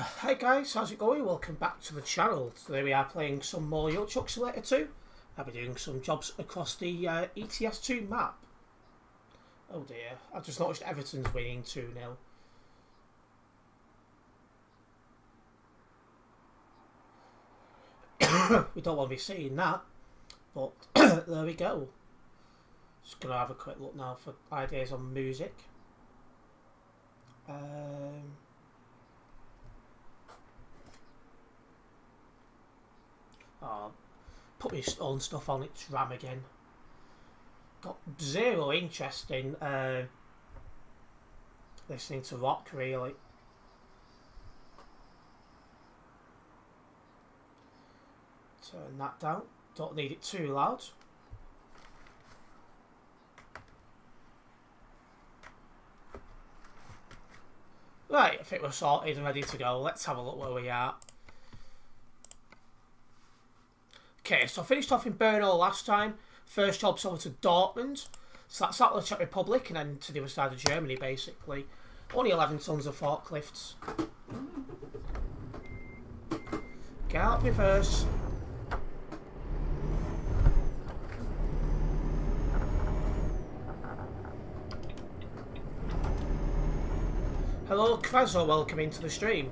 Hi guys, how's it going? Welcome back to the channel. Today we are playing some more Euro Truck Simulator 2. I'll be doing some jobs across the ETS2 map. Oh dear, I've just noticed Everton's winning 2-0. We don't want to be seeing that, but there we go. Just going to have a quick look now for ideas on music. Oh, put my own stuff on its RAM again. Got zero interest in listening to rock, really. Turn that down. Don't need it too loud. Right, I think we're sorted and ready to go. Let's have a look where we are. Okay, so I finished off in Brno last time. First job's over to Dortmund. So that's out of the Czech Republic and then to the other side of Germany, basically. Only 11 tons of forklifts. Get out, reverse. Hello, Krazo, welcome into the stream.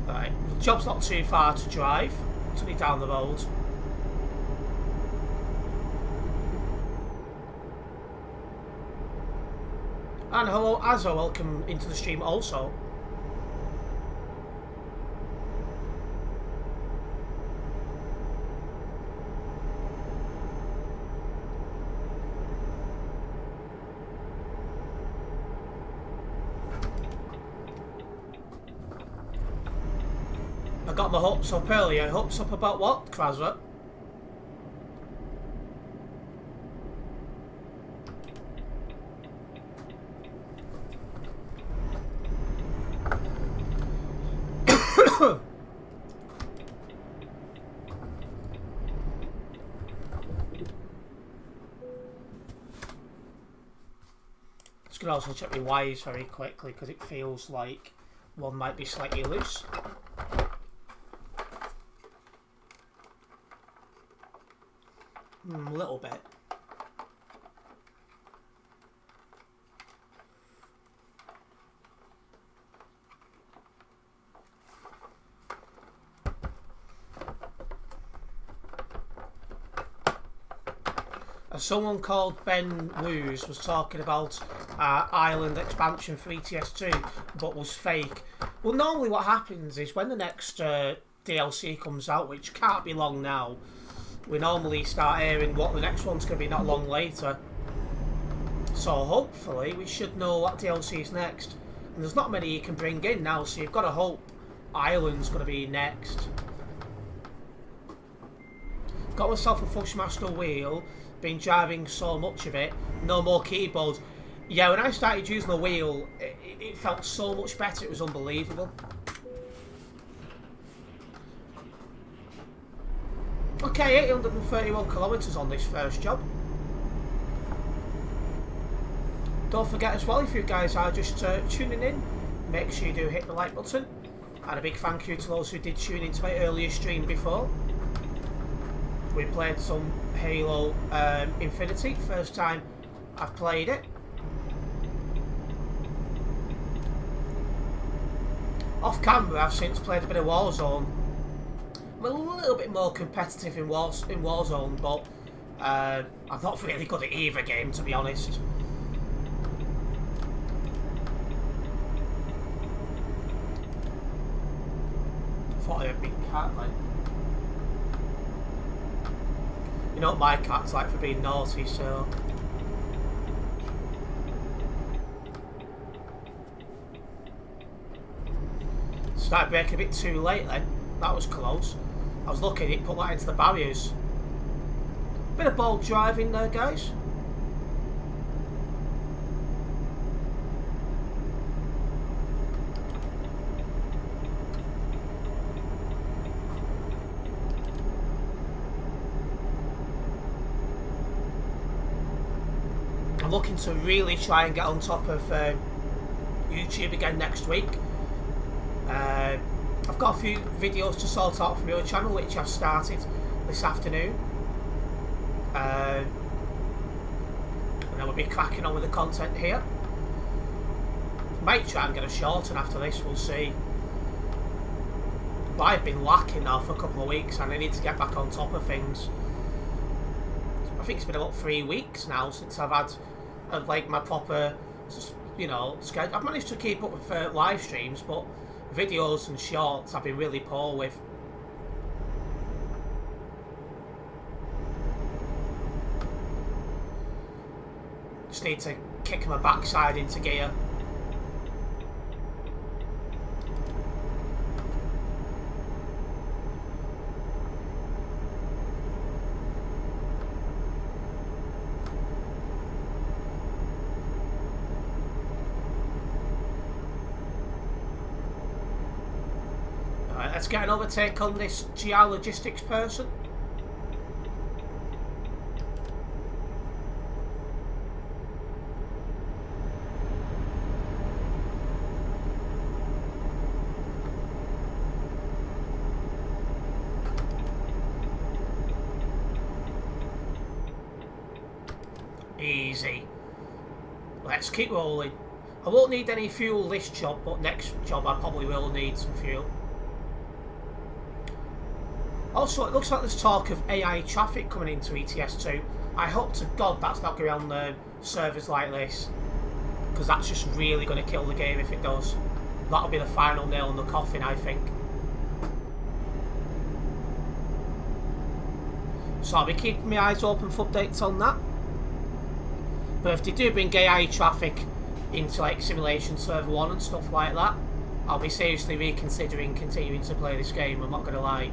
Right, the job's not too far to drive. It's only down the road. And hello, Azo, welcome into the stream also. I got my hopes up earlier. Hopes up about what, Krasra? Just gonna also check my wires very quickly because it feels like one might be slightly loose. A little bit. Someone called Ben Woos was talking about island expansion for ETS2, but was fake. Well, normally what happens is when the next DLC comes out, which can't be long now, we normally start hearing what the next one's going to be not long later. So hopefully we should know what DLC is next. And there's not many you can bring in now, so you've got to hope Ireland's going to be next. Got myself a Fushmaster wheel, been driving so much of it, no more keyboard. Yeah, when I started using the wheel, it felt so much better, it was unbelievable. Okay, 831 kilometres on this first job. Don't forget as well, if you guys are just tuning in, make sure you do hit the like button. And a big thank you to those who did tune into my earlier stream before. We played some Halo Infinity, first time I've played it. Off camera, I've since played a bit of Warzone. I'm a little bit more competitive in Warzone, but I'm not really good at either game, to be honest. Thought I had a big cat, like. You know what my cat's like for being naughty, so. Started braking a bit too late then. That was close. I was lucky it put that into the barriers. Bit of bold driving there, guys. looking to really try and get on top of YouTube again next week. I've got a few videos to sort out from your channel, which I've started this afternoon. And then we'll be cracking on with the content here. Might try and get a shorten after this, we'll see. But I've been lacking now for a couple of weeks and I need to get back on top of things. I think it's been about 3 weeks now since I've had like my proper, you know, schedule. I've managed to keep up with live streams, but videos and shorts I've been really poor with. Just need to kick my backside into gear. Let's get an overtake on this GR logistics person. Easy. Let's keep rolling. I won't need any fuel this job, but next job I probably will need some fuel. Also, it looks like there's talk of AI traffic coming into ETS2. I hope to God that's not going on the servers like this, because that's just really going to kill the game if it does. That'll be the final nail in the coffin, I think. So I'll be keeping my eyes open for updates on that. But if they do bring AI traffic into like Simulation Server 1 and stuff like that, I'll be seriously reconsidering continuing to play this game, I'm not going to lie.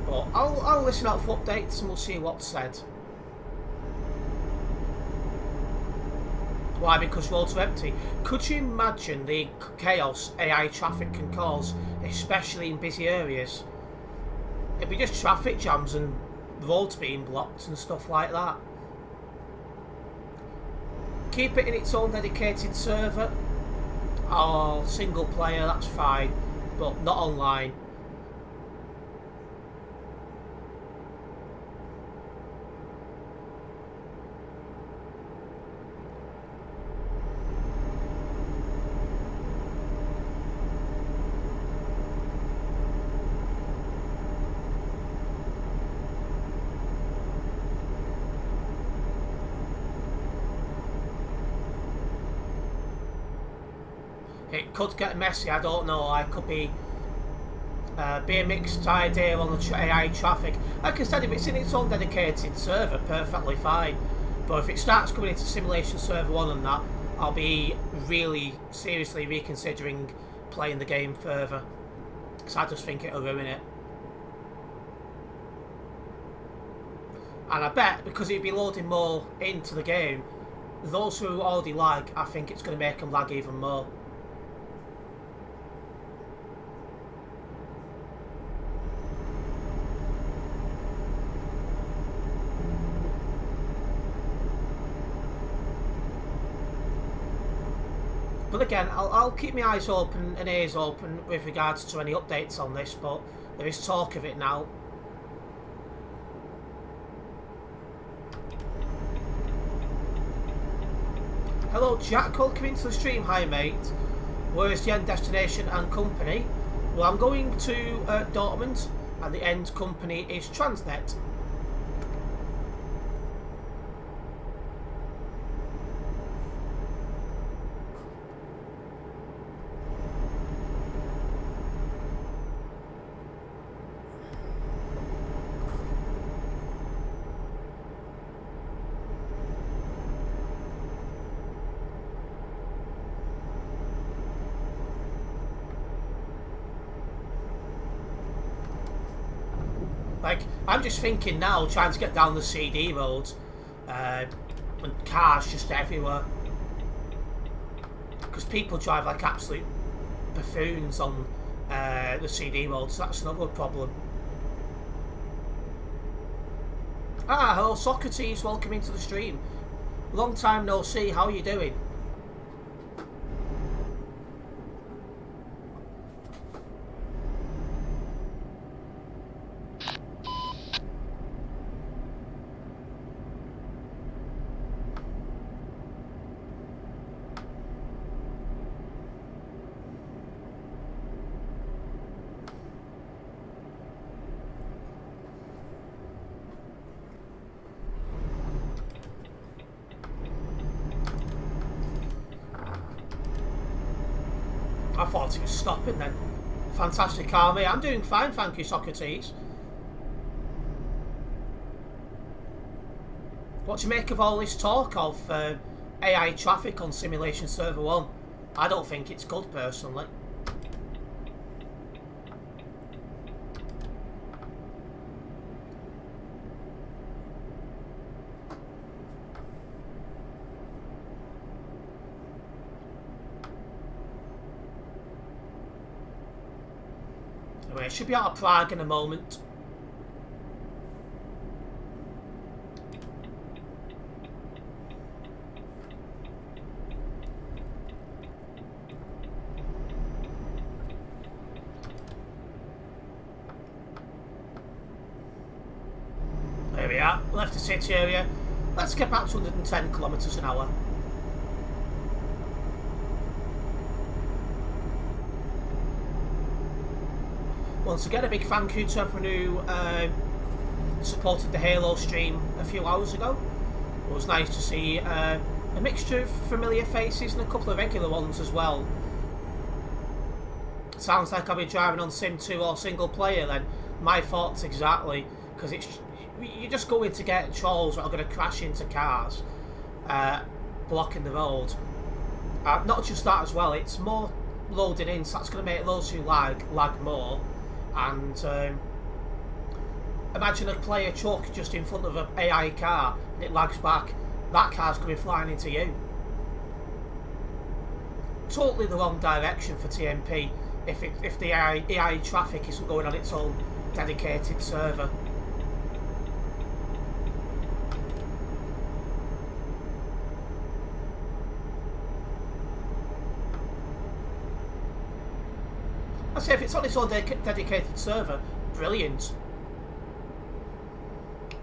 But I'll listen out for updates and we'll see what's said. Why? Because roads are empty. Could you imagine the chaos AI traffic can cause, especially in busy areas? It'd be just traffic jams and roads being blocked and stuff like that. Keep it in its own dedicated server. Or single player, that's fine, but not online. It could get messy, I don't know. I could be a mixed idea on the AI traffic. Like I said, if it's in its own dedicated server, perfectly fine. But if it starts coming into Simulation Server 1 and that, I'll be really seriously reconsidering playing the game further. Because I just think it'll ruin it. And I bet, because it'll be loading more into the game, those who already lag, I think it's going to make them lag even more. But again, I'll keep my eyes open and ears open with regards to any updates on this, but there is talk of it now. Hello Jack, welcome into the stream. Hi mate. Where is the end destination and company? Well, I'm going to Dortmund and the end company is Transnet. Like, I'm just thinking now, trying to get down the CD road, and cars just everywhere. Because people drive like absolute buffoons on the CD roads, so that's another problem. Ah, hello Socrates, welcome into the stream. Long time no see, how are you doing? I thought it was stopping then. Fantastic army. I'm doing fine, thank you, Socrates. What do you make of all this talk of AI traffic on Simulation Server 1? I don't think it's good, personally. Anyway, I should be out of Prague in a moment. There we are, left the city area. Let's get back to 110 kilometres an hour. Once again, a big thank you to everyone who supported the Halo stream a few hours ago. It was nice to see a mixture of familiar faces and a couple of regular ones as well. Sounds like I'll be driving on Sim 2 or single player then. My thoughts exactly, because you're just going to get trolls that are going to crash into cars, blocking the road. Not just that as well, it's more loading in, so that's going to make those who lag more. And imagine a player truck just in front of an AI car and it lags back. That car's going to be flying into you. Totally the wrong direction for TMP if the AI traffic isn't going on its own dedicated server. I say if it's on its own dedicated server, brilliant.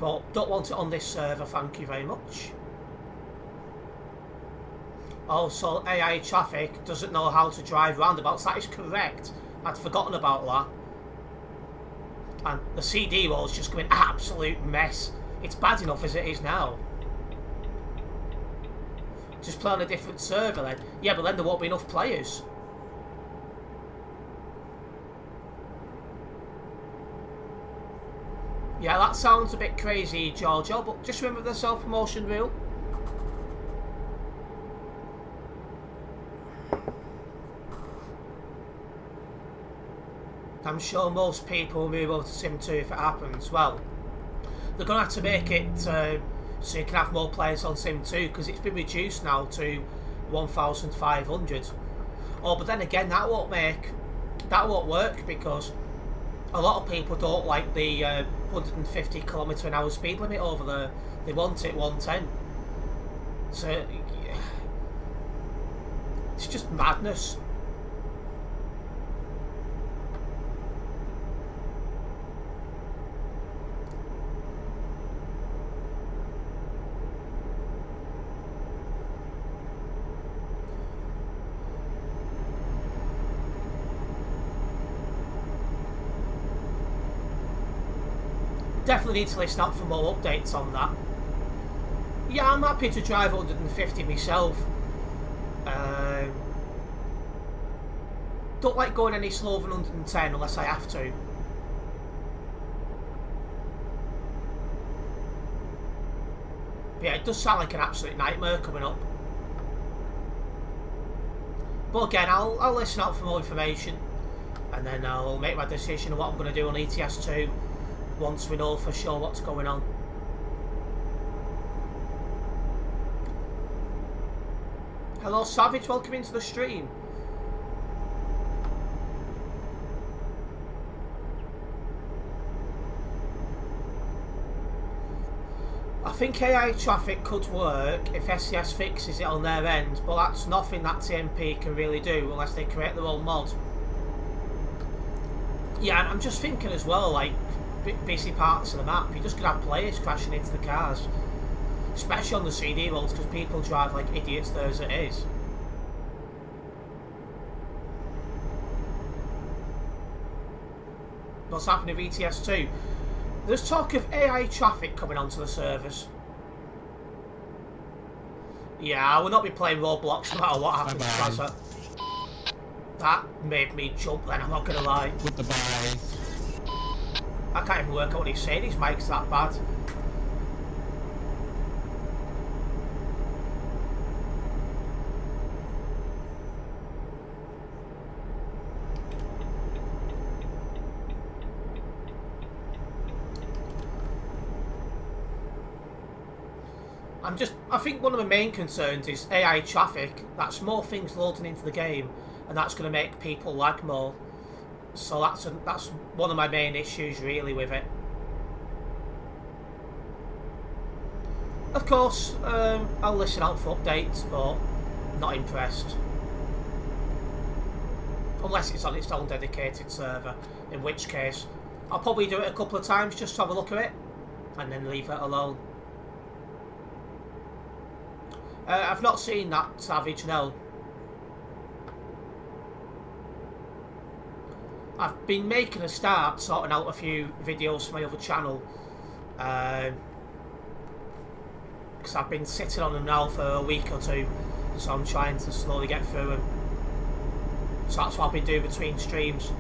But don't want it on this server, thank you very much. Also, AI traffic doesn't know how to drive roundabouts. That is correct. I'd forgotten about that. And the CD roll is just going absolute mess. It's bad enough as it is now. Just play on a different server then. Yeah, but then there won't be enough players. Yeah, that sounds a bit crazy, Giorgio, but just remember the self-promotion rule. I'm sure most people will move over to Sim 2 if it happens. Well, they're going to have to make it so you can have more players on Sim 2 because it's been reduced now to 1,500. Oh, but then again, that won't work because a lot of people don't like the 150 km/h speed limit over there. They want it 110. So yeah, it's just madness. Definitely need to listen out for more updates on that. Yeah, I'm happy to drive 150 myself. Don't like going any slower than 110 unless I have to. But yeah, it does sound like an absolute nightmare coming up. But again, I'll listen out for more information and then I'll make my decision on what I'm going to do on ETS2 once we know for sure what's going on. Hello Savage, welcome into the stream. think AI traffic could work if SCS fixes it on their end, but that's nothing that TMP can really do unless they create their own mod. Yeah, and I'm just thinking as well, like, busy parts of the map, you're just going to have players crashing into the cars. Especially on the CD roads, because people drive like idiots there as it is. What's happening with ETS2? There's talk of AI traffic coming onto the servers. Yeah, I will not be playing Roblox no matter what happens. Bye -bye. That made me jump then, I'm not going to lie. With the bye. I can't even work out what he's saying, his mic's that bad. I think one of the main concerns is AI traffic. That's more things loading into the game, and that's going to make people lag more. So that's one of my main issues really with it. Of course, I'll listen out for updates, but not impressed. Unless it's on its own dedicated server, in which case I'll probably do it a couple of times just to have a look at it, and then leave it alone. I've not seen that Savage, no. I've been making a start, sorting out a few videos for my other channel. Because I've been sitting on them now for a week or two, so I'm trying to slowly get through them. So that's what I've been doing between streams.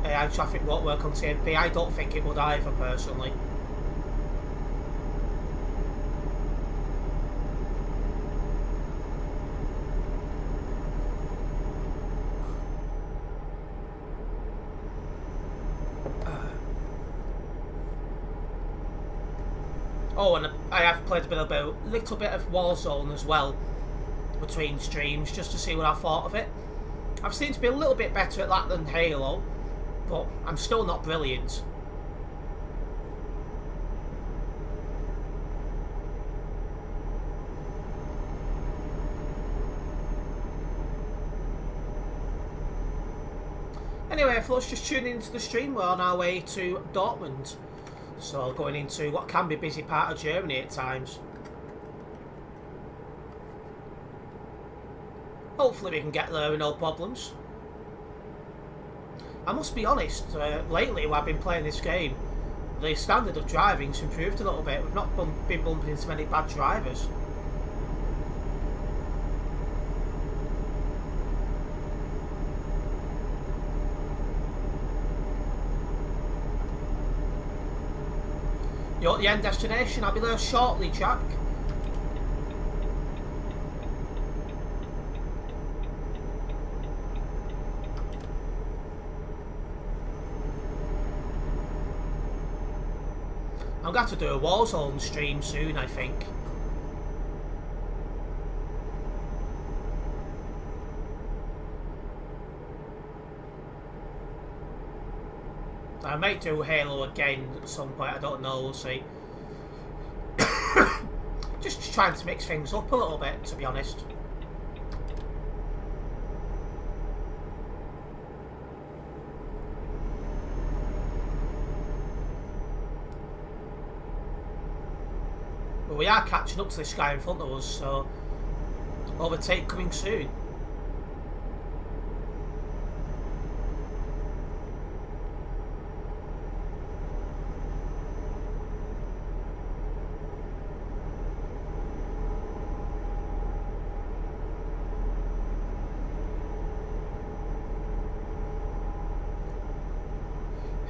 AI traffic won't work on TMP. I don't think it would either, personally. Oh, and I have played a little bit of Warzone as well between streams, just to see what I thought of it. I've seemed to be a little bit better at that than Halo, but I'm still not brilliant. Anyway, for us just tuning into the stream, we're on our way to Dortmund. So going into what can be a busy part of Germany at times. Hopefully we can get there with no problems. I must be honest, lately when I've been playing this game, the standard of driving's improved a little bit. We've not been bumping into many bad drivers. You're at the end destination. I'll be there shortly, Jack. I'm going to have to do a Warzone stream soon, I think. I might do Halo again at some point, I don't know, we'll see. Just trying to mix things up a little bit, to be honest. But we are catching up to this guy in front of us, so overtake coming soon.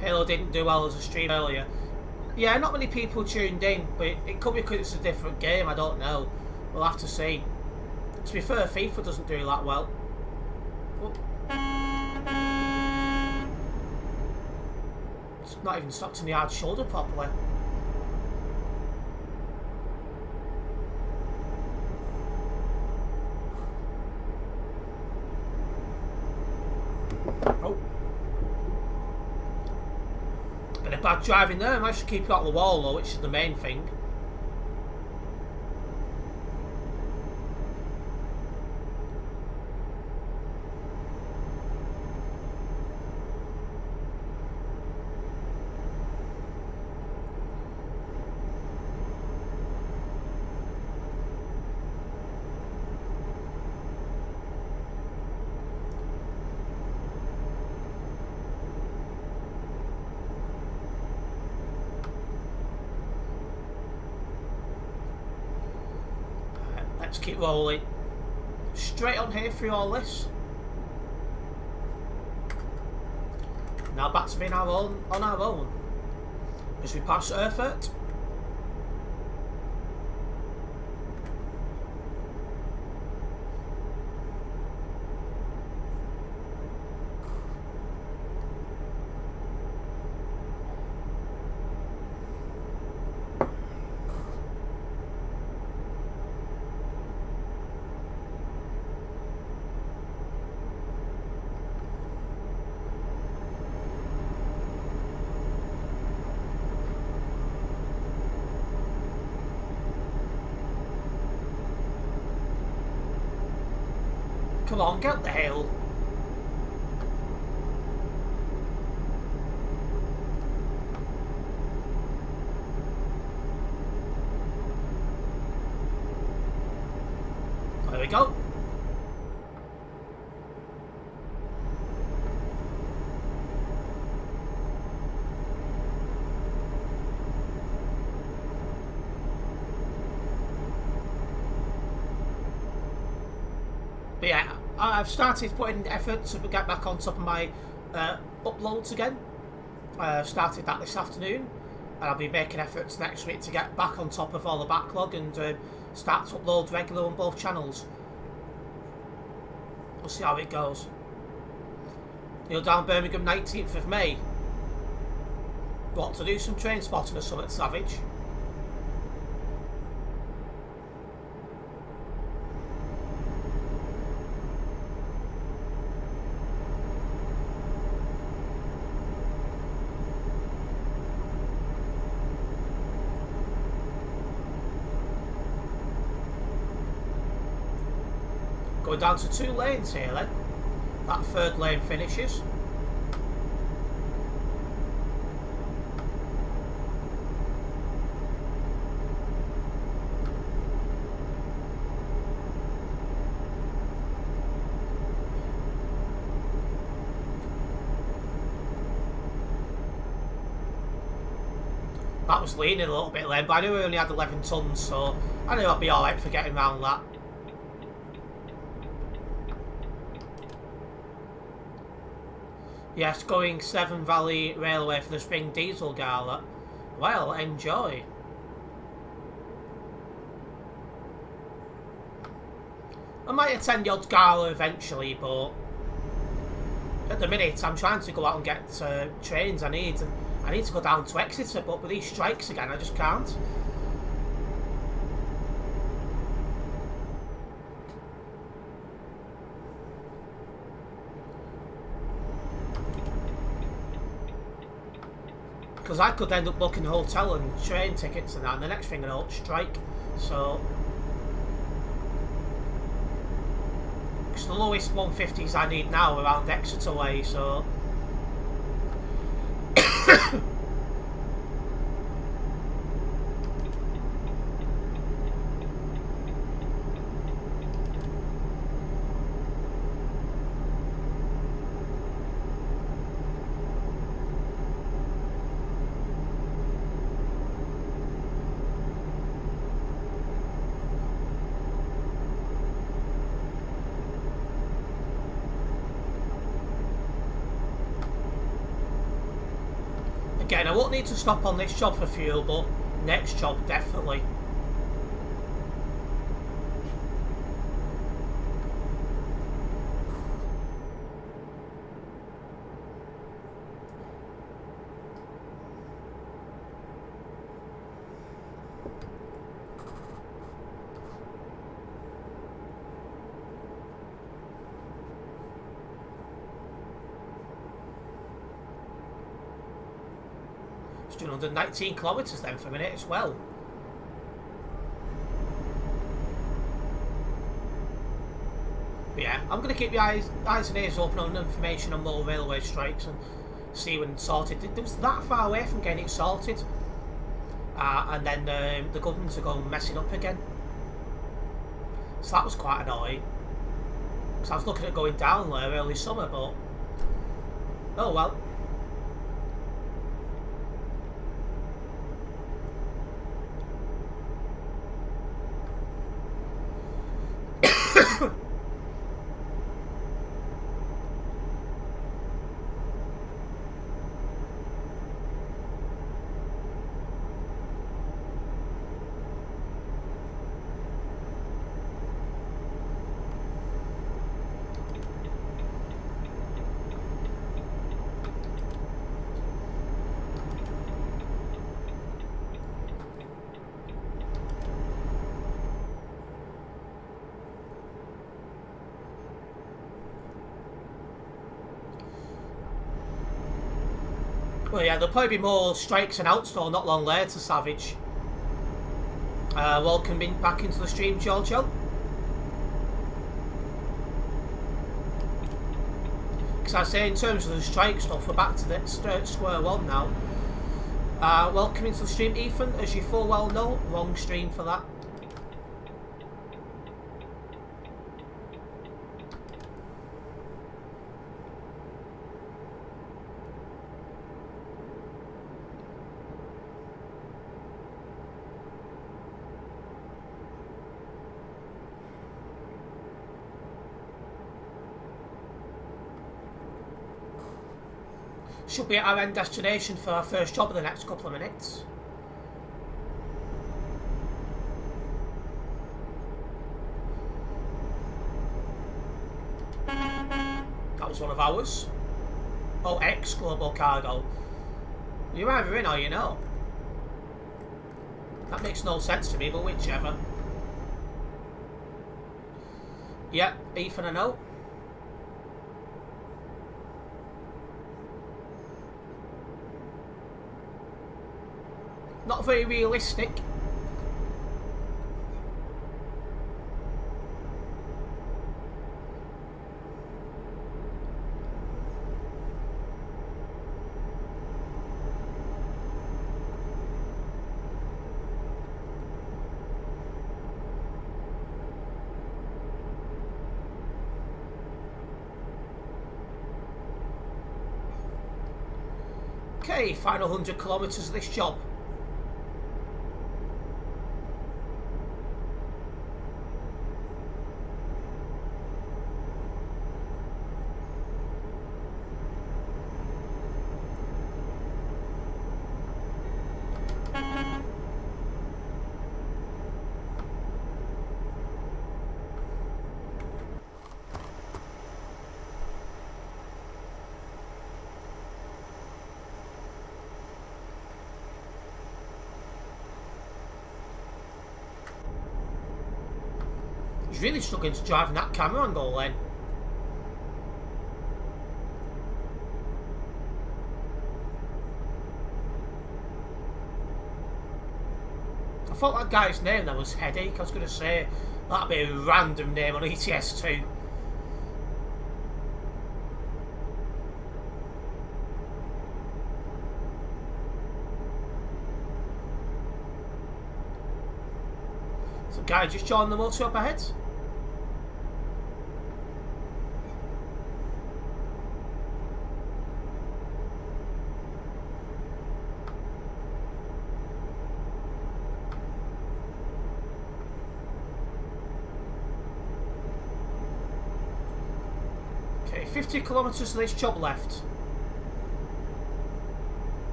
Halo didn't do well as a stream earlier. Yeah, not many people tuned in, but it could be because it's a different game, I don't know. We'll have to see. To be fair, FIFA doesn't do that well. It's not even stopped in the hard shoulder properly. bad driving there. I managed to keep it out the wall though, which is the main thing. Let's keep rolling. Straight on here through all this. Now back to being on our own. As we pass Erfurt. Come on, get up the hill. There we go. But yeah, I've started putting effort to get back on top of my uploads again. I've started that this afternoon, and I'll be making efforts next week to get back on top of all the backlog and start to upload regular on both channels. We'll see how it goes. You're down Birmingham 19th of May. What, to do some train spotting or something, Savage? Going down to 2 lanes here then. That 3rd lane finishes. That was leaning a little bit lane, but I knew we only had 11 tonnes, so I knew I'd be alright for getting around that. Yes, going Severn Valley Railway for the Spring Diesel Gala. Well, enjoy. I might attend the odd gala eventually, but at the minute I'm trying to go out and get trains. I need to go down to Exeter, but with these strikes again, I just can't. Because I could end up booking a hotel and train tickets and that, and the next thing I know, strike. So, it's the lowest 150s I need now around Exeter way, so. Again, I won't need to stop on this job for fuel, but next job definitely. It's doing 119 kilometres then for a minute as well. But yeah, I'm going to keep my eyes and ears open on information on more railway strikes and see when it's sorted. It was that far away from getting it sorted. And then the governments are going messing up again. So that was quite annoying. Because I was looking at going down there early summer, but oh well. Well, yeah, there'll probably be more strikes announced or not long later, Savage. Welcome back into the stream, Giorgio. Because I say, in terms of the strike stuff, we're back to the square one now. Welcome into the stream, Ethan. As you full well know, wrong stream for that. Should be at our end destination for our first job in the next couple of minutes. That was one of ours. Oh, ex-Global Cargo. You're either in or you're not. That makes no sense to me, but whichever. Yep, Ethan, I know. Not very realistic. Okay, final 100 kilometres of this job. He's really struggling to drive in that camera angle then. I thought that guy's name there was Headache. I was going to say that'd be a random name on ETS2. So guy just joined the motor up ahead. Okay, 50 kilometres to this job left.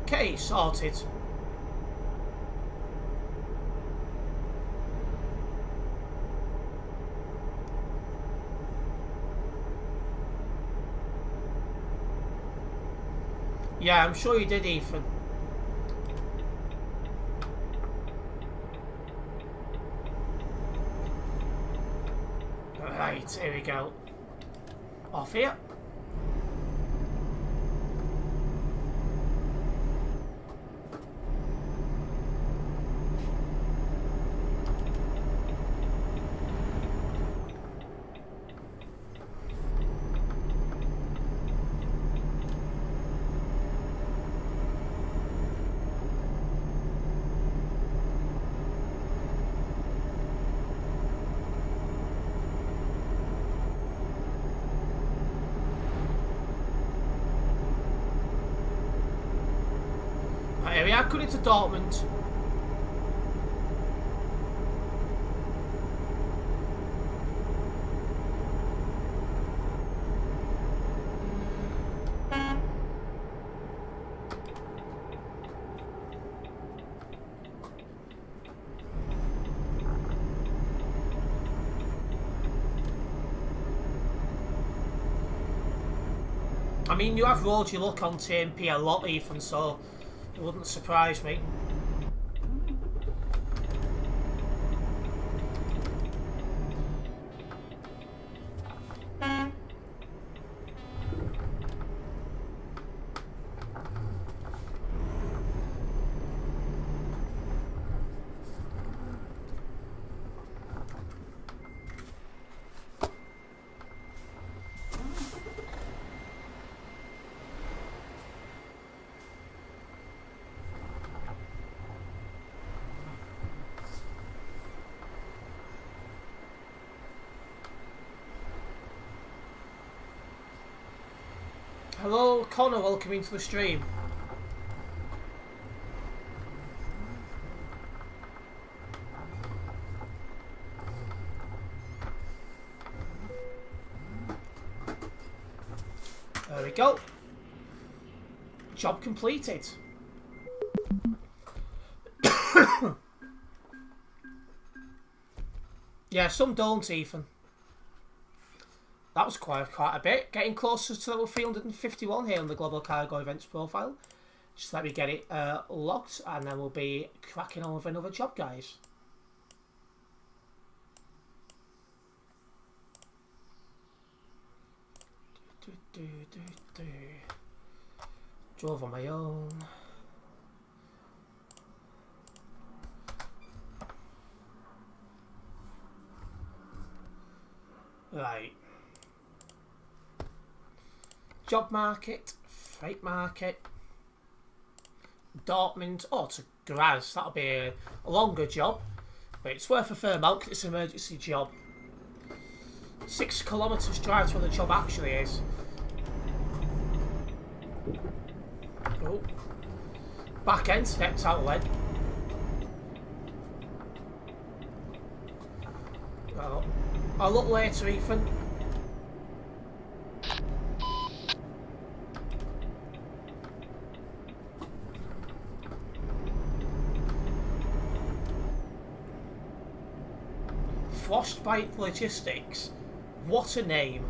Okay, sorted. Yeah, I'm sure you did, Ethan. Right, here we go. Off here. Here we are, coming to Dortmund. I mean, you have rolled your luck on TMP a lot, Ethan, so it wouldn't surprise me. Hello, Connor, welcome into the stream. There we go. Job completed. Yeah, some don't, Ethan. That was quite a bit. Getting closer to level 351 here on the Global Cargo Events profile. Just let me get it locked, and then we'll be cracking on with another job, guys. Drove on my own. Right. Job market, freight market, Dortmund. Oh, to Graz. That'll be a longer job, but it's worth a fair amount because it's an emergency job. 6 kilometres drive to where the job actually is. Oh. Back end stepped out lead. Well, I'll look later, Ethan. Frostbite Logistics. What a name.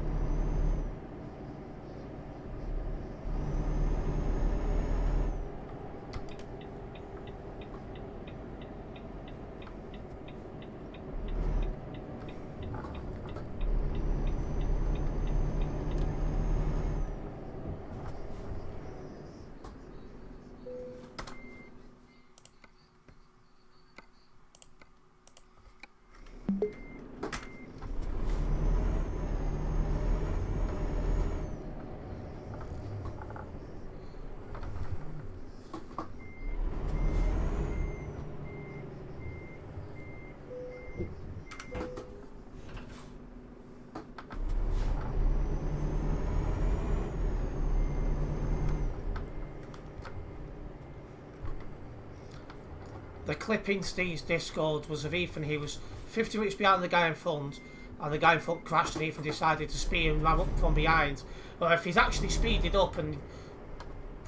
The clip in Steve's Discord was of Ethan. He was 50 minutes behind the guy in front, and the guy in front crashed, and Ethan decided to speed and ran up from behind. But if he's actually speeded up and...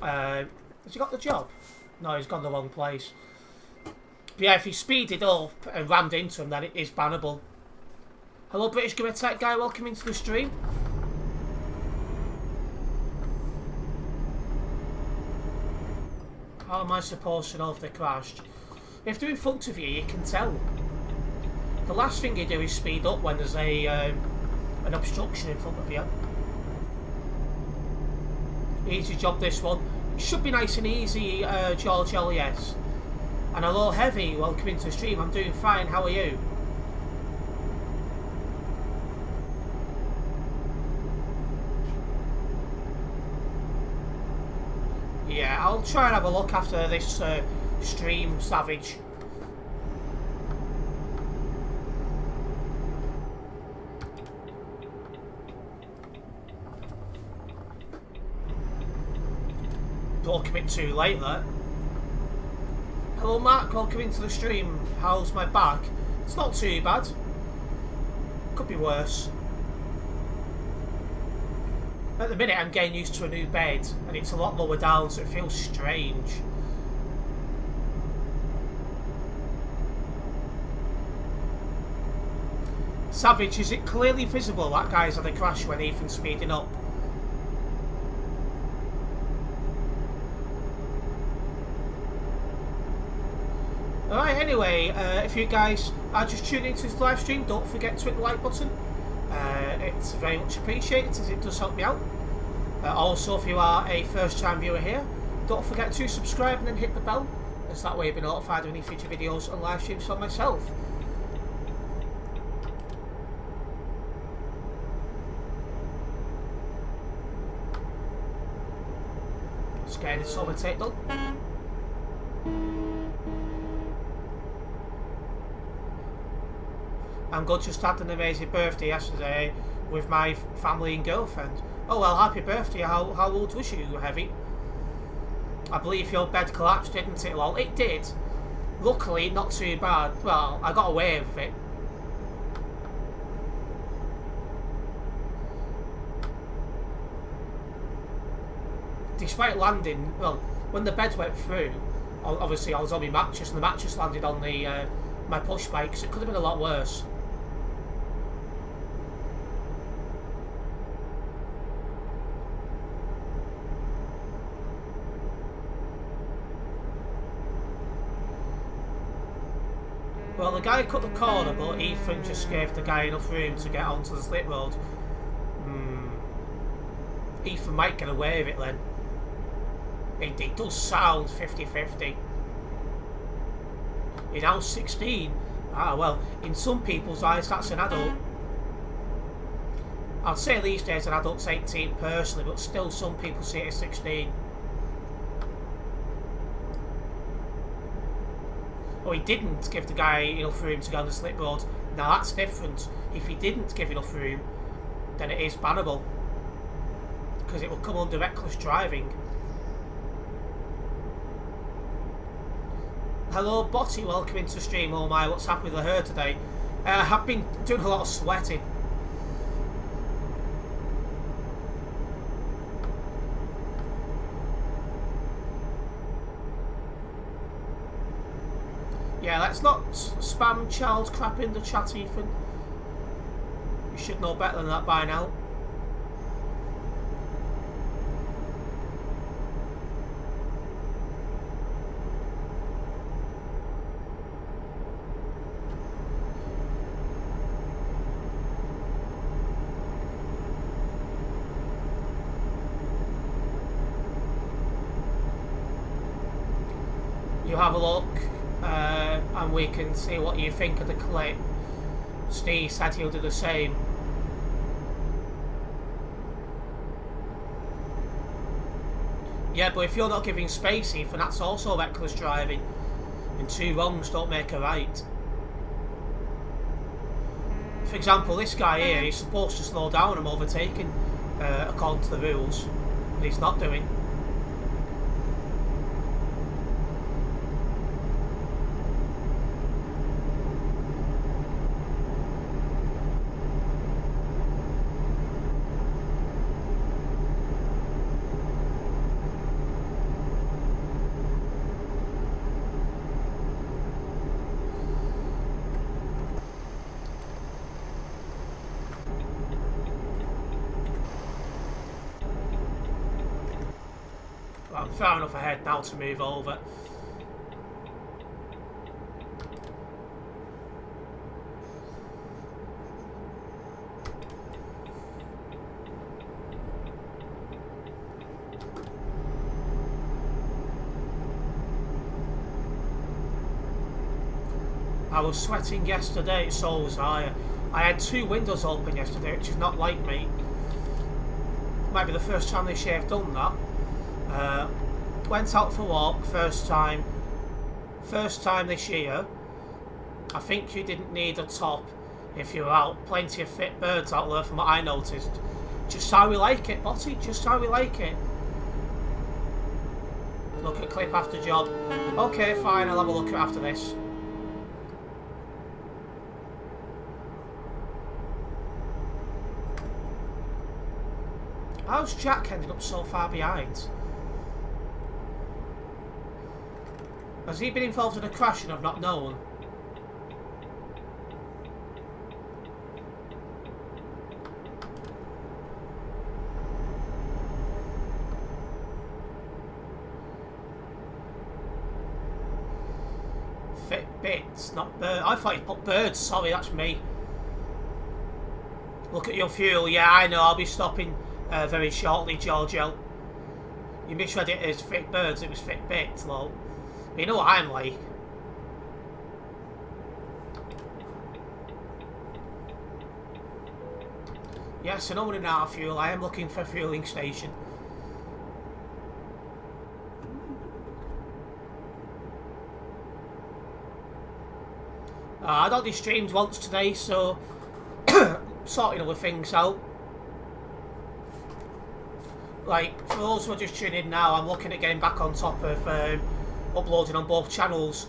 has he got the job? No, he's gone the wrong place. But yeah, if he speeded up and rammed into him, then it is bannable. Hello, British Gamer Tech guy. Welcome into the stream. How am I supposed to know if they crashed? If they're in front of you, you can tell. The last thing you do is speed up when there's an obstruction in front of you. Easy job this one. Should be nice and easy, George LES. And hello Heavy, welcome into the stream. I'm doing fine, how are you? Yeah, I'll try and have a look after this stream, Savage. Don't commit too late there. Hello Mark, welcome into the stream. How's my back? It's not too bad. Could be worse. At the minute I'm getting used to a new bed and it's a lot lower down, so it feels strange. Savage, is it clearly visible that guy's had a crash when Ethan's speeding up? Alright, anyway, if you guys are just tuning into this live stream, don't forget to hit the like button. It's very much appreciated as it does help me out. Also, if you are a first time viewer here, don't forget to subscribe and then hit the bell, as that way you'll be notified of any future videos and live streams from myself. Just getting this overtake done. I'm good, just had an amazing birthday yesterday with my family and girlfriend. Oh well, happy birthday. How old was you, Heavy? I believe your bed collapsed, didn't it? Well, it did. Luckily, not too bad. Well, I got away with it. Despite landing, well, when the bed went through, obviously I was on my mattress and the mattress landed on the my push bike, so it could have been a lot worse. Well, the guy cut the corner, but Ethan just gave the guy enough room to get onto the slip road. Ethan might get away with it then. It does sound 50-50. You're now 16. Ah, well, in some people's eyes, that's an adult. I'd say these days an adult's 18 personally, but still some people see it as 16. Oh, he didn't give the guy enough room to go on the slip road. Now that's different. If he didn't give enough room, then it is bannable. Because it will come under reckless driving. Hello Botty, welcome into the stream. Oh my, what's happening with her today? I have been doing a lot of sweating. Yeah, let's not spam child crap in the chat, Ethan. You should know better than that by now. You have a look. And we can see what you think of the clip. Steve said he'll do the same. Yeah, but if you're not giving space, Ethan, that's also reckless driving. And two wrongs don't make a right. For example, this guy here, he's supposed to slow down and overtaking according to the rules, but he's not doing. I'm far enough ahead now to move over. I was sweating yesterday, so was I. I had 2 windows open yesterday, which is not like me. Might be the first time this year I've done that. Went out for a walk, first time this year. I think you didn't need a top if you're out. Plenty of fit birds out there from what I noticed. Just how we like it, Botty, just how we like it. Look at clip after job. Okay, fine, I'll have a look at it after this. How's Jack ended up so far behind? Has he been involved in a crash and I've not known? Fitbits, not birds. I thought you put birds, sorry, that's me. Look at your fuel, yeah, I know, I'll be stopping very shortly, Giorgio. You misread it as fit birds, it was Fitbits, lol. You know what I'm like. Yes, I know we're in our fuel. I am looking for a fueling station. I'd only streamed once today, so sorting other things out. Like, for those who are just tuning in now, I'm looking at getting back on top of uploading on both channels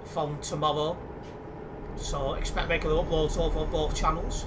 from tomorrow. So expect regular uploads over on both channels.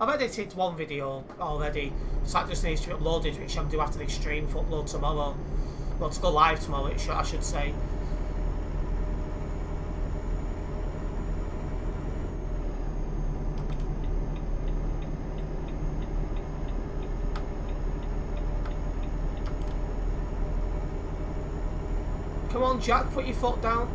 I've edited one video already, so that just needs to be uploaded, which I'm due after this stream for upload tomorrow. Well, to go live tomorrow, I should say. Come on, Jack, put your foot down.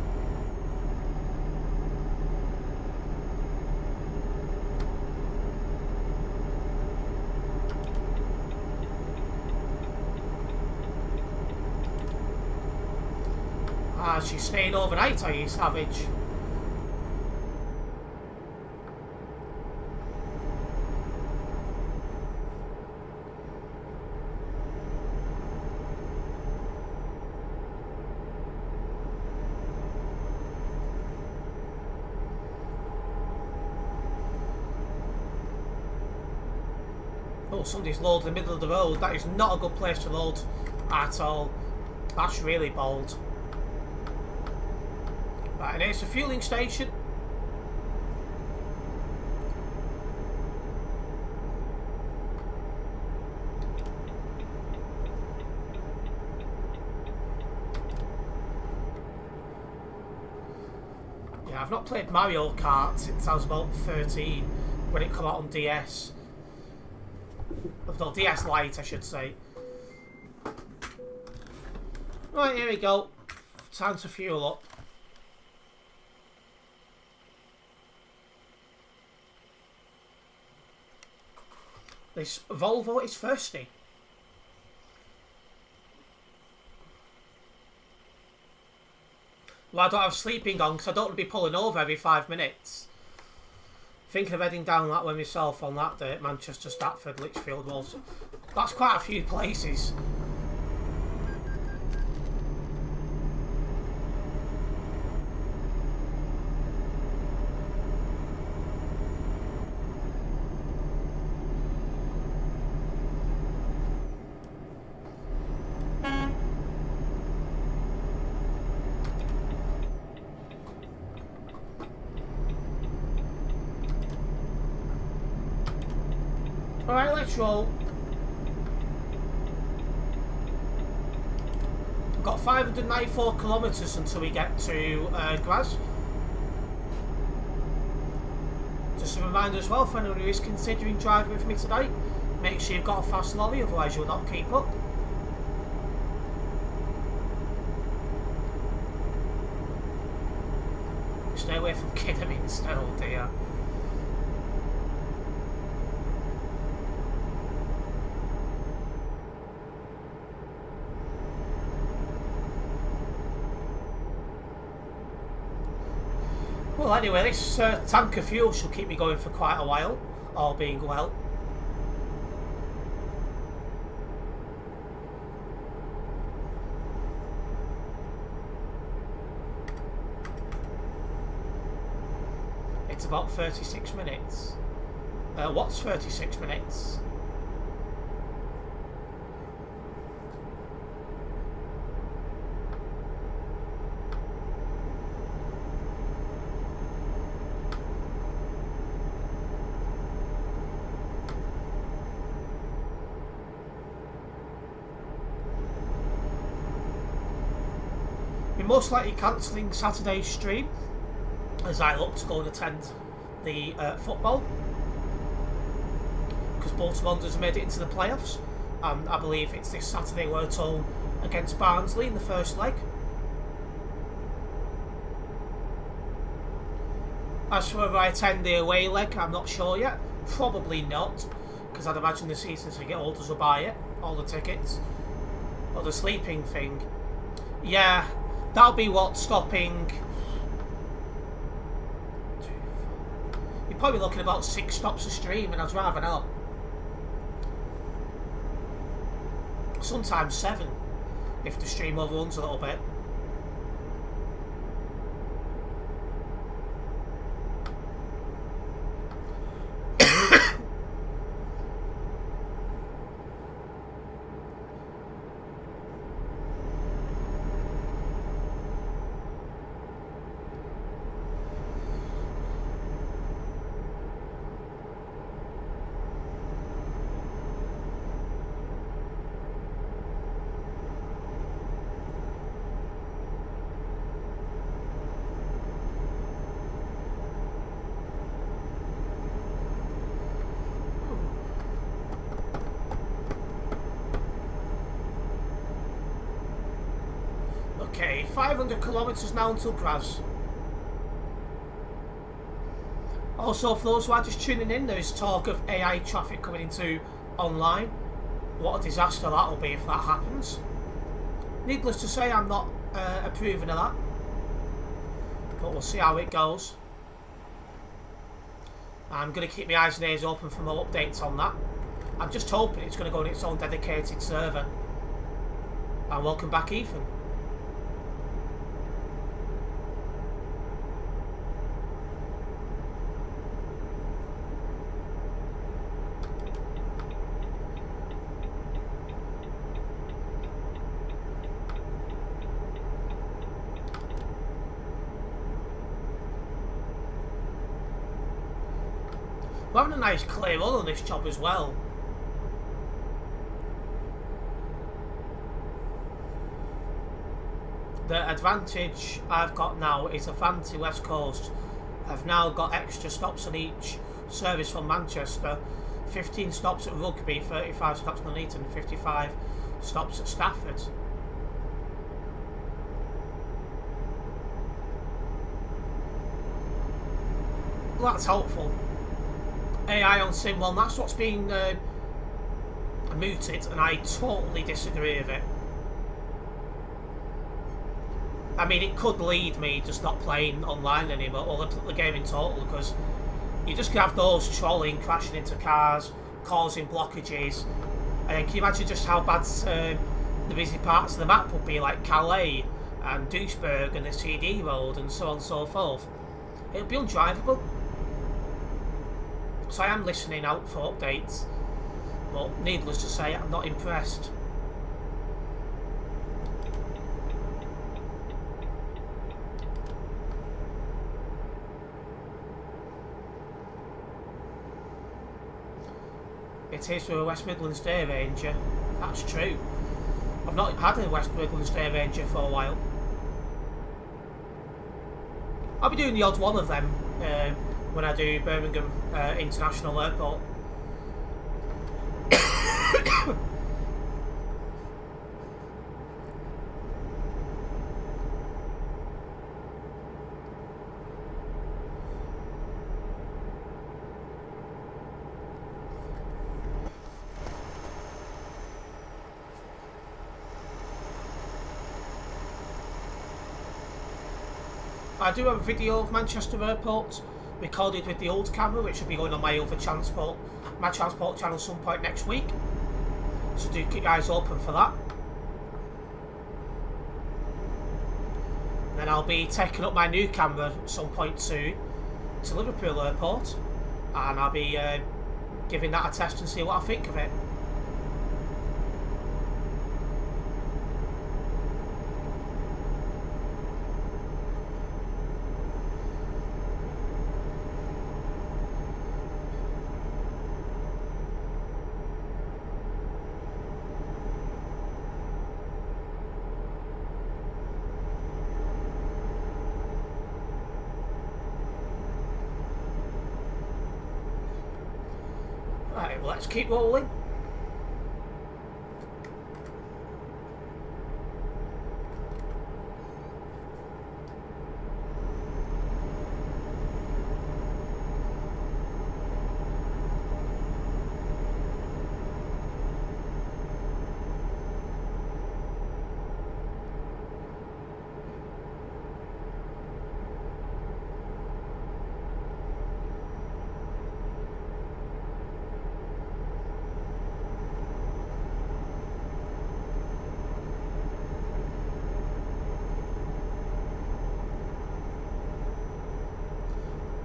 She's staying overnight, are you, savage? Oh, somebody's loaded in the middle of the road. That is not a good place to load at all. That's really bold. Right, and it's a fueling station. Yeah, I've not played Mario Kart since I was about 13, when it came out on DS. No, DS Lite, I should say. Right, here we go. Time to fuel up. This Volvo is thirsty. Well, I don't have sleeping on because I don't want to be pulling over every 5 minutes. Thinking of heading down that way myself on that day at Manchester, Stafford, Lichfield, Walsall. That's quite a few places. Alright, let's roll. We've got 594 kilometres until we get to Graz. Just a reminder as well for anyone who is considering driving with me today, make sure you've got a fast lorry, otherwise you'll not keep up. Stay away from Kiddermin still, dear. Well, anyway, this tank of fuel should keep me going for quite a while, all being well. It's about 36 minutes. What's 36 minutes? We're most likely cancelling Saturday's stream as I look to go and attend the football, because Bolton Wanderers made it into the playoffs, and I believe it's this Saturday we're at home against Barnsley in the first leg. As for whether I attend the away leg, I'm not sure yet. Probably not, because I'd imagine the season ticket holders will buy it, all the tickets. Or the sleeping thing. Yeah, that'll be what's stopping. You're probably looking about 6 stops a stream, and I'd rather not. Sometimes 7, if the stream overruns a little bit. Okay, 500 kilometres now until Graz. Also, for those who are just tuning in, there's talk of AI traffic coming into online. What a disaster that will be if that happens. Needless to say, I'm not approving of that. But we'll see how it goes. I'm going to keep my eyes and ears open for more updates on that. I'm just hoping it's going to go on its own dedicated server. And welcome back, Ethan. We're having a nice clear run on this job as well. The advantage I've got now is Avanti West Coast. I've now got extra stops on each service from Manchester. 15 stops at Rugby, 35 stops on Nuneaton, 55 stops at Stafford. Well, that's helpful. AI on Sim, well, that's what's being mooted, and I totally disagree with it. I mean, it could lead me just not playing online anymore, or the game in total, because you just have those trolling, crashing into cars, causing blockages, and then can you imagine just how bad the busy parts of the map would be, like Calais and Duisburg and the CD road and so on and so forth. It would be undrivable. So I am listening out for updates, but needless to say, I'm not impressed. It is for a West Midlands Day Ranger. That's true. I've not had a West Midlands Day Ranger for a while. I'll be doing the odd one of them when I do Birmingham International Airport. I do have a video of Manchester Airport recorded with the old camera, which will be going on my other transport channel some point next week. So do keep your eyes open for that. And then I'll be taking up my new camera at some point soon to Liverpool Airport, and I'll be giving that a test and see what I think of it. Right, well, let's keep rolling.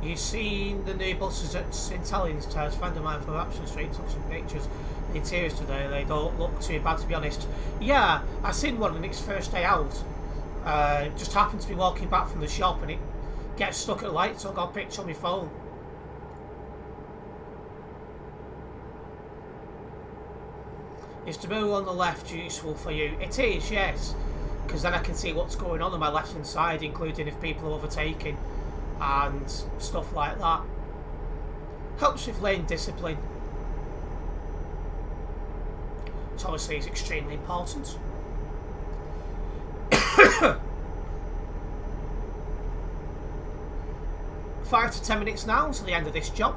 You've seen the new buses at St Helens, Terence. A friend of mine from Rapson Street took some pictures. The interiors today, they don't look too bad, to be honest. Yeah, I seen one on its first day out. Just happened to be walking back from the shop and it gets stuck at light, so I got a picture on my phone. Is the mirror on the left useful for you? It is, yes. Because then I can see what's going on my left hand side, including if people are overtaking and stuff like that. Helps with lane discipline, which obviously is extremely important. 5 to 10 minutes now to the end of this job.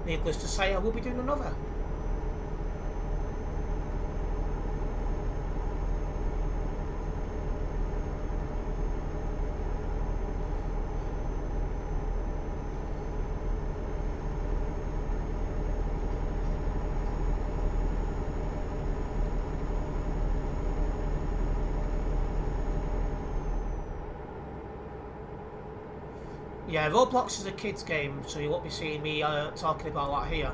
Needless to say, I will be doing another. Yeah, Roblox is a kids game, so you won't be seeing me talking about that here.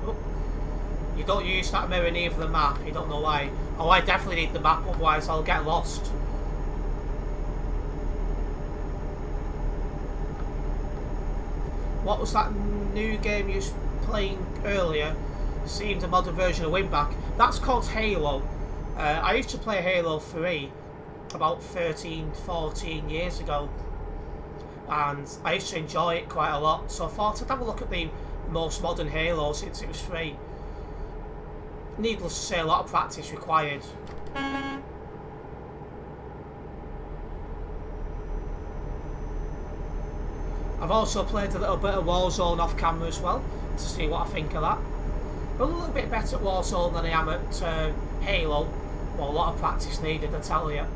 Oh. You don't use that mirror near the map, you don't know why. Oh, I definitely need the map, otherwise I'll get lost. What was that new game you was playing earlier? Seemed a modern version of Winback. That's called Halo. I used to play Halo 3 about 13, 14 years ago, and I used to enjoy it quite a lot, so I thought I'd have a look at the most modern Halo since it was free. Needless to say, a lot of practice required. I've also played a little bit of Warzone off camera as well, to see what I think of that. I'm a little bit better at Warzone than I am at Halo, but a lot of practice needed, I tell you.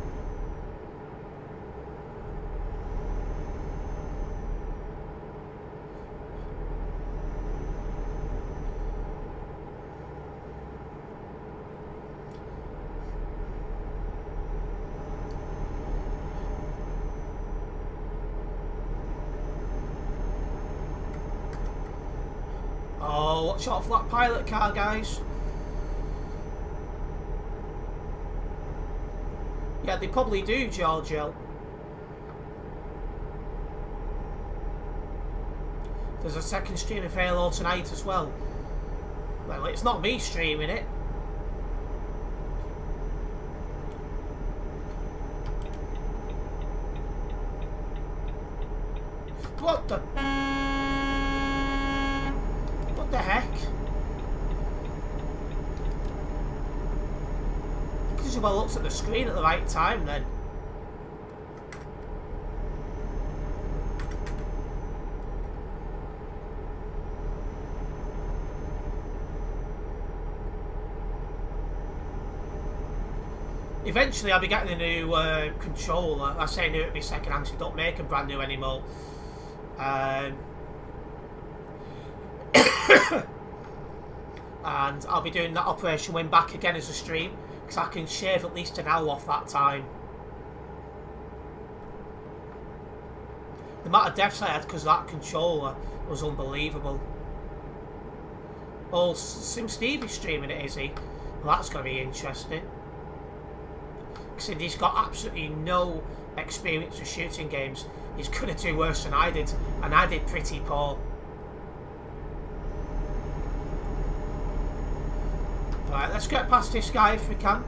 Oh, watch out for that pilot car, guys. Yeah, they probably do, Giorgio. There's a second stream of Halo tonight as well. Well, it's not me streaming it. What the heck? Just well looks at the screen at the right time then. Eventually I'll be getting a new controller. I say new, it'll be second hand, so they don't make them brand new anymore. And I'll be doing that Operation Win Back again as a stream, because I can shave at least an hour off that time. The amount of deaths I had because of that controller was unbelievable. Oh, Sim Steve is streaming it, is he? Well, that's going to be interesting. Because he's got absolutely no experience with shooting games. He's going to do worse than I did, and I did pretty poor. Alright, let's get past this guy if we can.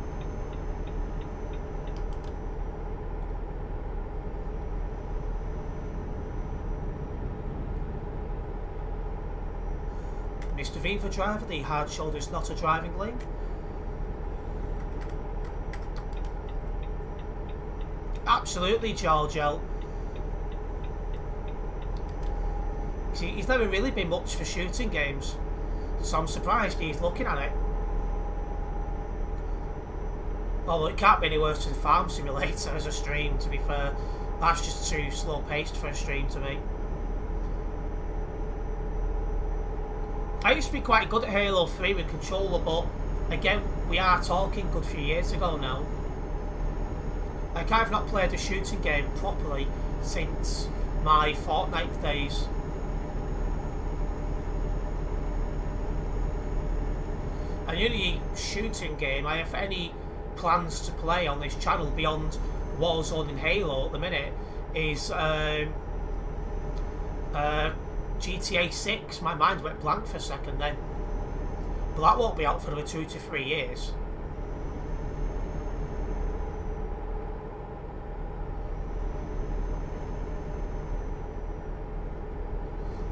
Mr. Viva driver, the hard shoulder is not a driving lane. Absolutely, Giorgio. See, he's never really been much for shooting games, so I'm surprised he's looking at it. Although it can't be any worse than Farm Simulator as a stream, to be fair. That's just too slow paced for a stream to me. I used to be quite good at Halo 3 with controller, but again, we are talking a good few years ago now. Like, I've not played a shooting game properly since my Fortnite days. And the only shooting game I have any plans to play on this channel beyond Warzone and Halo at the minute is GTA 6. My mind went blank for a second then. But that won't be out for another 2 to 3 years.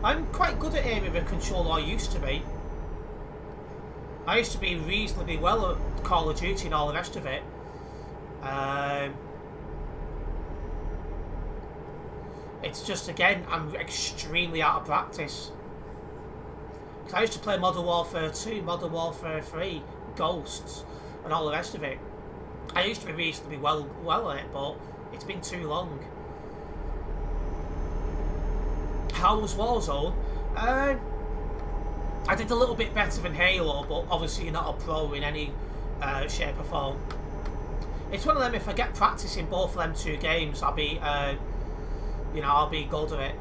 I'm quite good at aiming with a controller, I used to be. I used to be reasonably well at Call of Duty and all the rest of it. It's just, again, I'm extremely out of practice. Because I used to play Modern Warfare 2, Modern Warfare 3, Ghosts, and all the rest of it. I used to be reasonably well at it, but it's been too long. How was Warzone? I did a little bit better than Halo, but obviously you're not a pro in any shape or form. It's one of them, if I get practice in both of them 2 games, I'll be, I'll be good at it.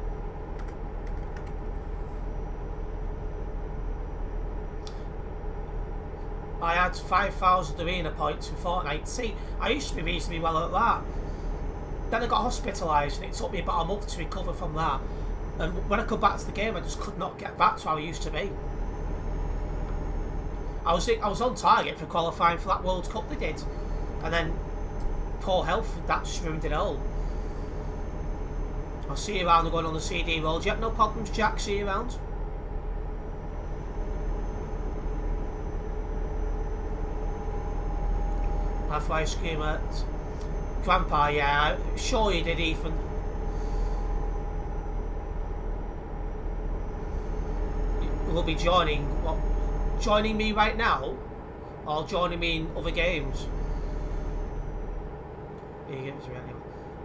I had 5,000 arena points in Fortnite. See, I used to be reasonably well at that. Then I got hospitalised and it took me about a month to recover from that. And when I come back to the game, I just could not get back to how I used to be. I was on target for qualifying for that World Cup they did, and then poor health, that just ruined it all. I'll see you around. I'm going on the CD roll. Yep, no problems, Jack. See you around. Have ice cream at Grandpa. Yeah, sure you did, Ethan. Will be joining. What? Joining me right now, or joining me in other games?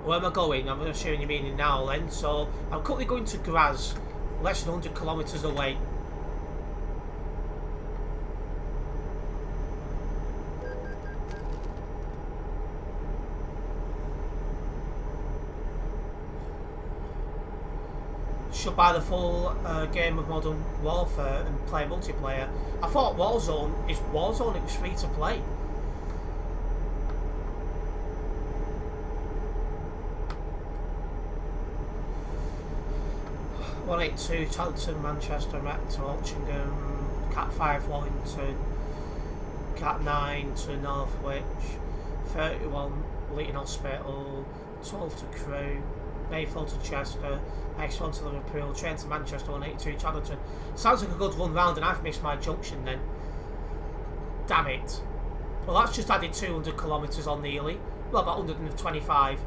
Where am I going? I'm not sure you meaning now then. So I'm currently going to Graz, less than 100 kilometres away. Should buy the full game of Modern Warfare and play multiplayer. I thought Warzone is Warzone, it was free to play. 182 Charlton, Manchester, Met to Altrincham, Cat 5 Wallington, Cat 9 to Northwich, 31 Leighton Hospital, 12 to Crewe, Mayfield to Chester, X1 to Liverpool, train to Manchester, 182 Charlton. Sounds like a good run round, and I've missed my junction then. Damn it. Well, that's just added 200 kilometres on nearly. Well, about 125.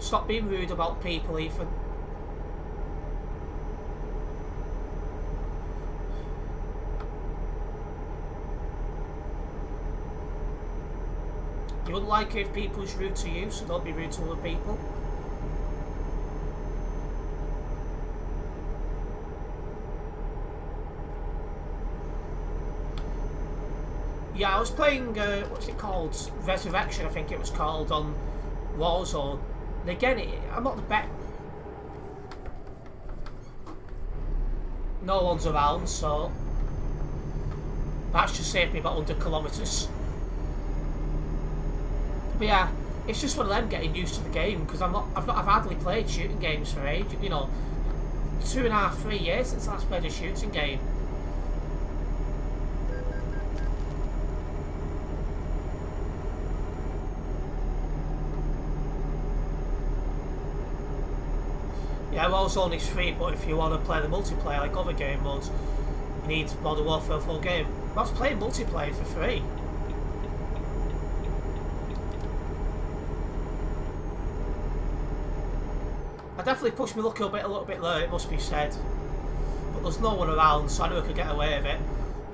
Stop being rude about people, Ethan. You wouldn't like it if people was rude to you, so don't be rude to other people. Yeah, I was playing, what's it called? Resurrection, I think it was called, on Warzone. And again, I'm not the best. No one's around, so that's just saved me about 100 kilometres. But yeah, it's just one of them getting used to the game, because I've hardly played shooting games for age. You know, 2.5, 3 years since I last played a shooting game. Yeah, Warzone is free, but if you want to play the multiplayer like other game modes, you need Modern Warfare full game. I was playing multiplayer for free. I definitely pushed my luck a little bit low, it must be said. But there's no one around, so I knew I could get away with it.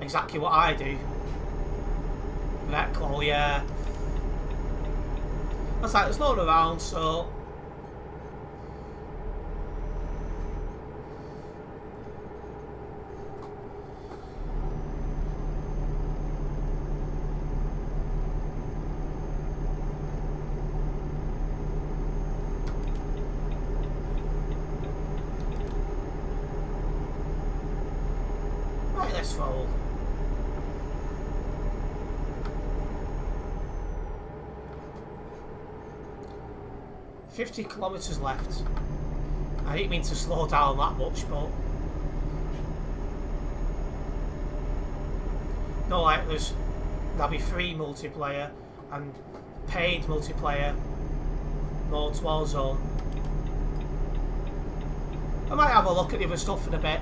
Exactly what I do. Recall, yeah. That's like, there's no one around, so... Let's roll. $50 left. I didn't mean to slow down that much, but no, like there'll be free multiplayer and paid multiplayer modes Warzone. I might have a look at the other stuff in a bit.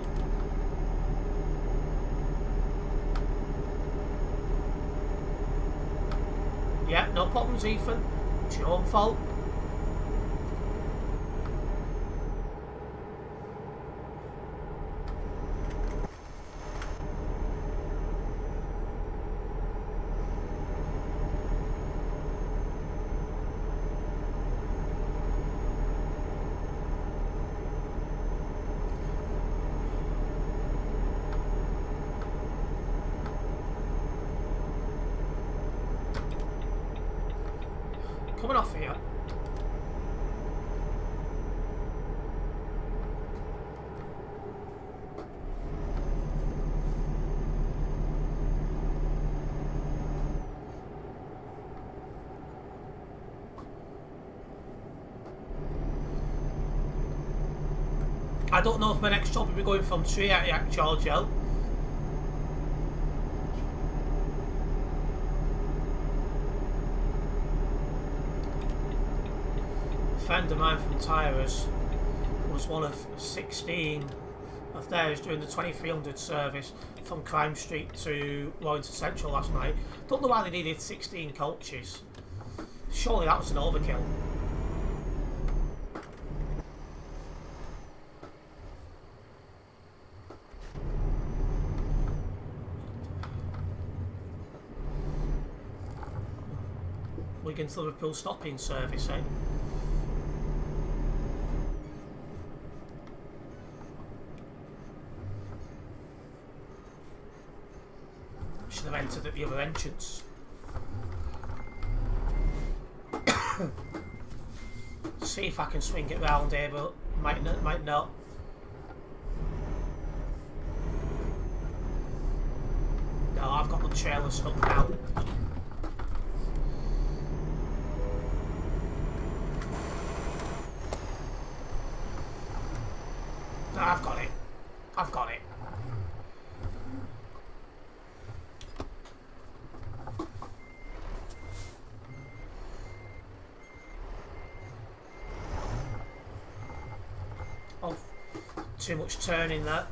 Yeah, no problems, Ethan. It's your own fault. Coming off here. I don't know if my next job will be going from Triac, Georgia. A friend of mine from Tyrus was one of 16 of theirs doing the 2300 service from Crime Street to Warrington Central last night. Don't know why they needed 16 coaches. Surely that was an overkill. Wigan to Liverpool stopping service, eh? Should have entered at the other entrance. See if I can swing it round here, but might not. No, I've got the trailer stuck now. Too much turning there.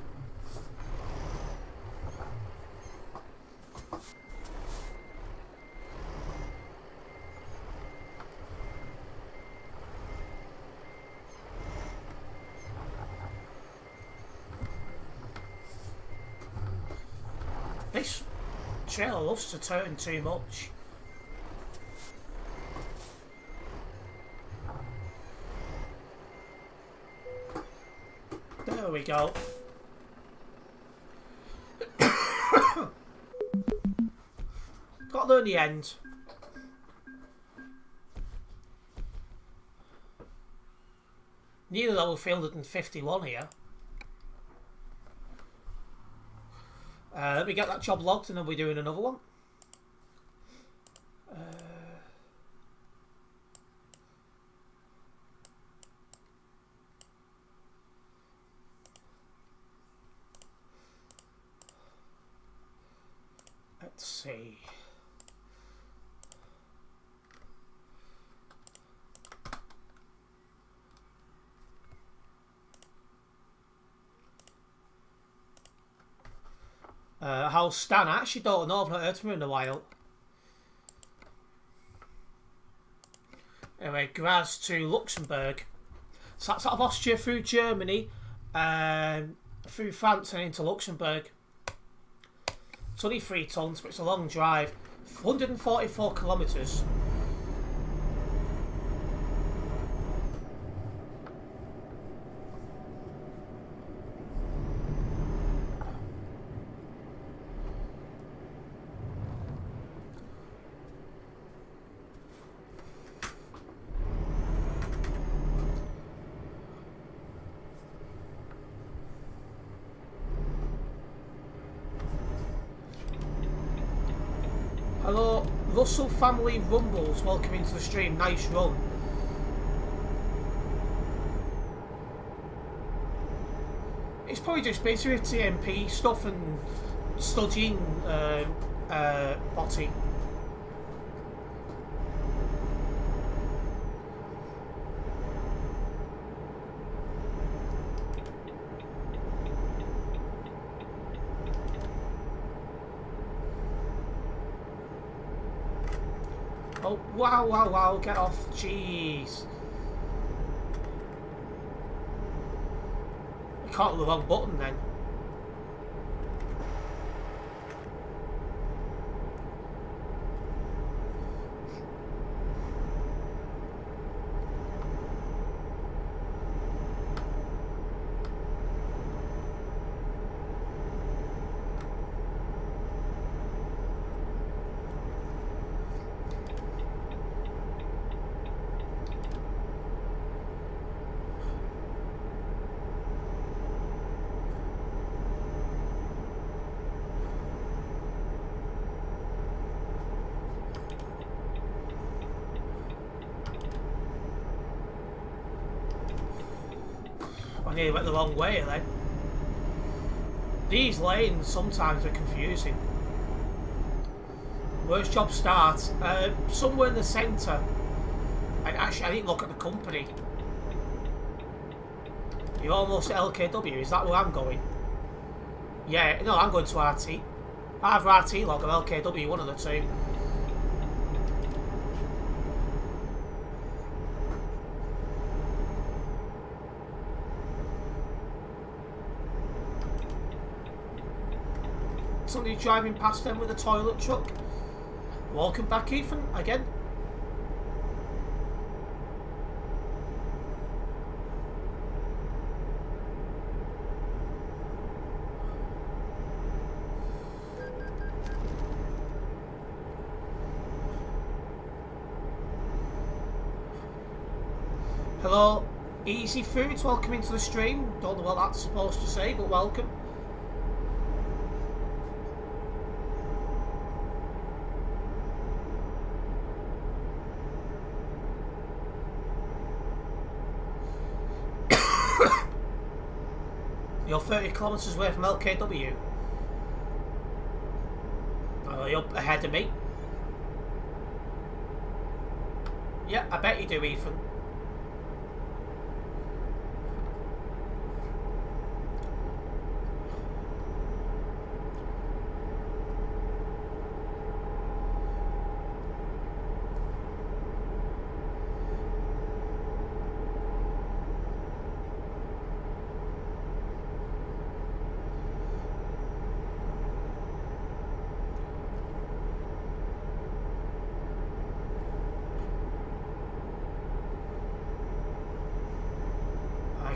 This trailer loves to turn too much. There we go. Got there in the end. Nearly level 351 here. Let me get that job logged and then we're doing another one. Let's see. How's Stan? I actually don't know. I've not heard from him in a while. Anyway, Graz to Luxembourg. So that's out of Austria through Germany, through France and into Luxembourg. It's only 3 tons, but it's a long drive. 144 kilometres. Hello, Russell Family Rumbles, welcome into the stream, nice run. It's probably just basically TMP stuff and studying botting. Oh, wow, wow, wow, get off, jeez. I can't the wrong button then. I nearly went the wrong way then. These lanes sometimes are confusing. Worst job starts somewhere in the centre. And actually, I didn't look at the company. You're almost at LKW. Is that where I'm going? Yeah, no, I'm going to RT. Either RT log or LKW, one of the two. Somebody driving past them with a toilet truck. Welcome back, Ethan, again. Hello, Easy Foods, welcome into the stream. Don't know what that's supposed to say, but welcome. You're 30 kilometres away from LKW. Oh, you're up ahead of me. Yeah, I bet you do, Ethan.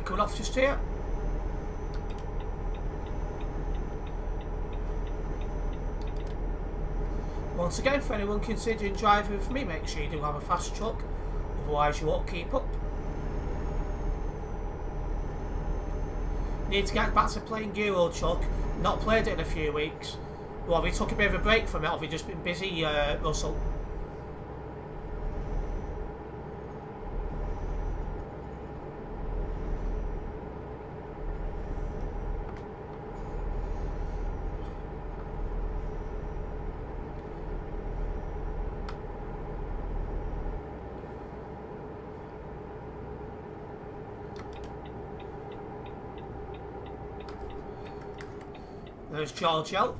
coming off just here. Once again, for anyone considering driving with me, make sure you do have a fast truck, otherwise you won't keep up. Need to get back to playing Euro Truck, not played it in a few weeks. Well, have you took a bit of a break from it, or have you just been busy, Russell? There's Giorgio.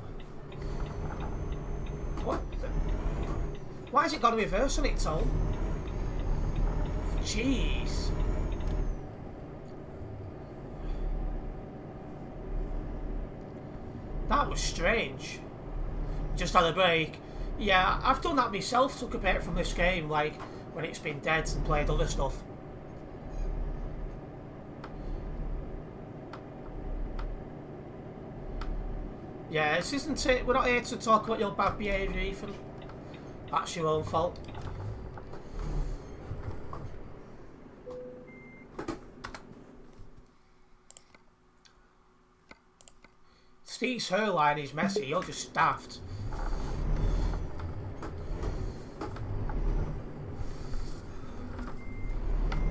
What? Why has it got to reverse on its own? Jeez. That was strange. Just had a break. Yeah, I've done that myself, took a break from this game, like when it's been dead and played other stuff. Yeah, this isn't it. We're not here to talk about your bad behaviour, Ethan. That's your own fault. Steve's hairline is messy, you're just daft.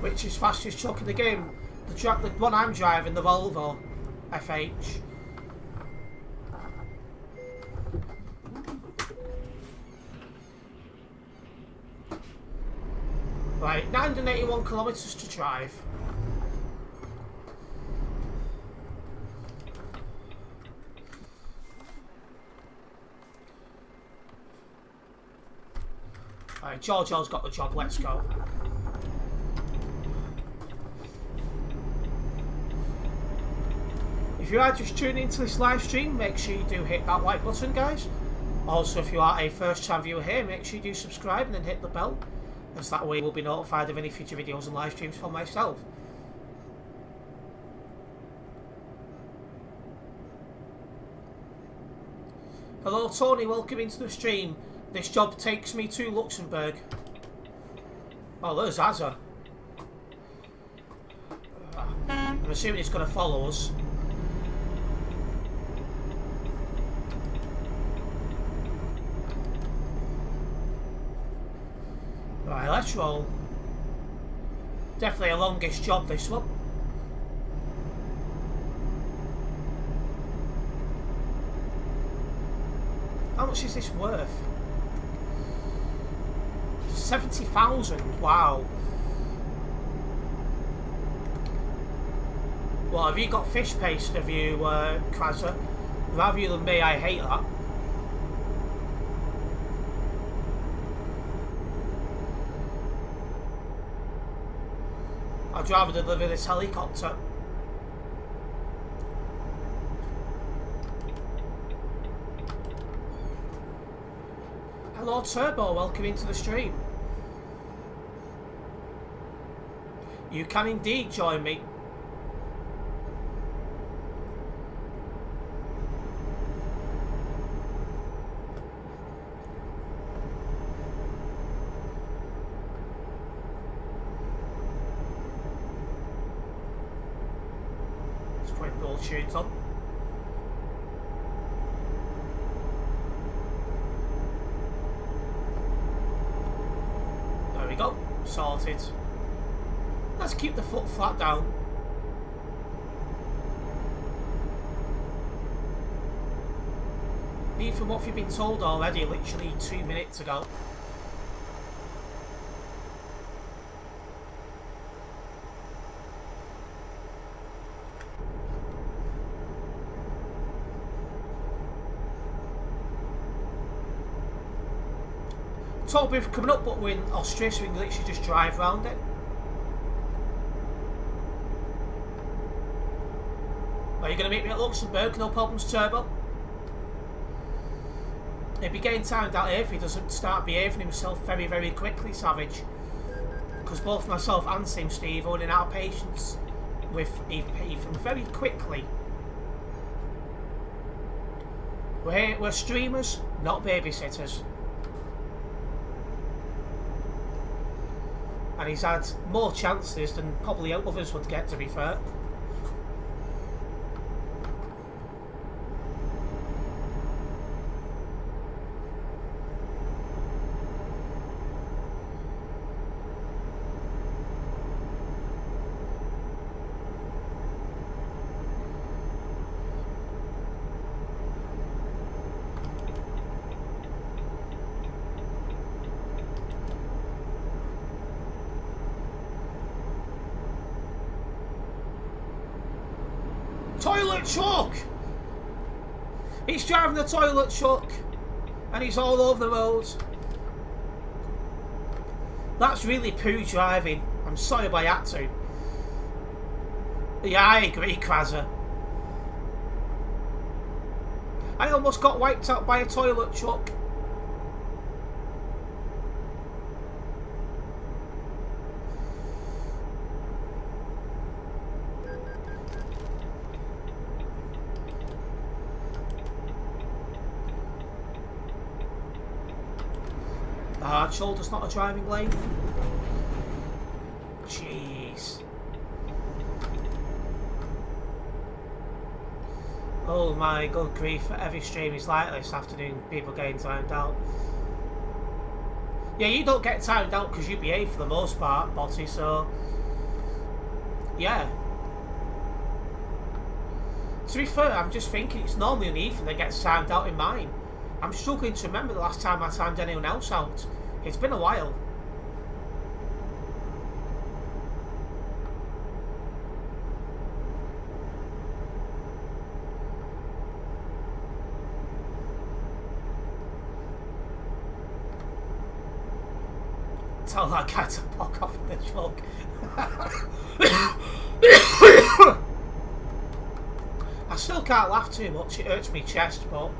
Which is fastest truck in the game? The one I'm driving, the Volvo FH. Right, 981 kilometres to drive. Right, Giorgio's got the job, let's go. If you are just tuning into this live stream, make sure you do hit that like button, guys. Also, if you are a first time viewer here, make sure you do subscribe and then hit the bell, as that way you will be notified of any future videos and live streams from myself. Hello Tony, welcome into the stream. This job takes me to Luxembourg. Oh, there's Azza. I'm assuming it's going to follow us. Right, let's roll. Definitely a longish job, this one. How much is this worth? 70,000, wow. Well, have you got fish paste, have you, Krazza? Rather you than me, I hate that. I'd rather deliver this helicopter. Hello Turbo, welcome into the stream. You can indeed join me. Let's put the old tunes on. There we go, sorted. Let's keep the foot flat down. Need from what you've been told already, literally 2 minutes ago. Told coming up, but we're in Austria, so we can literally just drive around it. Are you going to meet me at Luxembourg? No problems, Turbo. He'll be getting timed out here if he doesn't start behaving himself very, very quickly, Savage. Because both myself and Sim Steve are running out of patience with Ethan very quickly. We're streamers, not babysitters. And he's had more chances than probably others would get, to be fair. Toilet truck! He's driving the toilet truck and he's all over the roads. That's really poo driving. I'm sorry, but I had to. Yeah, I agree, Krazza. I almost got wiped out by a toilet truck. The hard shoulder's not a driving lane. Jeez. Oh my good grief, every stream is like this afternoon, people getting timed out. Yeah, you don't get timed out because you behave for the most part, Botty, so... yeah. To be fair, I'm just thinking it's normally an Ethan that gets timed out in mine. I'm struggling to remember the last time I timed anyone else out. It's been a while. Tell that guy to fuck off in the truck. I still can't laugh too much, it hurts my chest, but...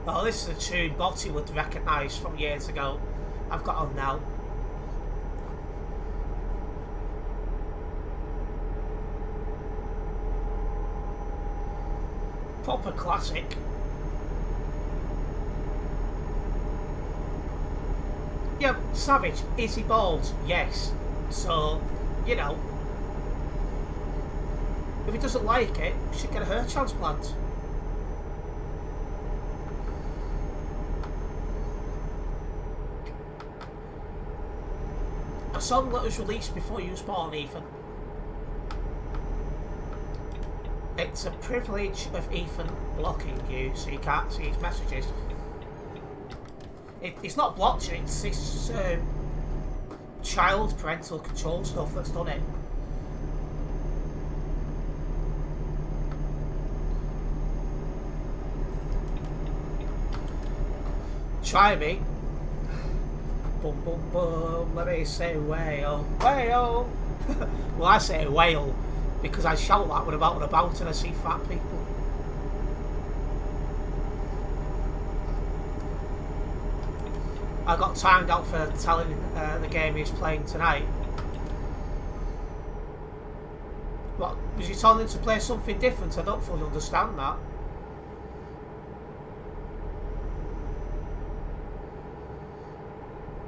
oh, this is a tune Botty would recognise from years ago. I've got on now. Proper classic. Yeah, Savage, is he bald? Yes. So, you know, if he doesn't like it, he should get a hair transplant. A song that was released before you was born, Ethan. It's a privilege of Ethan blocking you so you can't see his messages. It's not blocked you, it's this child parental control stuff that's done it. Try me. Boom boom boom, let me say whale, whale. Well, I say whale because I shout that when I'm out and about and I see fat people. I got timed out for telling the game he was playing tonight. What, was you telling him to play something different? I don't fully understand that.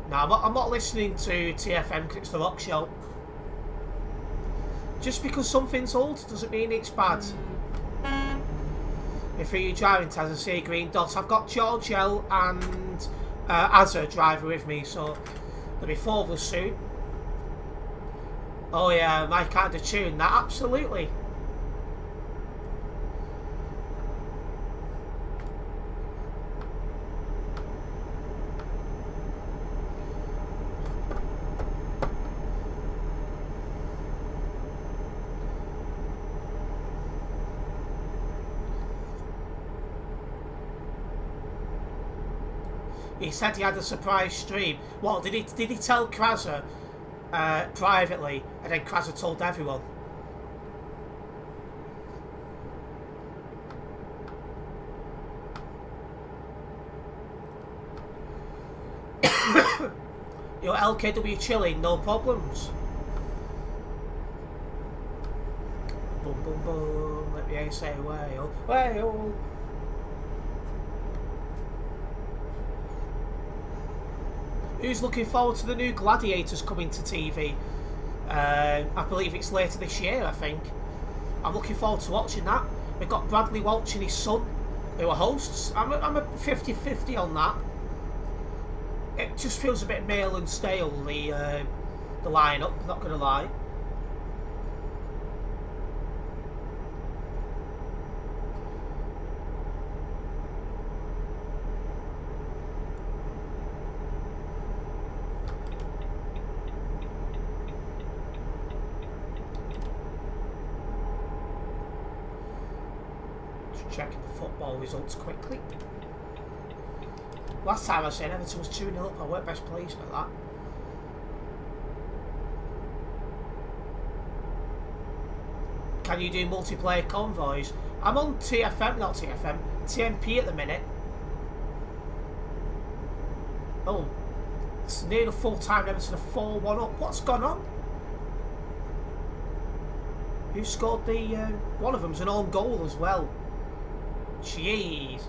No, I'm not listening to TFM because it's the rock show. Just because something's old doesn't mean it's bad. If you're driving, Taz, I see green dots. I've got George L and Azza driver with me, so there'll be 4 of us soon. Oh yeah, my kind of tune, that absolutely. He said he had a surprise stream. What did he tell Krazza privately, and then Krazza told everyone? Your LKW chilling, no problems. Boom, boom, boom. Let me say, way, oh, way, oh. Who's looking forward to the new Gladiators coming to TV? I believe it's later this year, I think. I'm looking forward to watching that. We've got Bradley Walsh and his son, who are hosts. I'm a 50-50 on that. It just feels a bit male and stale, the line-up, not going to lie. Checking the football results quickly. Last time I said Everton was 2-0 up, I weren't best pleased with that. Can you do multiplayer convoys? I'm on TFM, not TFM, TMP at the minute. Oh, it's near the full time Everton are 4-1 up. What's gone on? Who scored the... one of them's an own goal as well. Jeez.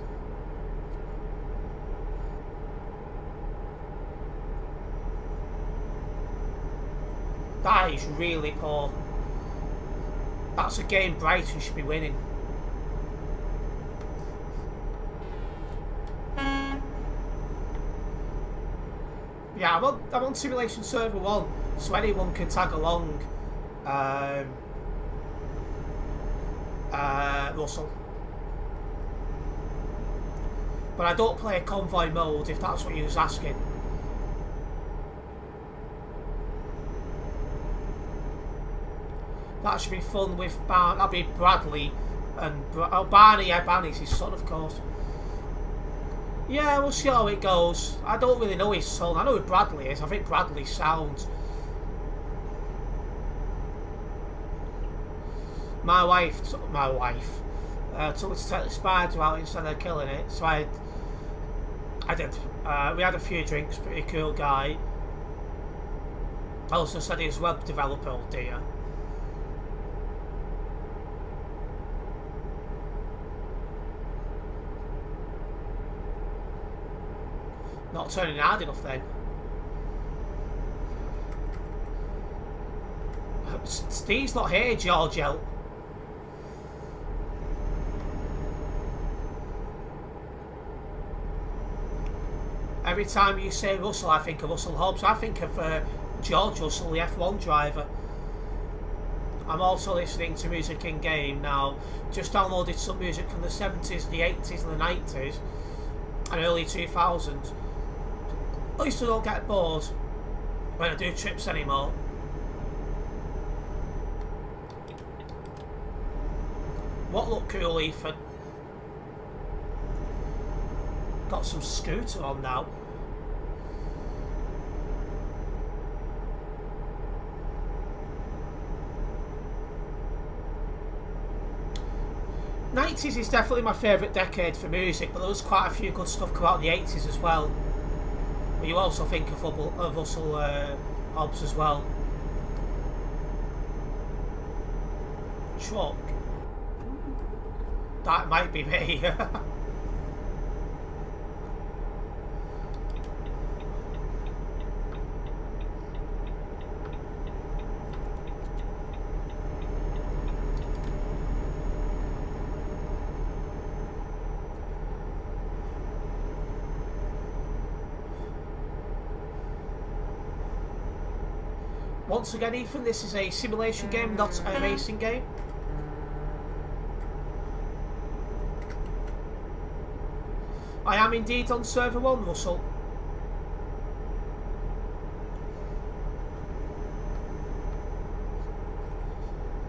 That is really poor. That's a game Brighton should be winning. Yeah, I'm on Simulation Server 1, so anyone can tag along. Russell. But I don't play convoy mode, if that's what you was asking. That should be fun with That'll be Bradley and Barney. Yeah, Barney's his son, of course. Yeah, we'll see how it goes. I don't really know his son. I know who Bradley is. I think Bradley's sound. My wife told me to take the spider out instead of killing it, so I did. We had a few drinks, pretty cool guy. I also said he was a web developer, oh dear. Not turning hard enough then. Steve's not here, Georgiel. Every time you say Russell, I think of Russell Hobbs. I think of George Russell, the F1 driver. I'm also listening to music in game now. Just downloaded some music from the 70s, the 80s and the 90s and early 2000s. At least I don't get bored when I do trips anymore. What look cool, Ethan? Got some scooter on now. '90s is definitely my favourite decade for music, but there was quite a few good stuff come out in the '80s as well. But you also think of Russell Hobbs as well. Truck. That might be me. Once again, Ethan, this is a simulation game, not a racing game. I am indeed on server 1, Russell.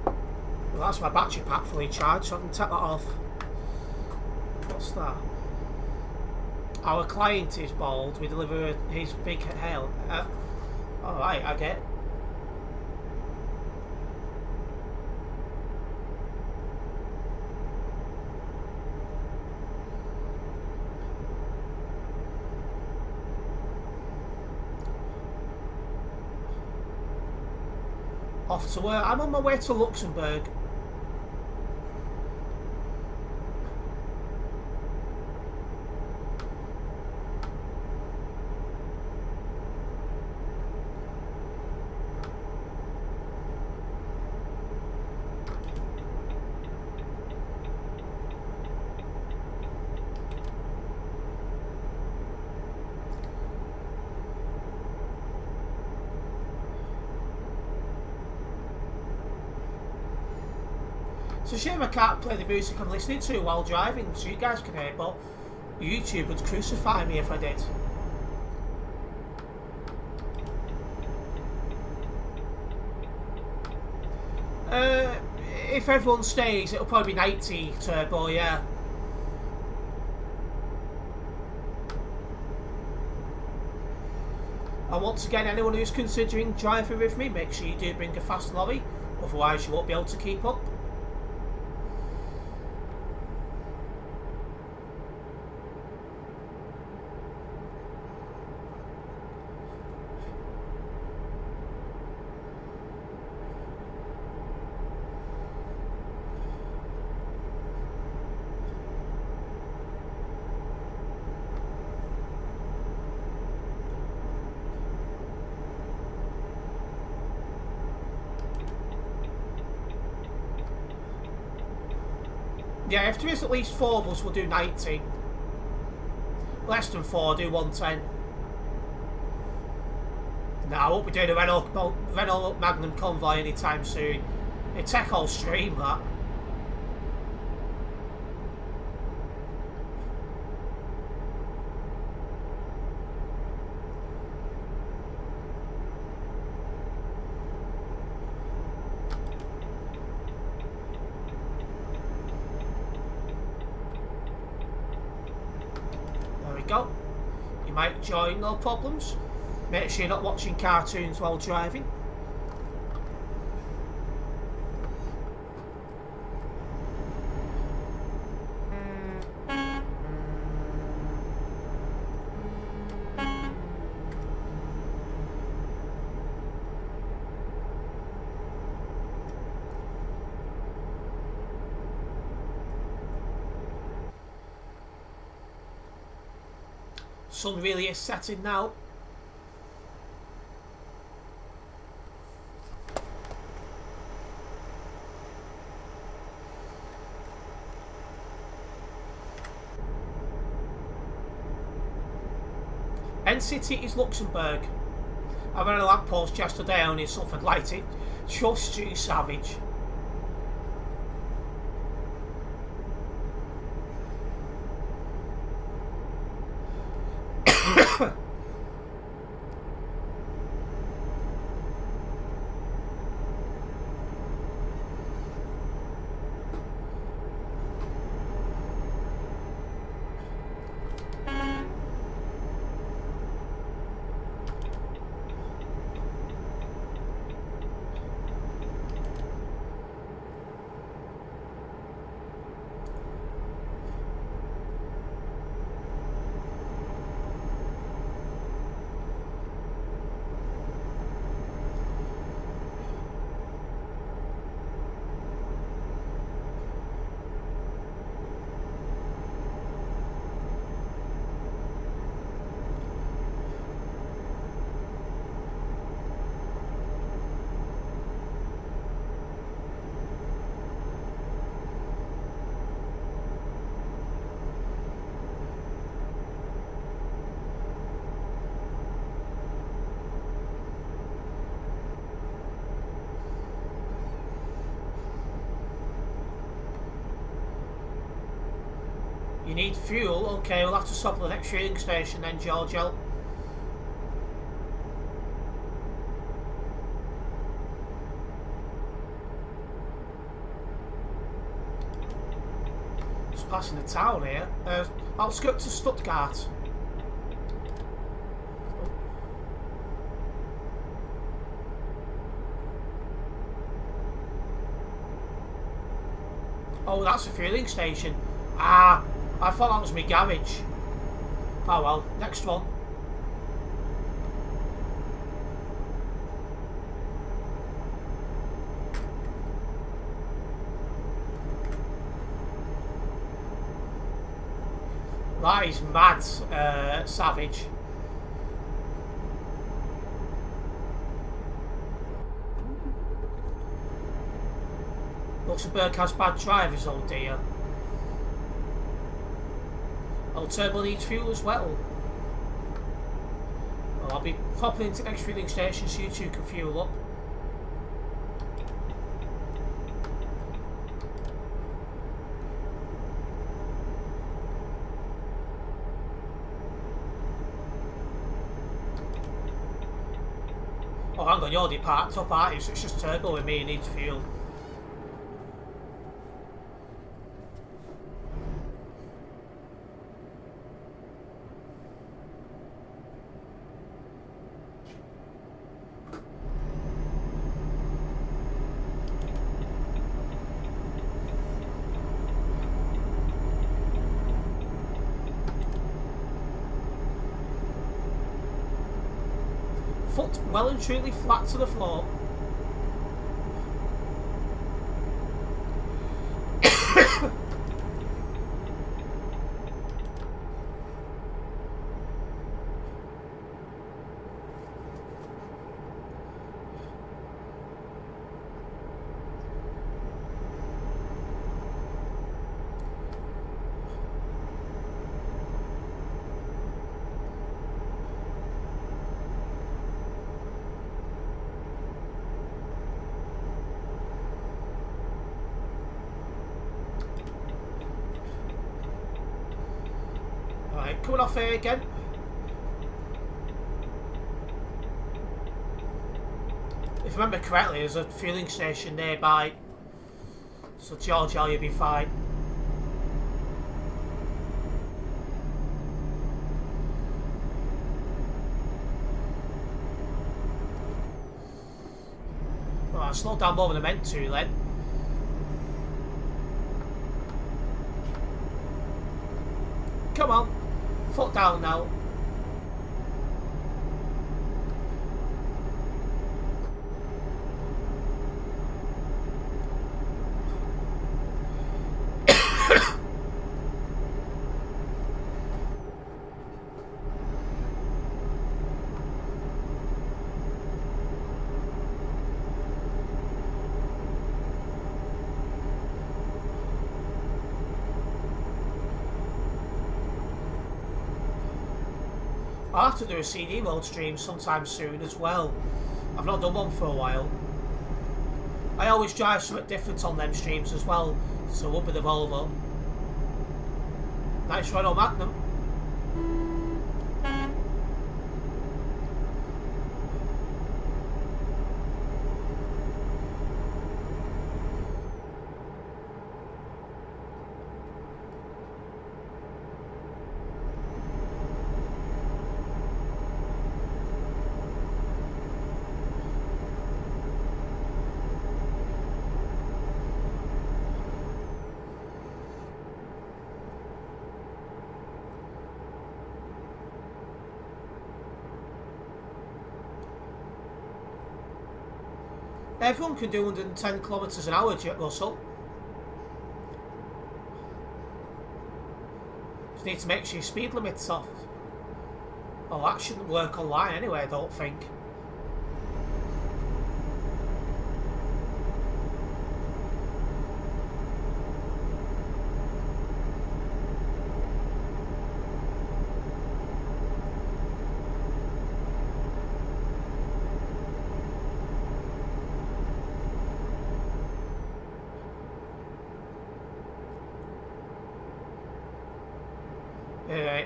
Well, that's my battery pack fully charged, so I can take that off. What's that? Our client is bald. We deliver his big hail. Alright, I get it. Off to work. I'm on my way to Luxembourg. It's a shame I can't play the music I'm listening to while driving so you guys can hear it, but YouTube would crucify me if I did. If everyone stays, it'll probably be 90 turbo, yeah. And once again, anyone who's considering driving with me, make sure you do bring a fast lorry, otherwise you won't be able to keep up. Yeah, if there is at least 4 of us, we'll do 90. Less than 4, do 110. No, I won't be doing a Renault Magnum convoy anytime soon. It'd take whole stream, that. Go. You might join, no problems. Make sure you're not watching cartoons while driving. Sun really is setting now. End city is Luxembourg. I ran a lamppost yesterday only suffered lighting. Trust you, savage. You need fuel? Okay, we'll have to stop at the next fueling station then, Giorgio. Just passing the town here. Outskirts of Stuttgart. Oh, that's a fueling station. Ah, I thought that was my garage. Oh well, next one. That is mad, Savage. Luxembourg has bad drivers, oh dear. Oh, Turbo needs fuel as well. Well, I'll be popping into the next fueling station so you two can fuel up. Oh, hang on, you're already parked up, aren't you? So it's just Turbo with me who needs fuel. Foot well and truly flat to the floor. Right, coming off here again. If I remember correctly, there's a fueling station nearby. So Georgia, you'll be fine. Right, I slowed down more than I meant to then. Come on. Foot down now. I'll have to do a CD mode stream sometime soon as well. I've not done one for a while. I always drive something different on them streams as well, so up with the Volvo. Nice Renault Magnum. Everyone can do 110 kilometres an hour, Russell. Just need to make sure your speed limit's off. Well, that shouldn't work online anyway, I don't think.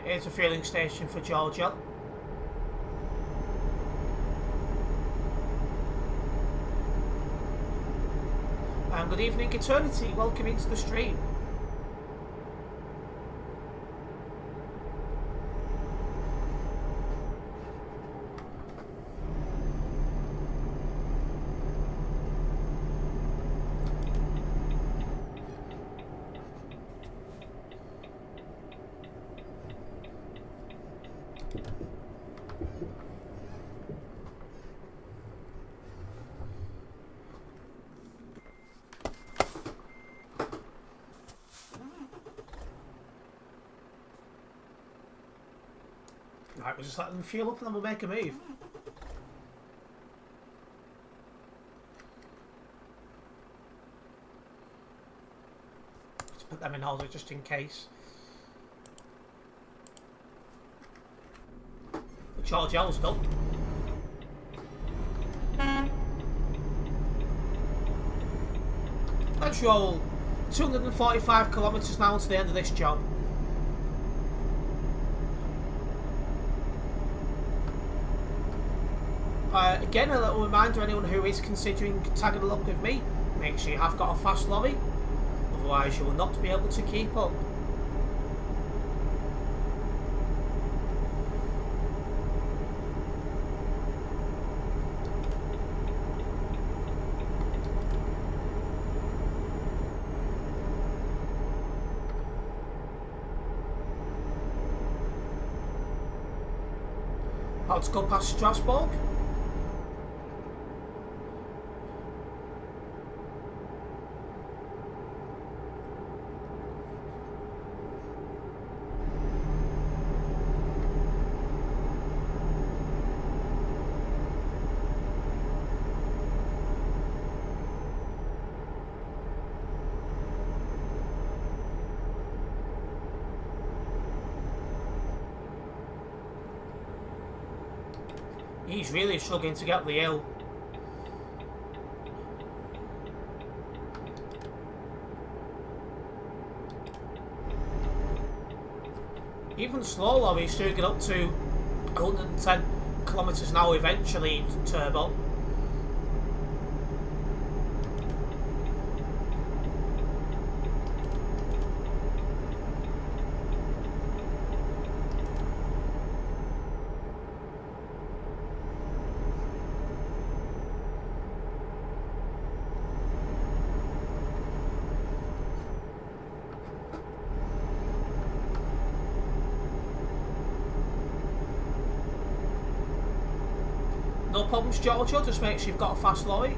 Here's a fueling station for Georgia. And good evening, Eternity. Welcome into the stream. Right, we'll just let them fuel up and then we'll make a move. Let's put them in order just in case. The George L's done. Let's roll 245 kilometres now to the end of this job. Again, a little reminder, anyone who is considering tagging along with me, make sure you have got a fast lorry, otherwise you will not be able to keep up. About to go past Strasbourg. He's really struggling to get the hill. Even slow lorries do get up to 110 kilometres an hour eventually, turbo. No problems, Giorgio, just make sure you've got a fast lorry.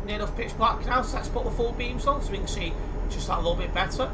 Near enough pitch black now, so let's put the full beams on so we can see just that a little bit better.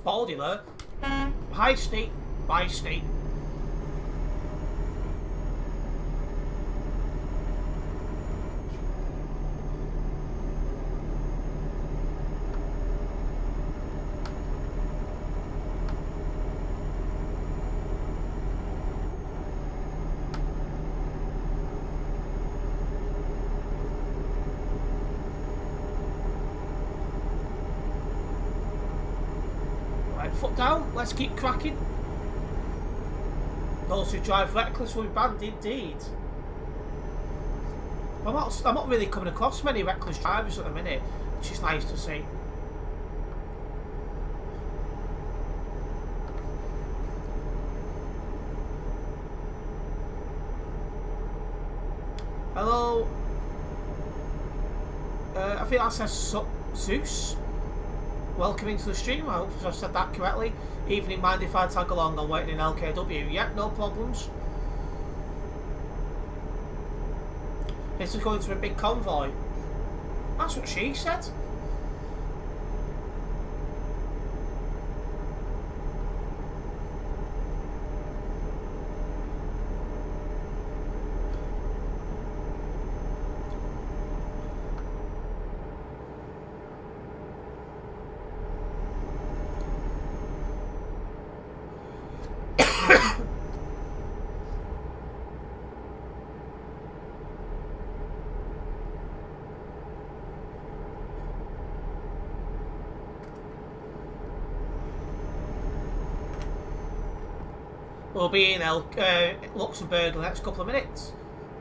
Baldy there. High state, by state. Foot down, let's keep cracking. Those who drive reckless will be banned indeed. I'm not really coming across many reckless drivers at the minute, which is nice to see. Hello. I think that says Zeus. Welcome into the stream, I hope I've said that correctly. Evening, mind if I tag along, I'm waiting in LKW. Yep, no problems. This is going to a big convoy. That's what she said. We'll be in Luxembourg in the next couple of minutes.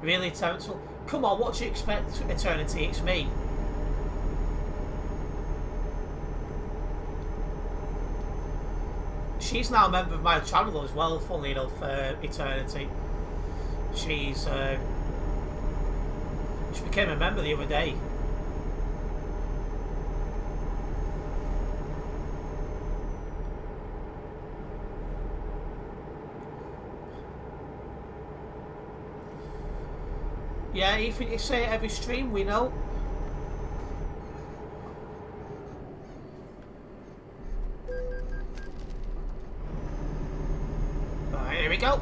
Really, Terence? Well, come on, what do you expect, Eternity? It's me. She's now a member of my channel as well, funnily enough, Eternity. She became a member the other day. Yeah, Ethan, you say it every stream, we know. Alright, here we go.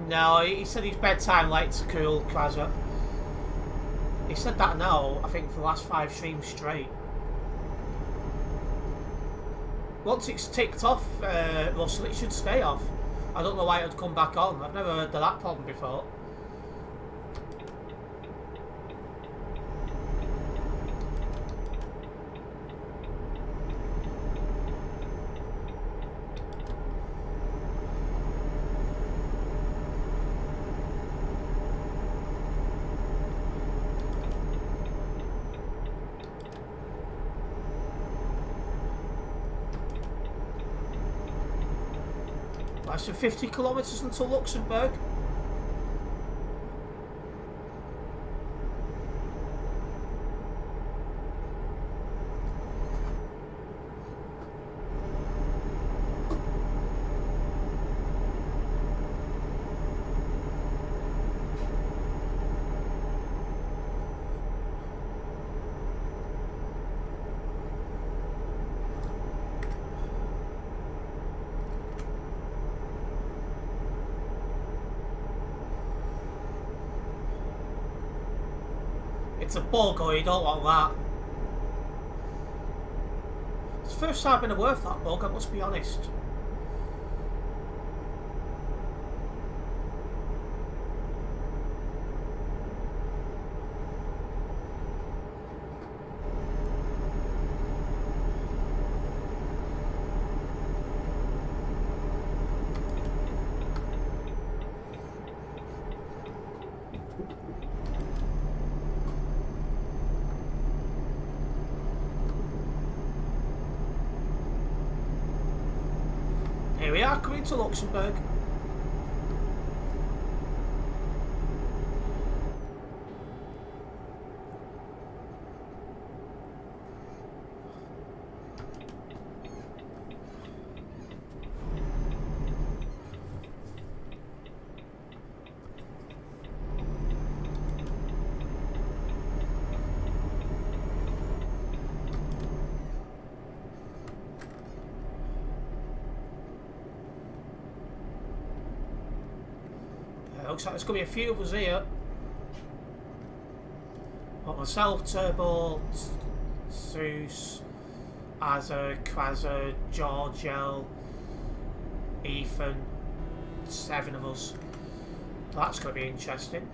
No, he said his bedtime lights are cool, Krazza. He said that now, I think, for the last 5 streams straight. Once it's ticked off, Russell, it should stay off. I don't know why it would come back on. I've never heard of that problem before. Less than 50 kilometres until Luxembourg. It's a bug, or you don't want that. It's the first time I've been aware of that bug, I must be honest. Here we are, coming to Luxembourg. Looks like there's going to be a few of us here. Got myself, Turbo, Zeus, Azza, Krazza, Georgel, Ethan, 7 of us. That's going to be interesting.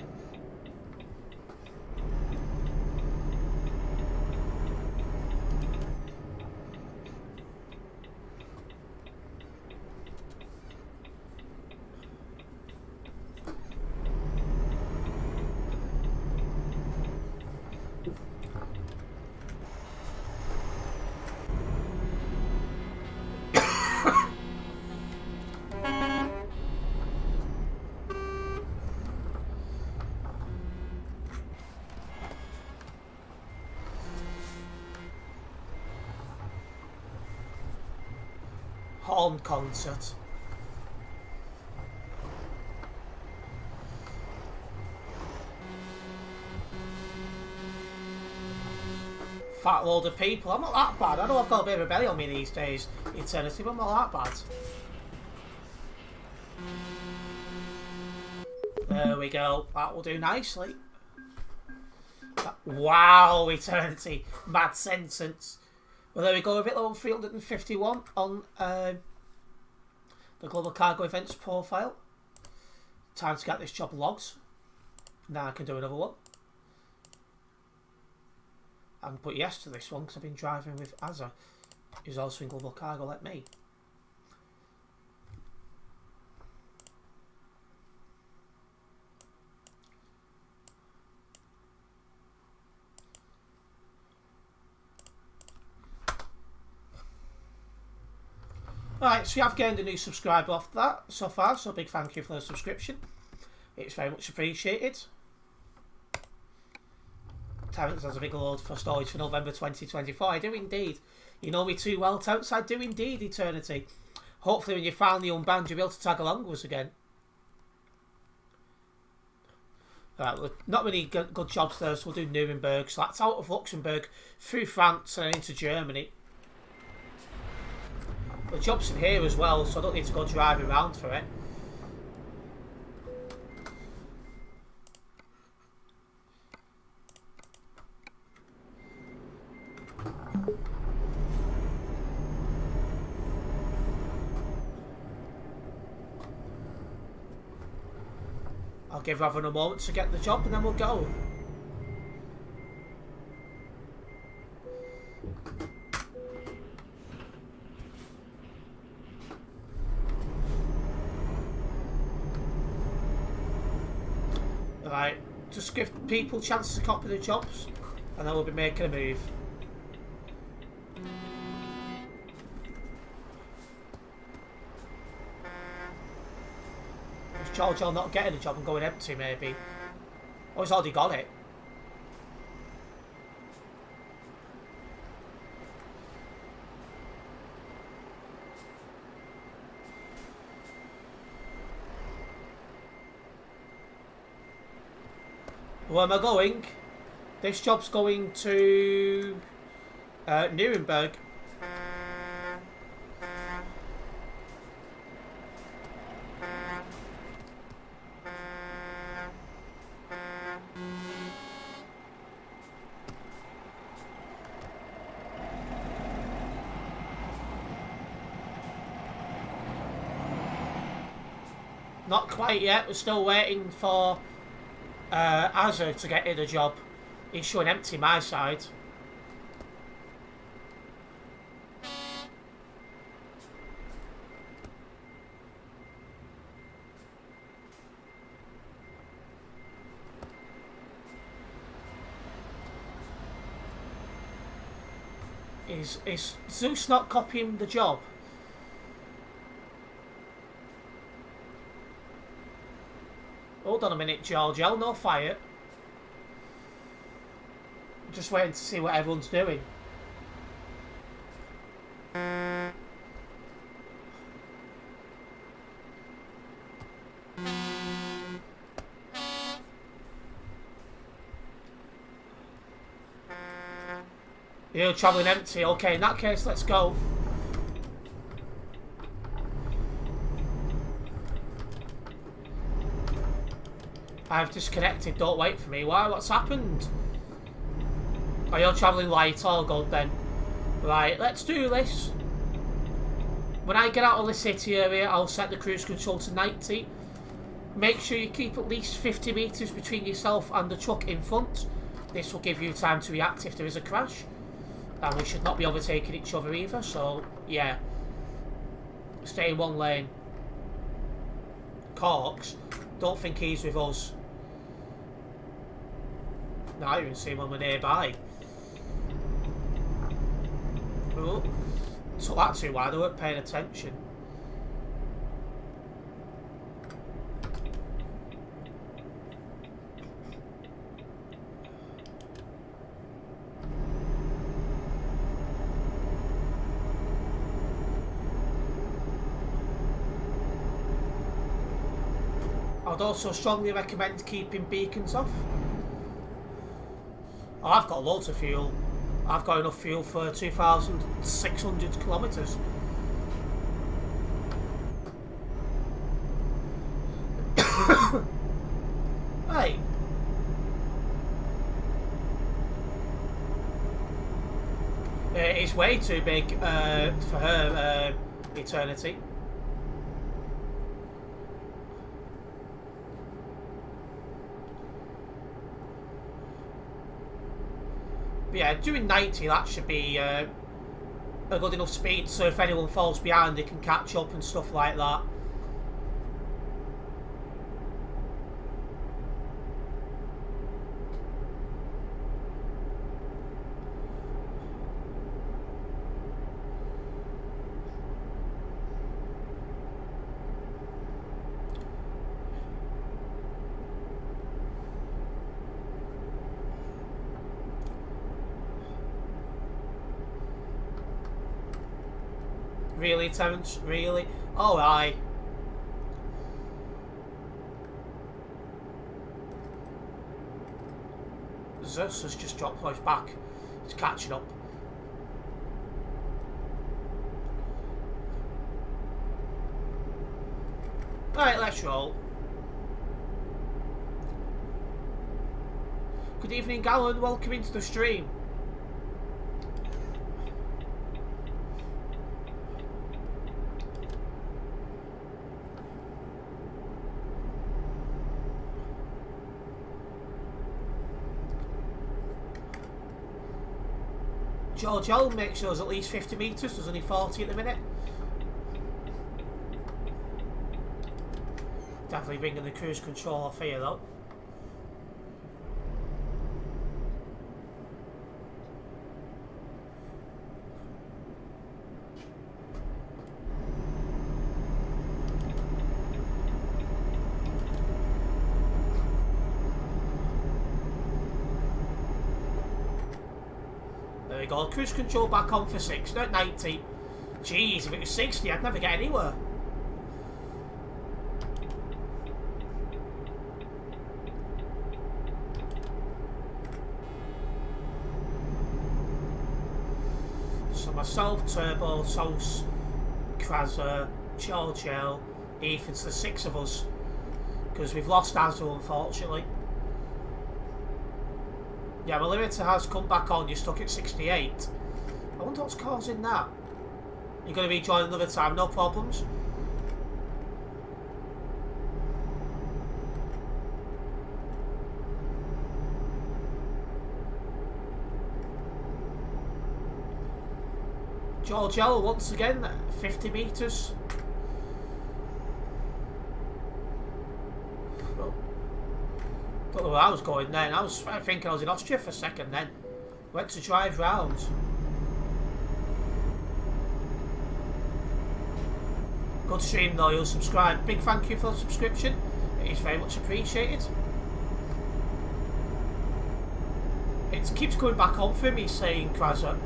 Horn concert. Fat load of people. I'm not that bad. I know I've got a bit of a belly on me these days, Eternity, but I'm not that bad. There we go. That will do nicely. Wow, eternity. Mad sentence. Well, there we go. A bit level 351 on the Global Cargo Events profile. Time to get this job logged. Now I can do another one. I can put yes to this one because I've been driving with Azza, who's also in Global Cargo like me. Alright, so we have gained a new subscriber off that so far, so big thank you for the subscription. It's very much appreciated. Terence has a big load for storage for November 2024. I do indeed. You know me too well, Terence. I do indeed, Eternity. Hopefully when you finally unbanned, you'll be able to tag along with us again. Alright, well, not many good jobs there, so we'll do Nuremberg. So that's out of Luxembourg, through France and into Germany. The job's in here as well, so I don't need to go driving around for it. I'll give Raven a moment to get the job and then we'll go. Right, just give people chances to copy the jobs and then we'll be making a move. Is Giorgio not getting a job and going empty maybe? Oh, he's already got it. Where am I going? This job's going to Nuremberg. Not quite yet, we're still waiting for Azza to get in a job. He's showing empty my side. Is Zeus not copying the job? Hold on a minute, Giorgio, no fire. Just waiting to see what everyone's doing. You're travelling empty. Okay, in that case, let's go. I've disconnected. Don't wait for me. Why? What's happened? Oh, you're travelling light. All good then. Right, let's do this. When I get out of the city area, I'll set the cruise control to 90. Make sure you keep at least 50 metres between yourself and the truck in front. This will give you time to react if there is a crash. And we should not be overtaking each other either, so yeah. Stay in one lane. Corks, don't think he's with us. No, I even see him when we're nearby. Oh, took that too wide, I weren't paying attention. I'd also strongly recommend keeping beacons off. Oh, I've got loads of fuel. I've got enough fuel for 2,600 kilometres. Hey. It's way too big for her eternity. But yeah, doing 90, that should be a good enough speed, so if anyone falls behind, they can catch up and stuff like that. Really, Terence? Really? Oh, aye. Zeus has just dropped life back. He's catching up. Right, let's roll. Good evening, Gallon. Welcome into the stream. George L makes sure at least 50 metres, there's only 40 at the minute. Definitely bringing the cruise control off here though. There we go, cruise control back on for 6, not 90. Jeez, if it was 60 I'd never get anywhere. So myself, Turbo, Sos, Krasser, George L, Ethan's the 6 of us. Because we've lost Azu unfortunately. Yeah, my limiter has come back on, you're stuck at 68. I wonder what's causing that. You're going to rejoin another time, no problems. George L once again, 50 metres. Don't know where I was going then. I was thinking I was in Austria for a second then. Went to drive round. Good stream though, you'll subscribe. Big thank you for the subscription. It is very much appreciated. It keeps going back on for me saying Krasser.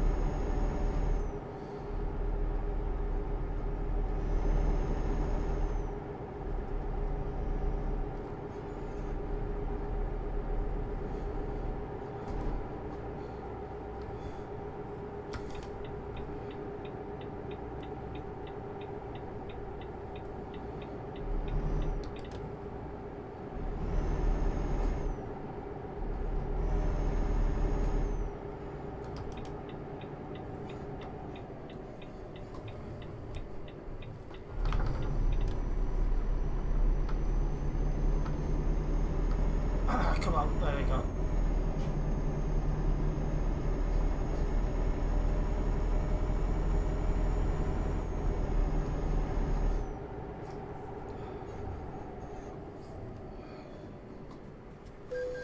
Come on, there we go.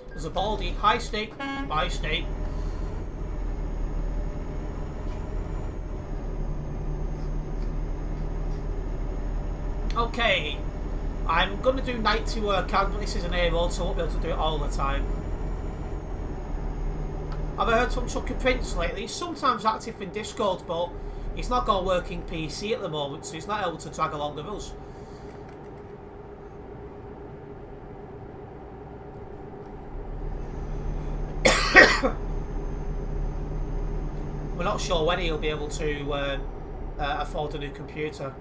There's a baldy. Hi, Snake. Bye, Snake. Okay. I'm going to do 90 where I can, but this is an A-road, so I won't be able to do it all the time. I've heard from Chucky Prince lately. He's sometimes active in Discord, but he's not got a working PC at the moment, so he's not able to drag along with us. We're not sure when he'll be able to afford a new computer.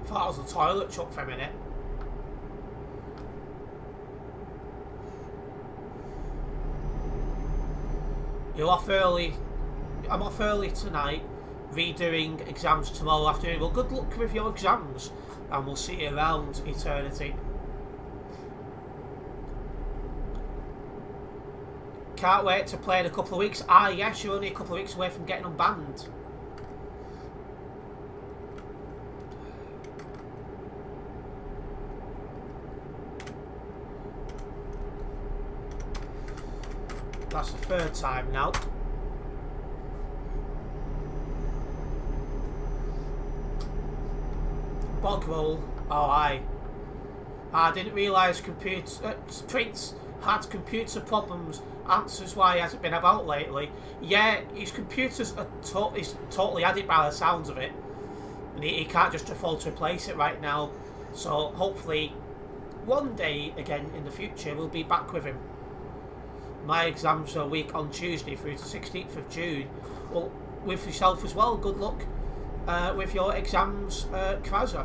Thought I was the toilet truck for a minute. You're off early. I'm off early tonight, redoing exams tomorrow afternoon. Well, good luck with your exams, and we'll see you around eternity. Can't wait to play in a couple of weeks. Ah, yes, you're only a couple of weeks away from getting unbanned. That's the third time now. Bog roll. Oh, I didn't realise Prince had computer problems. Answers why he hasn't been about lately. Yeah, his computers are he's totally had it by the sounds of it, and he can't just afford to replace it right now. So hopefully, one day again in the future, we'll be back with him. My exams are a week on Tuesday through to 16th of June. Well, with yourself as well. Good luck with your exams, Krasa.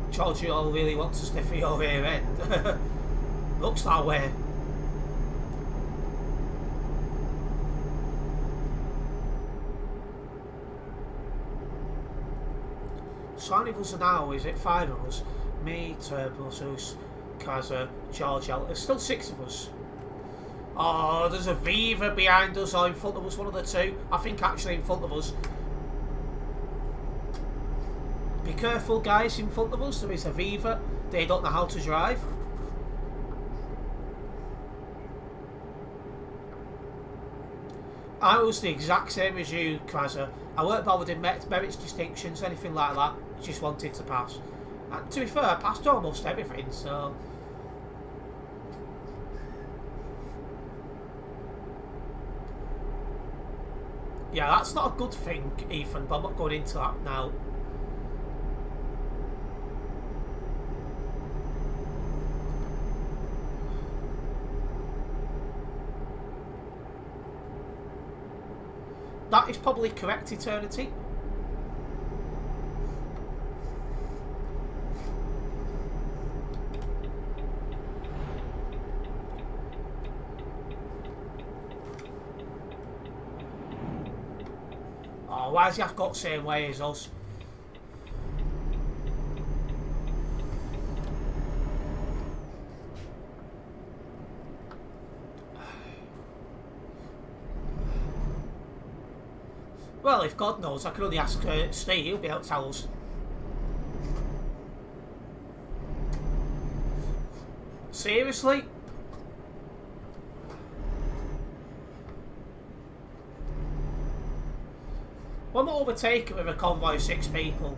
Giorgio really wants to sniff at your rear end. Looks that way. So how many of us are now? Is it 5 of us? Me, Turbosus, Krasa, Giorgio. There's still 6 of us. Oh, there's a Viva behind us or in front of us, one of the two. I think actually in front of us. Be careful, guys, in front of us. There is a Viva. They don't know how to drive. I was the exact same as you, Krasa. I weren't bothered in merits, distinctions, anything like that. Just wanted to pass. And to be fair, I passed almost everything, so... Yeah, that's not a good thing, Ethan, but I'm not going into that now. That is probably correct, Eternity. Oh, why has he got the same way as us? Well, if God knows, I can only ask Steve, he'll be able to tell us. Seriously? Well, I'm not overtaken with a convoy of 6 people.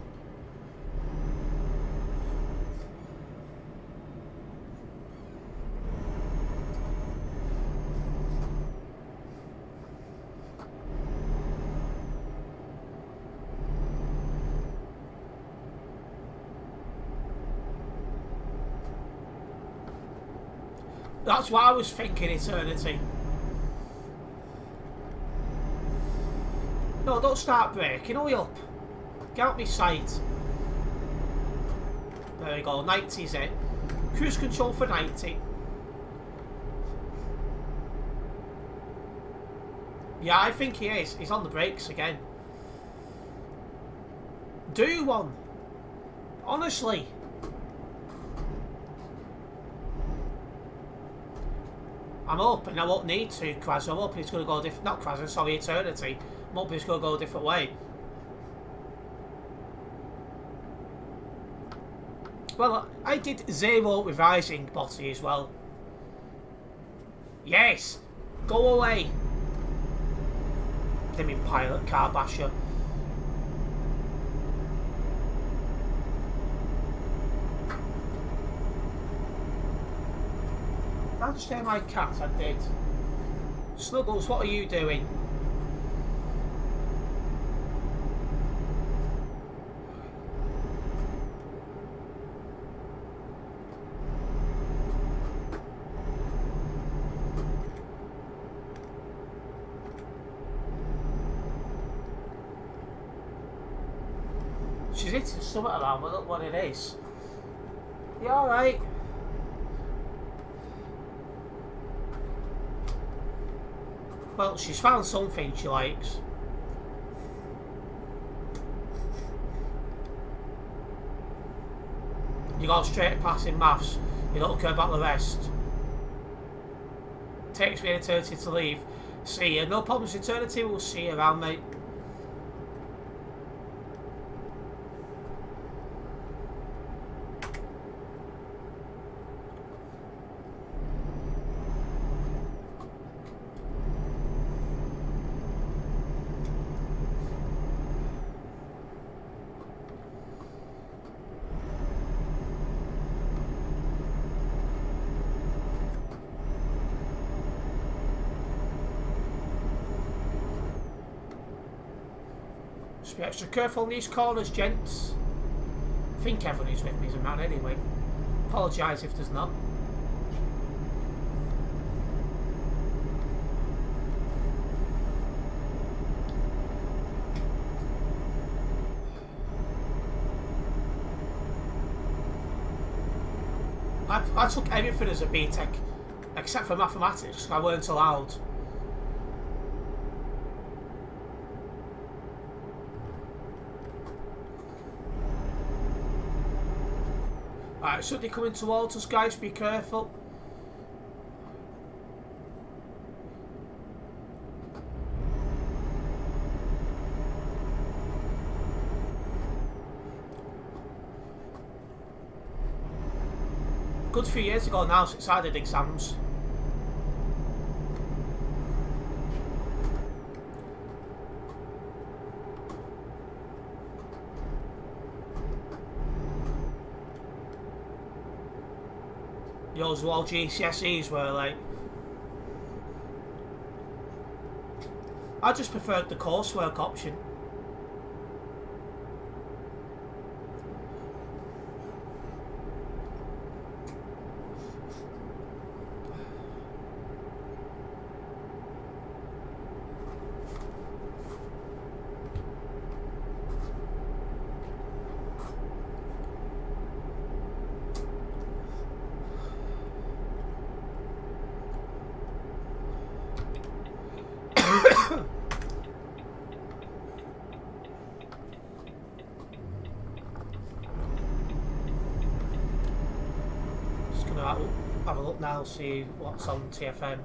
That's what I was thinking, Eternity. No, don't start braking. Hurry up. Get out my sight. There we go. 90's it. Cruise control for 90. Yeah, I think he is. He's on the brakes again. Do one. Honestly. I'm hoping I won't need to, Krasa. I'm hoping it's going to go different. Not Krasa, sorry, Eternity. I'm hoping it's going to go a different way. Well, I did 0 revising, Botty, as well. Yes! Go away! Dimming pilot, car basher. Did I just hear my cat? I did. Snuggles, what are you doing? She's hitting something around, but look what it is. You alright? Well, she's found something she likes. You got a straight pass in maths. You don't care about the rest. Takes me an eternity to leave. See you. No problems, eternity. We'll see you around, mate. Just be extra careful in these corners, gents. I think everyone who's with me is a man anyway. Apologise if there's not. I took everything as a BTEC, except for mathematics, because I weren't allowed. Right, somebody coming towards us, guys, be careful. Good few years ago now since I did exams. Yours were all GCSEs, were like. I just preferred the coursework option. Have a look now, see what's on TFM.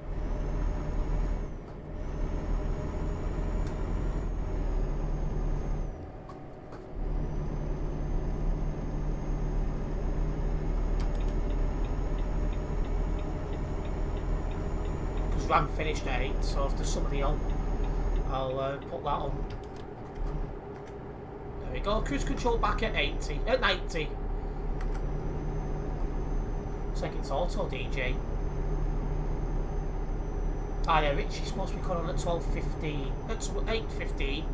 Because Ram finished at 8, so if there's somebody on, I'll put that on. There we go, cruise control back at 80, at 90. Like it's auto DJ. Ah yeah, Richie's supposed to be coming on at 12:15. That's 8:15.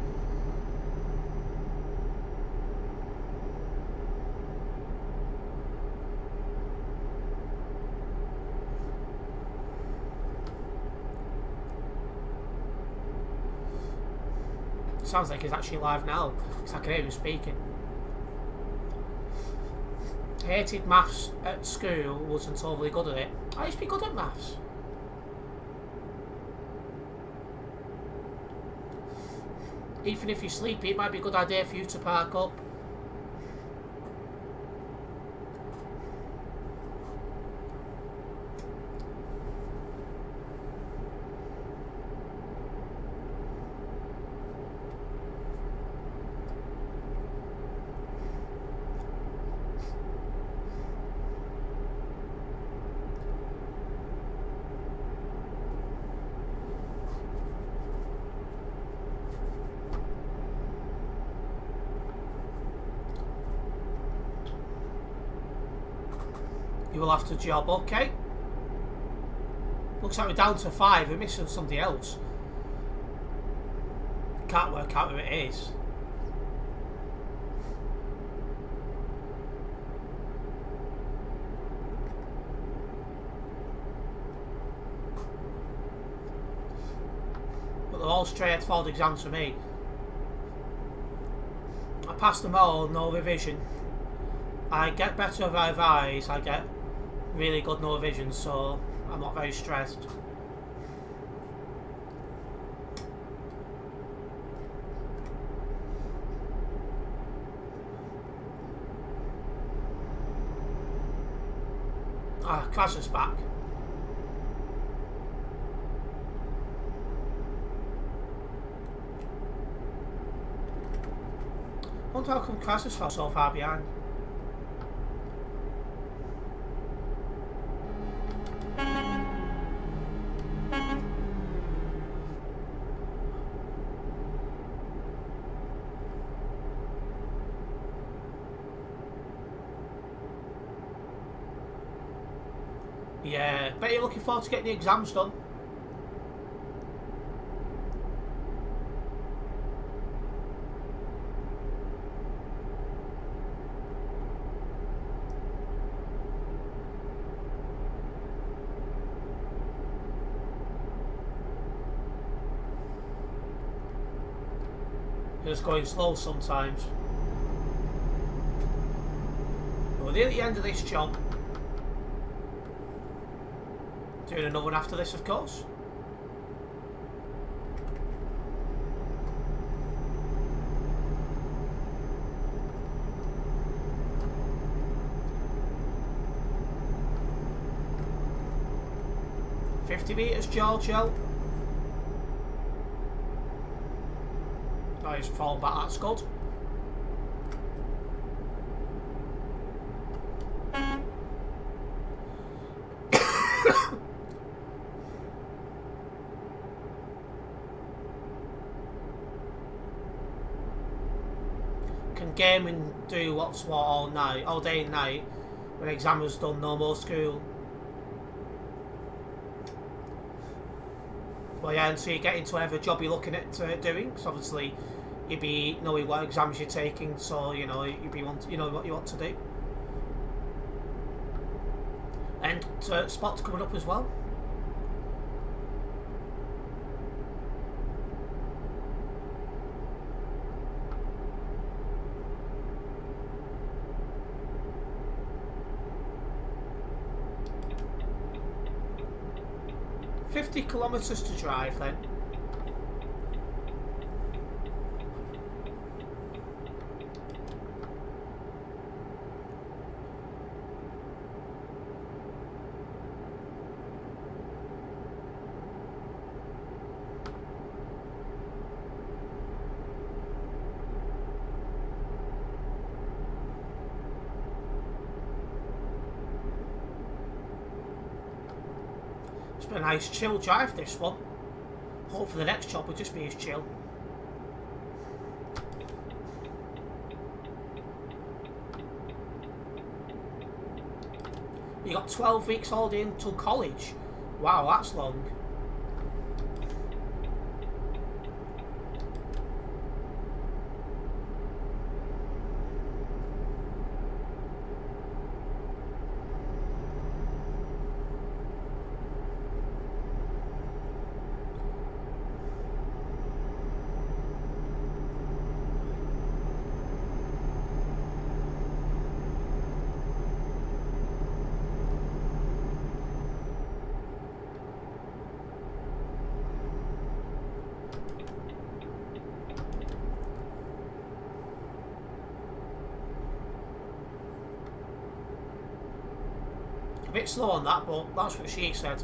Sounds like he's actually live now, because I can hear him speaking. Hated maths at school, wasn't overly good at it. I used to be good at maths. Even if you're sleepy, it might be a good idea for you to park up. You will have to job, okay? Looks like we're down to 5, we're missing somebody else. Can't work out who it is. But they're all straightforward exams for me. passed them all, no revision. I get better if I revise, I get really good no revision, so I'm not very stressed. Ah, Krasner's back. I wonder how come Krasner's fell so far behind. Yeah, bet you're looking forward to getting the exams done. It's going slow sometimes. We're near the end of this job. Doing another one after this, of course. $50 Giorgio. Oh, he's fallen back, that's good. Can gaming do what's what all night, all day and night, when exam is done, no more school? Well, yeah, and so you get into whatever job you're looking at doing, because obviously you'd be knowing what exams you're taking, so you know you'd be what you want to do. And spots coming up as well. $50 kilometres to drive then. It's been a nice chill drive, this one. Hopefully the next job will just be as chill. You got 12 weeks holiday until college. Wow, that's long. A bit slow on that, but that's what she said.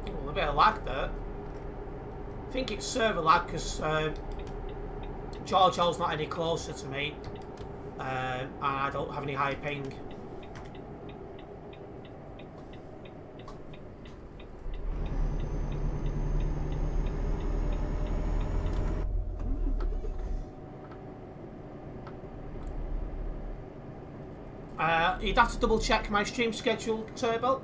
Oh, a bit of lag there. I think it's server lag because Giorgio's not any closer to me, and I don't have any high ping. You'd have to double check my stream schedule, Turbo.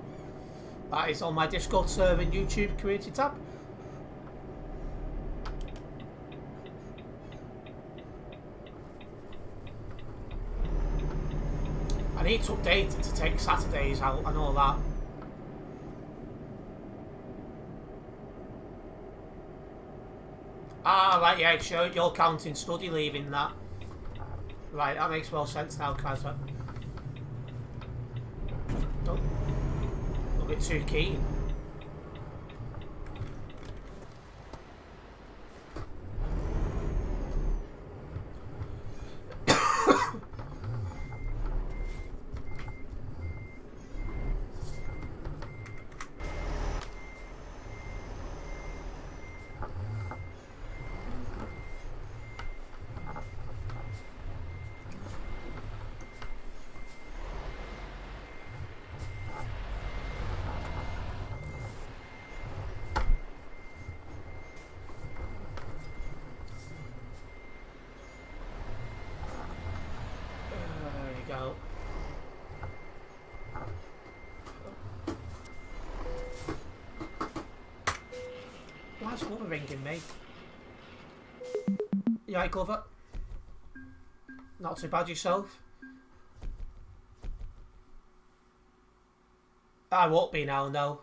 That is on my Discord server and YouTube community tab. I need to update it to take Saturdays out, I know that. Ah, right, yeah, sure. You're counting study leave in that. Right, that makes more sense now, guys. Don't a bit too keen. There you go. Why is Glover ringing me? You right, Glover? Not too bad yourself? I won't be now, no.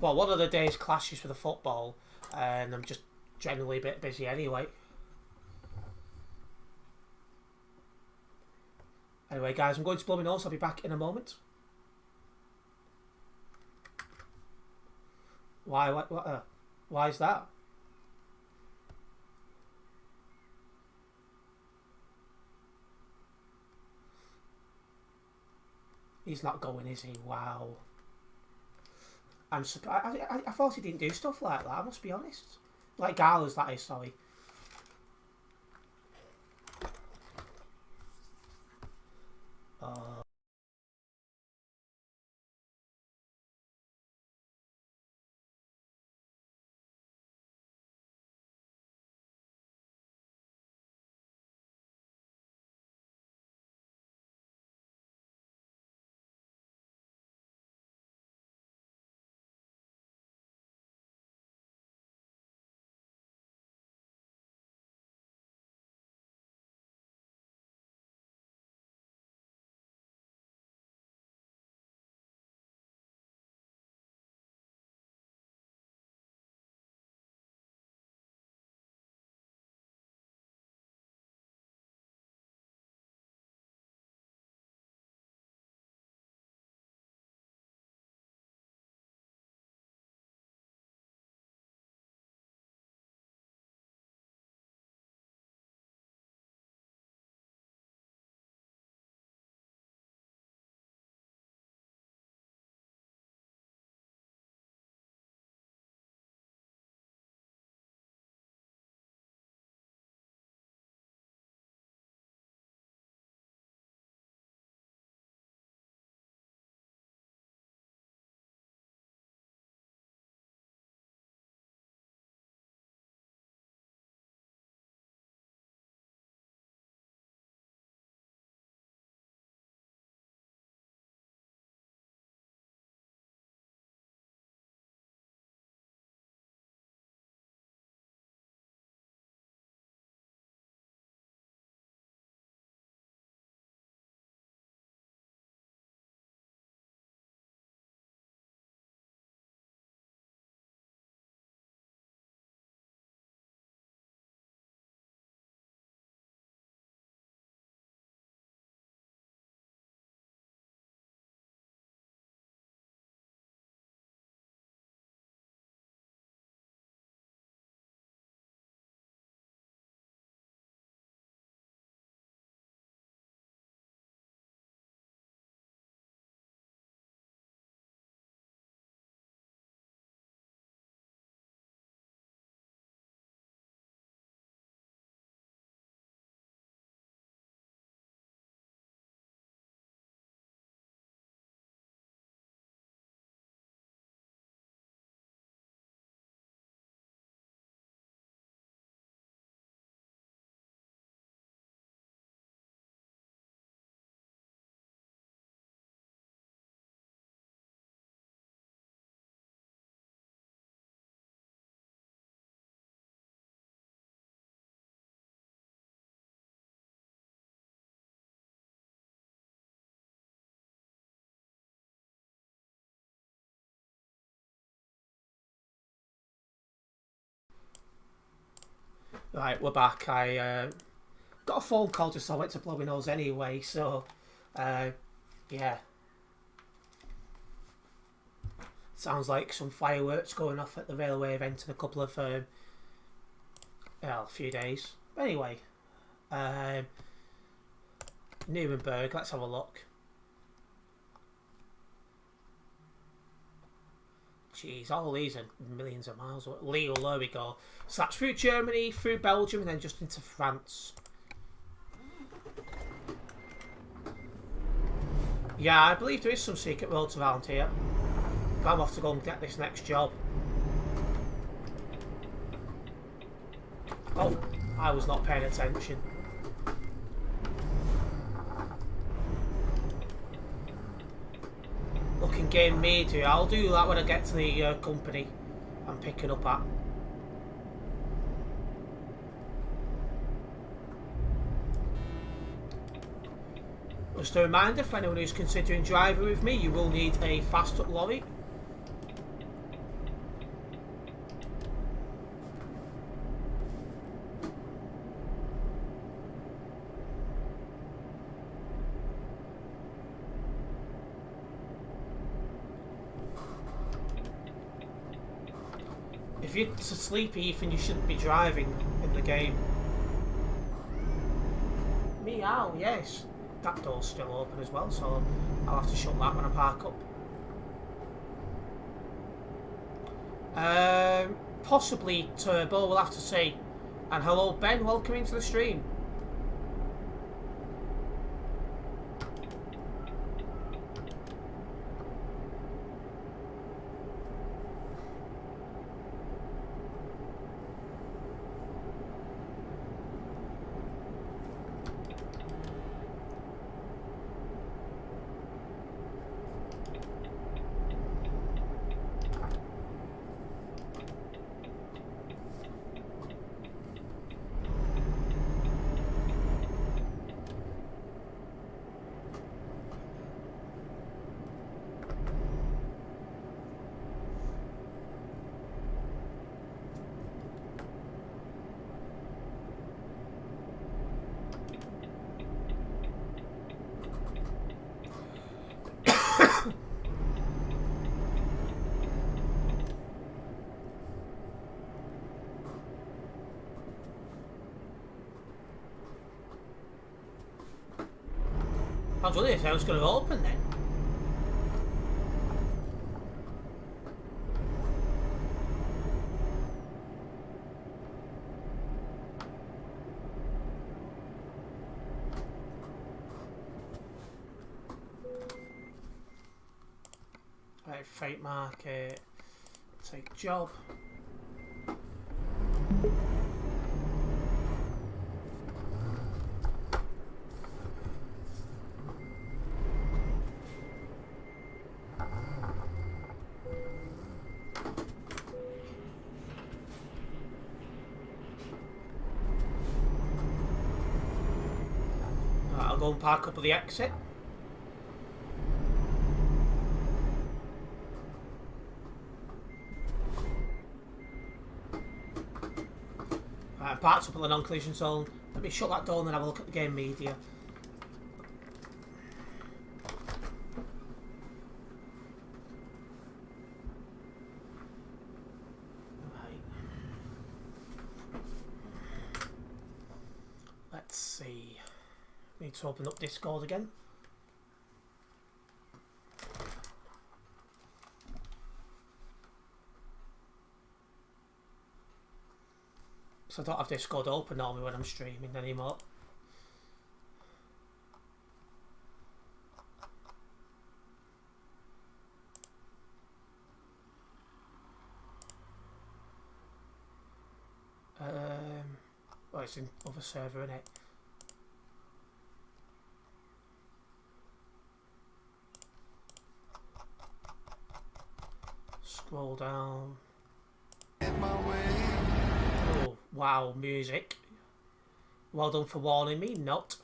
Well, one of the days clashes for the football, and I'm just generally a bit busy anyway. Anyway, guys, I'm going to blow my nose. I'll be back in a moment. Why? Why is that? He's not going, is he? Wow. I'm surprised. I thought he didn't do stuff like that. I must be honest. Like Garlas, that is. Sorry. Uh, Right, we're back. I got a phone call just so I went to blow my nose anyway, so yeah. Sounds like some fireworks going off at the railway event in a couple of a few days. Anyway, Nuremberg, let's have a look. Jeez, all these are millions of miles away. Lille, there we go. So that's through Germany, through Belgium, and then just into France. Yeah, I believe there is some secret roads around here. But I'm off to go and get this next job. Oh, I was not paying attention. Looking game media. I'll do that when I get to the company I'm picking up at. Just a reminder for anyone who's considering driving with me, you will need a fast up lorry. If you're sleepy, Ethan, you shouldn't be driving in the game. Meow, yes. That door's still open as well, so I'll have to shut that when I park up. Possibly Turbo, we'll have to see. And hello Ben, welcome into the stream. I was wondering if I was going to open then. Right, freight market. Take job. I'll go and park up at the exit. Right, I'm parked up at the non-collision zone. Let me shut that door and then have a look at the game media. Right. Let's see. Need to open up Discord again. So I don't have Discord open normally when I'm streaming anymore. Well, it's in other server, isn't it? Scroll down. Oh, wow, music. Well done for warning me, not.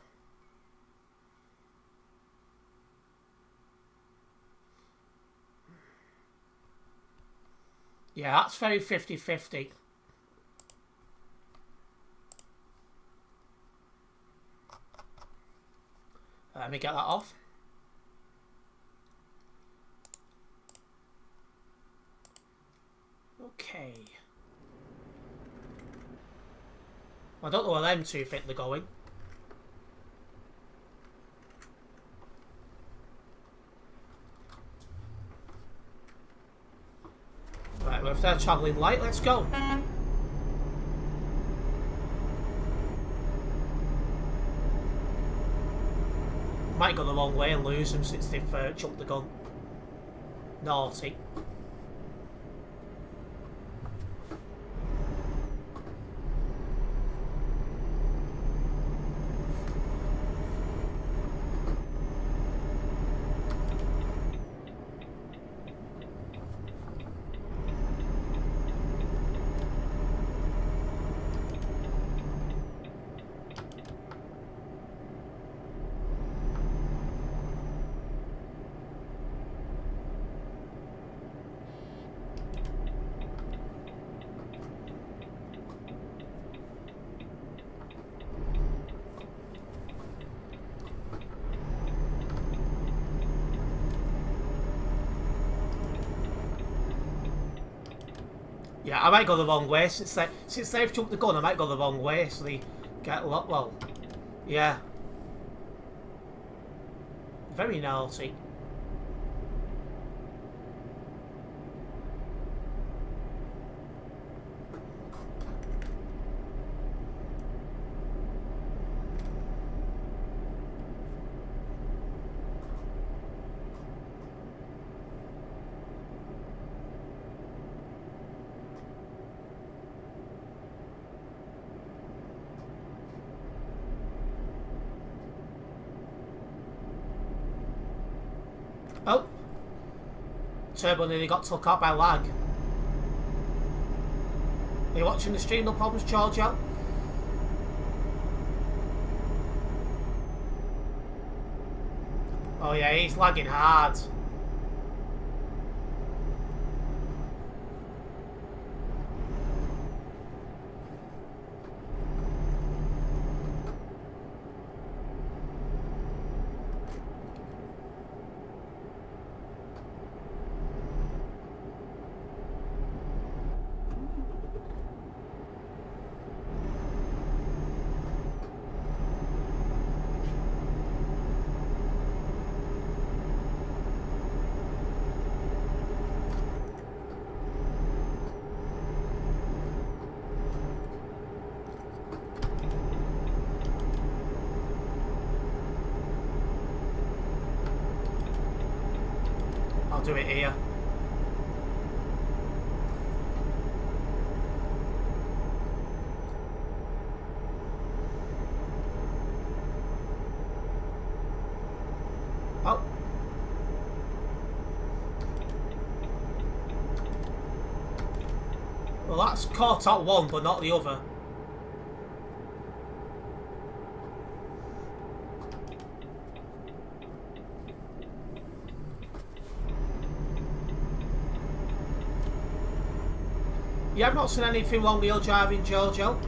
Yeah, that's very 50-50. Let me get that off. Okay. I don't know where them two think they're going. Right, well, if they're travelling light, let's go. Might go the wrong way and lose them since they've jumped the gun. Naughty. Yeah, I might go the wrong way since they've jumped the gun. I might go the wrong way so they get a lot. Well, yeah, very naughty. Oh, turbo nearly got took out by lag. Are you watching the stream? No problems, Giorgio? Oh yeah, he's lagging hard. I'll do it here. Oh. Well, that's caught out one, but not the other. Yeah, I've not seen anything wrong with your driving, Jojo.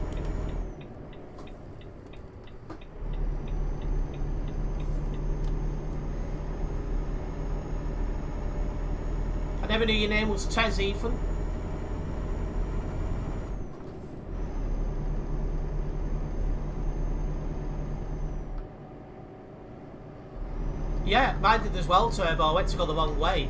I never knew your name was Tez, Ethan. Yeah, mine did as well, Turbo. I went to go the wrong way.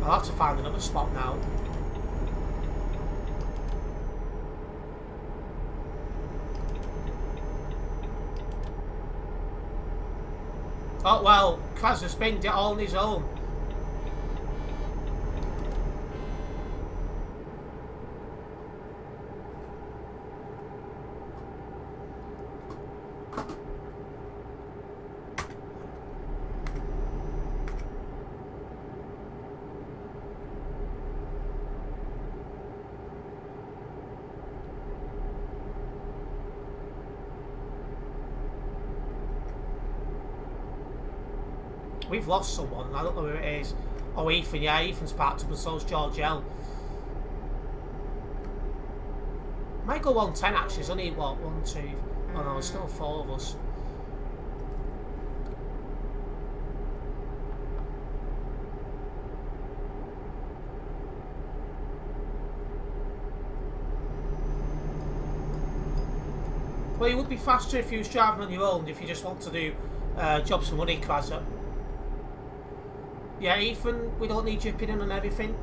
I'll have to find another spot now. Oh well, Kraz has spinned it all on his own. We've lost someone. I don't know who it is. Oh, Ethan, yeah, Ethan's parked up and so's George L. Might go 110 actually, there's only what, 1, 2, oh no, there's still 4 of us. Well, you would be faster if you was driving on your own, if you just want to do jobs for money, Krasser. Yeah, Ethan, we don't need your opinion on everything.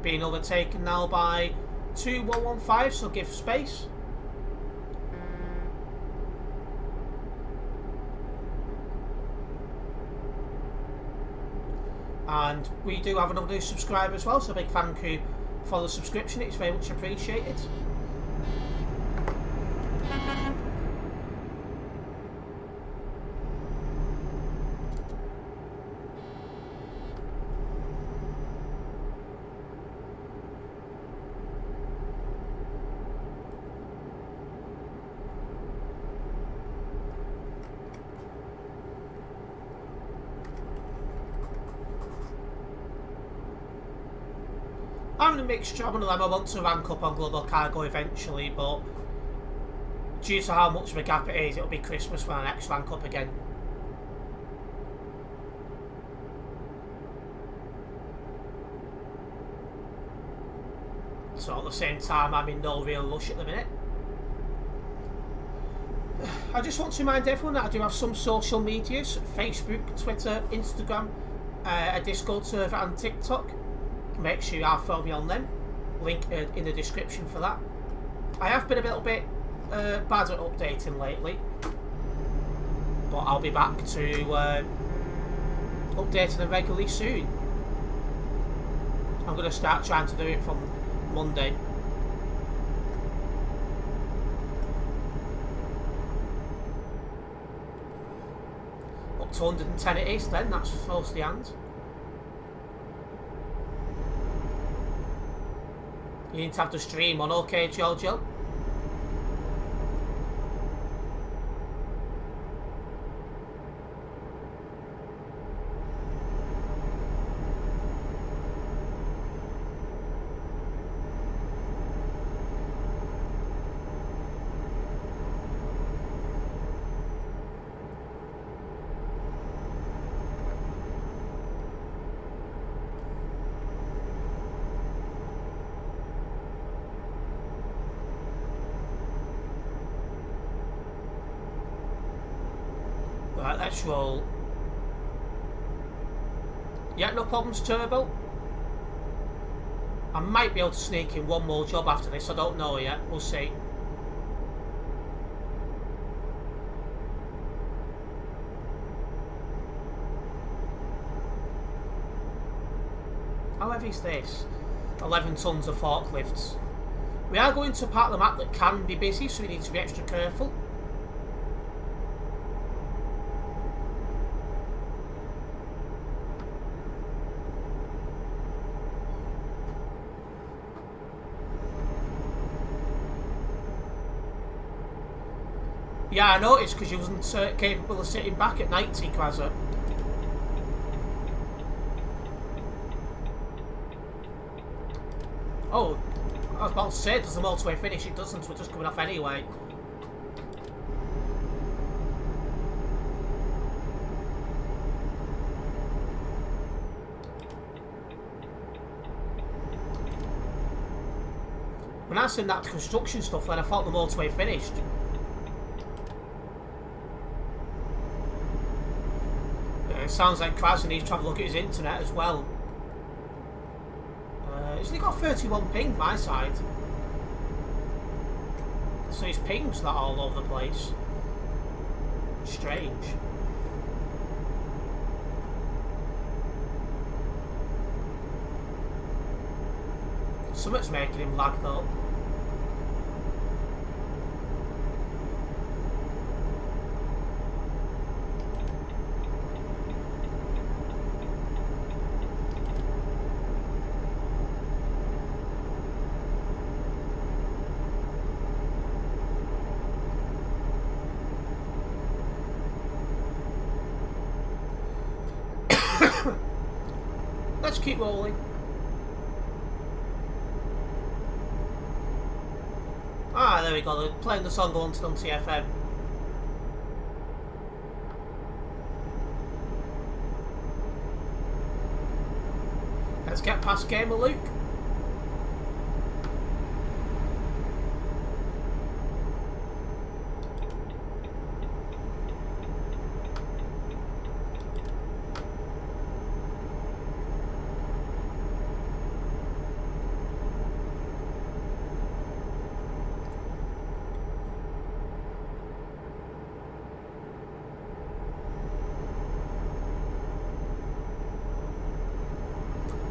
Being overtaken now by 2115, so give space. And we do have another new subscriber as well, so a big thank you for the subscription, it's very much appreciated. I'm a mixture. I'm one of them. I want to rank up on global cargo eventually, but due to how much of a gap it is, it'll be Christmas when I next rank up again. So at the same time, I'm in no real rush at the minute. I just want to remind everyone that I do have some social medias: Facebook, Twitter, Instagram, a Discord server and TikTok. Make sure you are follow me on them. Link in the description for that. I have been a little bit bad at updating lately, but I'll be back to updating them regularly soon. I'm going to start trying to do it from Monday. Up to 110 it is then, that's close to the hand. You need to have the stream on, okay, Giorgio? Right, let's roll. Yeah, no problems, Turbo. I might be able to sneak in one more job after this, I don't know yet, we'll see. How heavy is this? 11 tons of forklifts. We are going to part of the map that can be busy, so we need to be extra careful. Yeah, I noticed because you wasn't capable of sitting back at 90, Krasser. Oh, I was about to say, does the motorway finish? It doesn't, we're just coming off anyway. When I seen that construction stuff, then I thought the motorway finished. It sounds like Krasser needs to have a look at his internet as well. Isn't he got 31 ping my side? So his ping's not all over the place. Strange. Something's making him lag though. Let's keep rolling. Ah, there we go. They're playing the song on TFM. Let's get past Gamer Luke.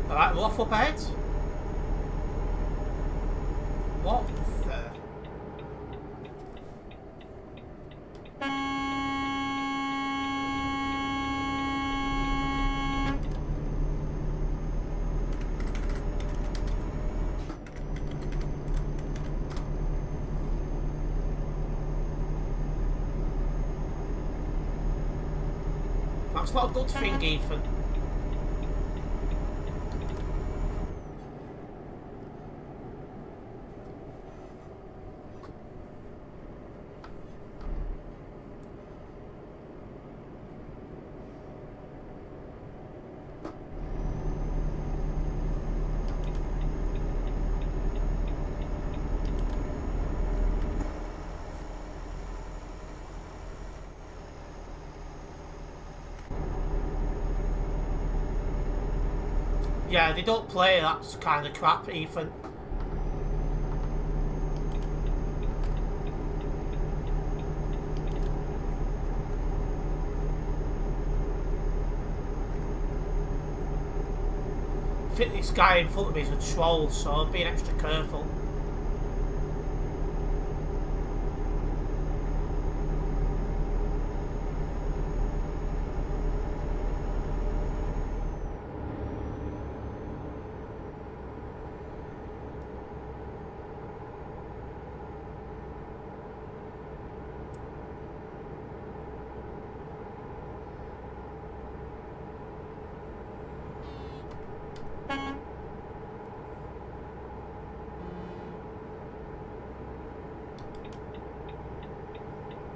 Alright, we're off up ahead. What the... That's not a good thing, Ethan. Yeah, they don't play that kind of crap, Ethan. I think this guy in front of me is a troll, so I'm being extra careful.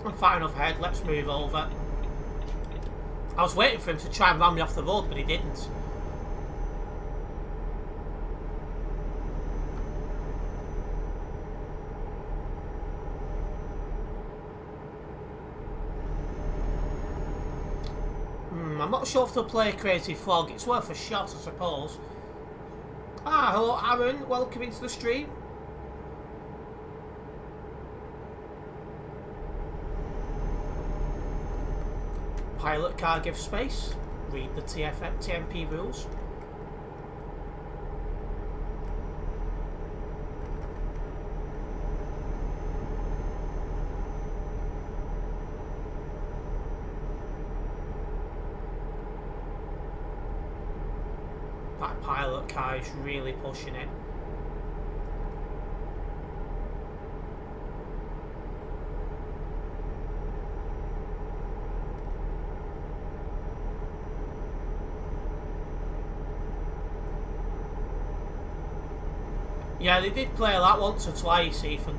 I'm far enough ahead, let's move over. I was waiting for him to try and ram me off the road, but he didn't. I'm not sure if they'll play Crazy Frog. It's worth a shot, I suppose. Ah, hello Aaron, welcome into the stream. Pilot car gives space. Read the TMP rules. That pilot car is really pushing it. Yeah, they did play that once or twice, Ethan.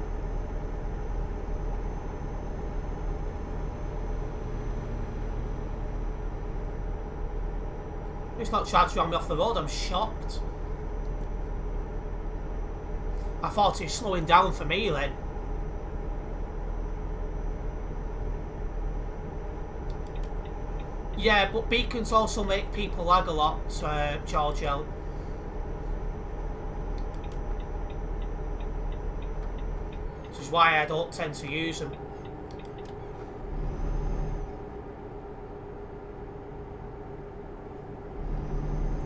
It's not trying to run me off the road, I'm shocked. I thought he was slowing down for me then. Yeah, but beacons also make people lag a lot, Giorgio. Which is why I don't tend to use them.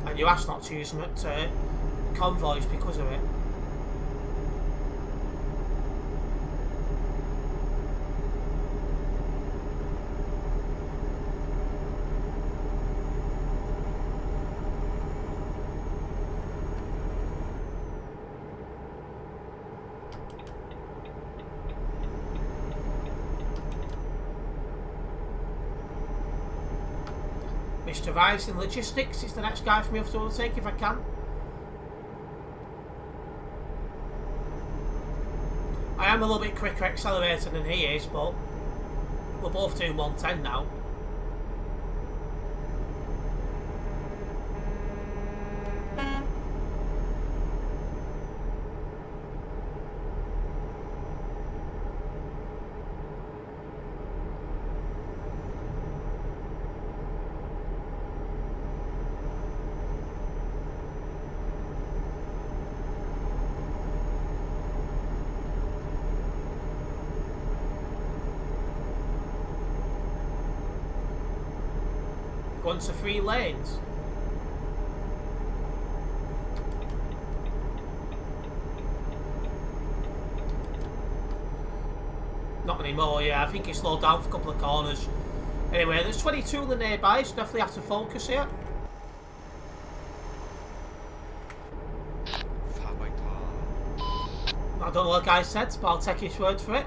And you asked not to use them at convoys because of it. My Mr. Rice in logistics is the next guy for me to overtake if I can. I am a little bit quicker accelerating than he is, but we're both doing 110 now. Going to 3 lanes. Not anymore, yeah. I think he slowed down for a couple of corners. Anyway, there's 22 in the nearby, so definitely have to focus here. I don't know what the guy said, but I'll take his word for it.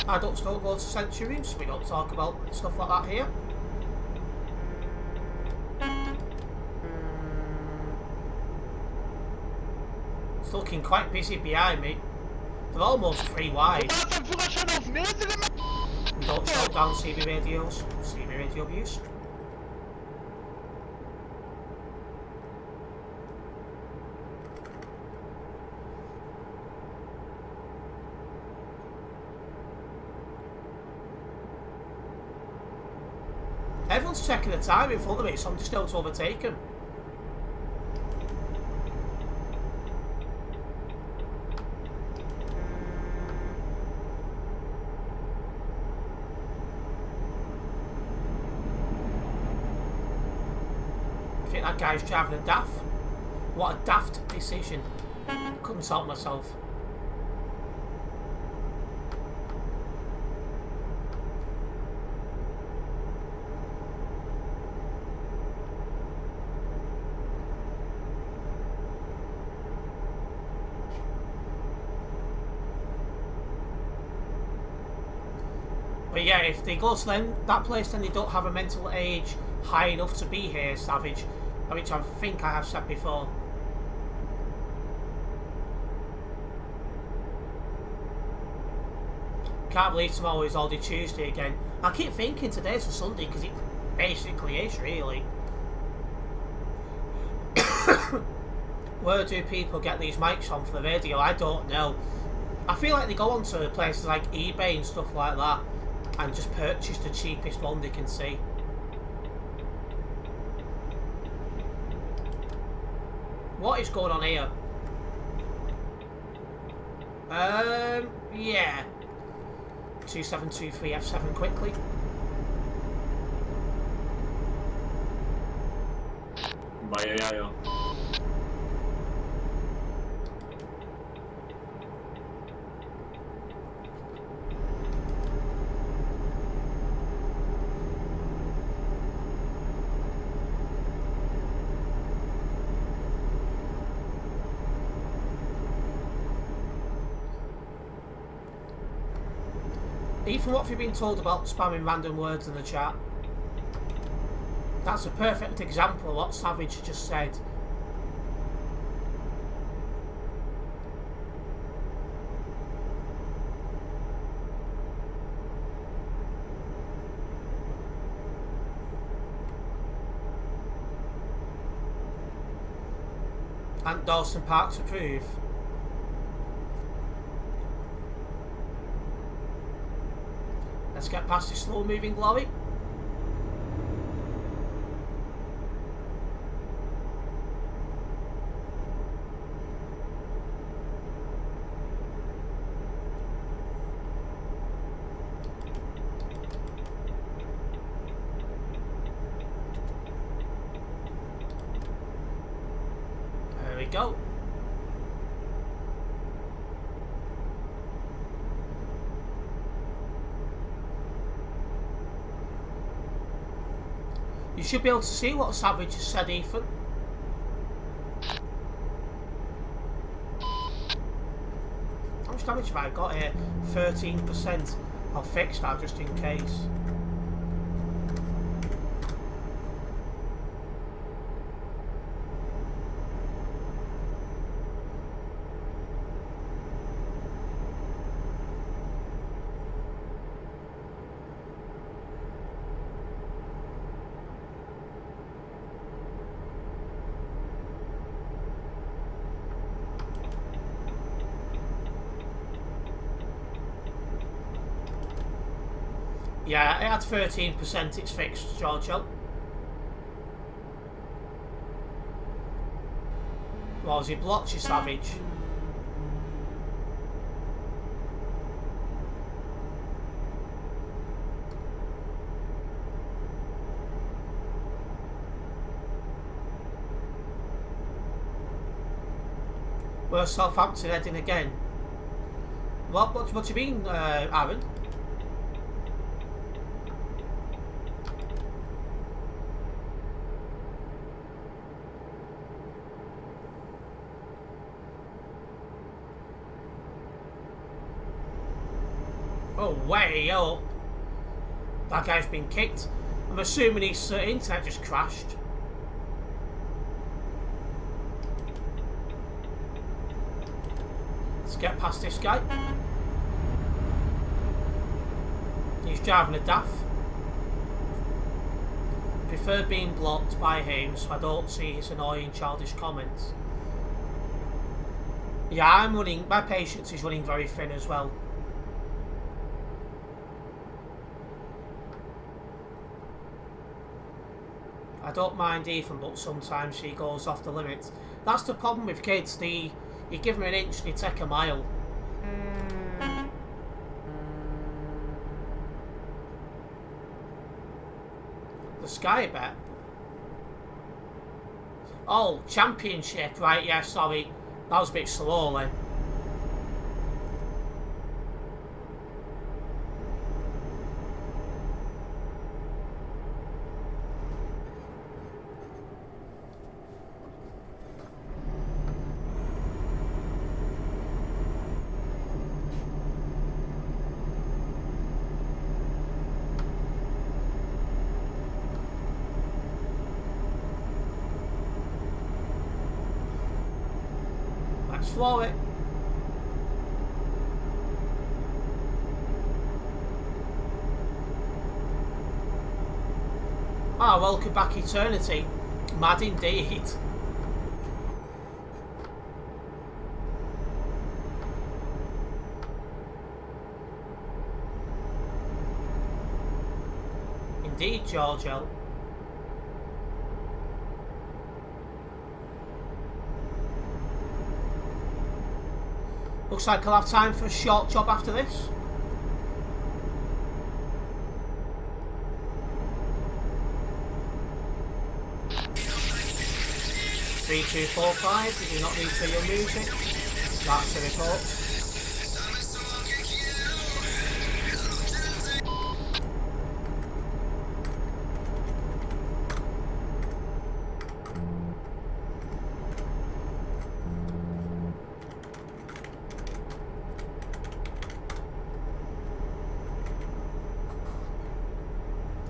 Adults don't go to centurions, we don't talk about stuff like that here. It's looking quite busy behind me. They're almost 3 wide. We don't slow down CB radios. CB radio abuse. Everyone's checking the time in front of me, so I'm just able to overtake him. I think that guy's driving a daft. What a daft decision. Couldn't help myself. But yeah, if they go to that place, then they don't have a mental age high enough to be here, Savage, which I think I have said before. Can't believe tomorrow is Aldi Tuesday again. I keep thinking today's a Sunday because it basically is, really. Where do people get these mics on for the radio? I don't know. I feel like they go onto places like eBay and stuff like that and just purchase the cheapest one they can see. What is going on here? Yeah. 2723 F7 quickly. Bajajajo. Ethan, what have you been told about spamming random words in the chat? That's a perfect example of what Savage just said. And Dawson Park to prove. Let's get past this slow moving lorry. There we go. You should be able to see what Savage has said, Ethan. How much damage have I got here? 13%. I'll fix that just in case. Yeah, it had 13%, it's fixed, Giorgio. Well, has he blocked you, Savage? Where's Southampton heading again? What do you mean, Aaron? Oh, way up. That guy's been kicked. I'm assuming his internet just crashed. Let's get past this guy. He's driving a daff. Prefer being blocked by him so I don't see his annoying childish comments. Yeah, I'm running. My patience is running very thin as well. I don't mind Ethan, but sometimes he goes off the limit. That's the problem with kids. You give them an inch, they take a mile. The Sky Bet. Oh, Championship. Right, yeah, sorry. That was a bit slow then. Slow it. Ah, welcome back, Eternity. Mad indeed. Indeed, Giorgio. Looks like I'll have time for a short job after this. Three, two, four, five. We do not need to hear your music. That's the report.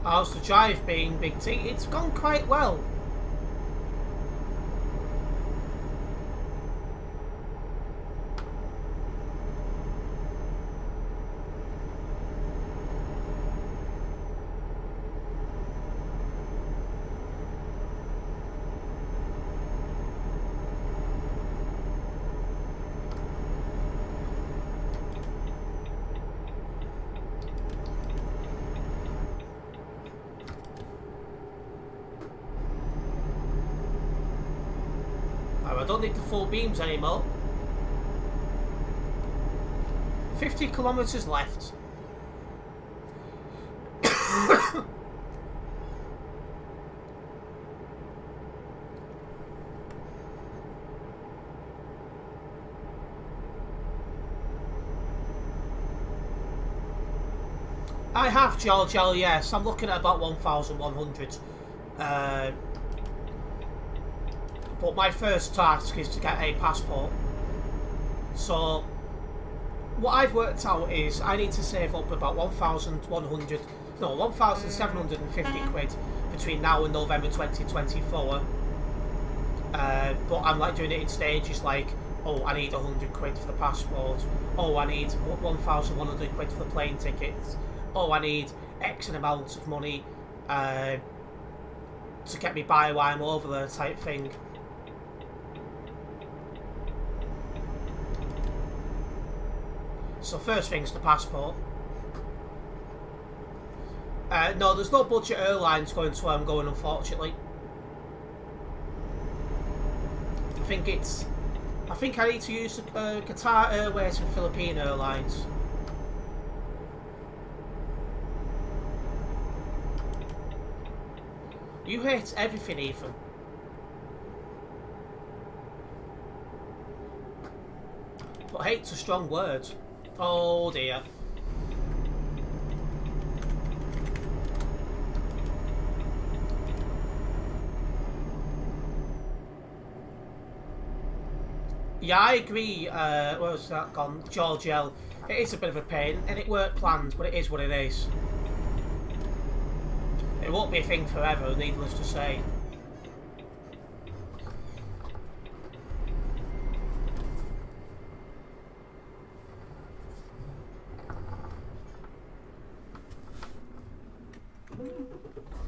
How's the drive been, Big T? It's gone quite well. I don't need the full beams anymore. 50 kilometres left. I have, George, yes. I'm looking at about 1,100. But my first task is to get a passport. So what I've worked out is I need to save up about 1,750 quid between now and November 2024. But I'm like doing it in stages, like, oh, I need 100 quid for the passport. Oh, I need 1,100 quid for the plane tickets. Oh, I need X amount of money to get me by while I'm over there, type thing. So first thing's the passport. No, there's no budget airlines going to where I'm going, unfortunately. I think I need to use Qatar Airways and Philippine Airlines. You hate everything, Ethan. But hate's a strong word. Oh dear. Yeah, I agree. Where's that gone? George L. It is a bit of a pain, and it weren't planned, but it is what it is. It won't be a thing forever, needless to say.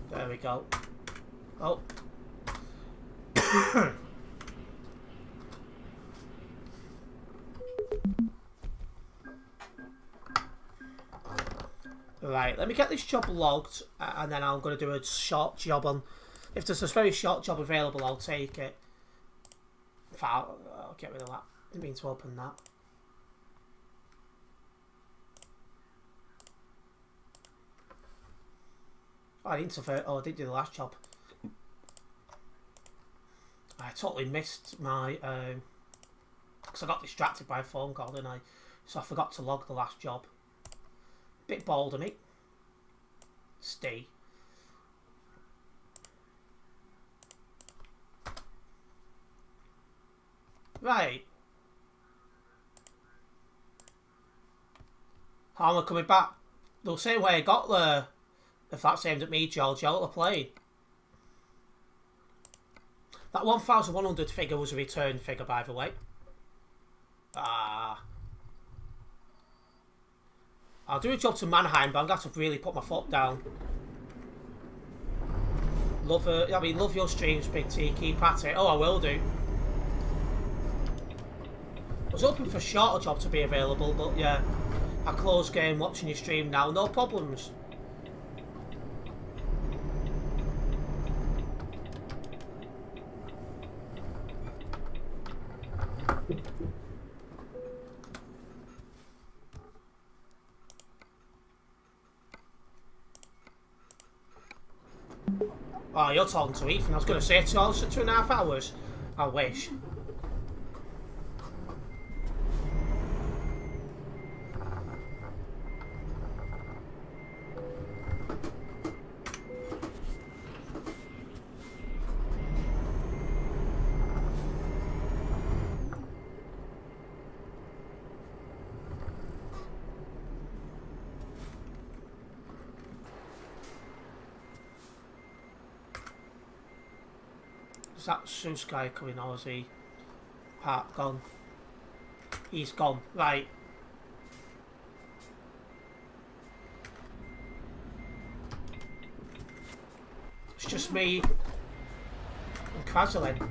There we go. Oh. Right, let me get this job logged, and then I'm going to do a short job on... If there's a very short job available, I'll take it. In fact, I'll get rid of that. Didn't mean to open that. Oh, I didn't do the last job. I totally missed my... because I got distracted by a phone call, didn't I? So I forgot to log the last job. Bit bold of me. Stay. Right. How am I coming back? The same way I got there. If that's aimed at me, George, I'll play. That 1,100 figure was a return figure, by the way. I'll do a job to Mannheim, but I'm going to have to really put my foot down. Love your streams, Big T. Keep at it. Oh, I will do. I was hoping for a shorter job to be available, but yeah. I close game watching your stream now, no problems. Oh, you're talking to Ethan. I was going to say 2.5 hours. I wish. Is that Seuss guy coming, or is he gone? He's gone. Right. It's just me and Krasilin.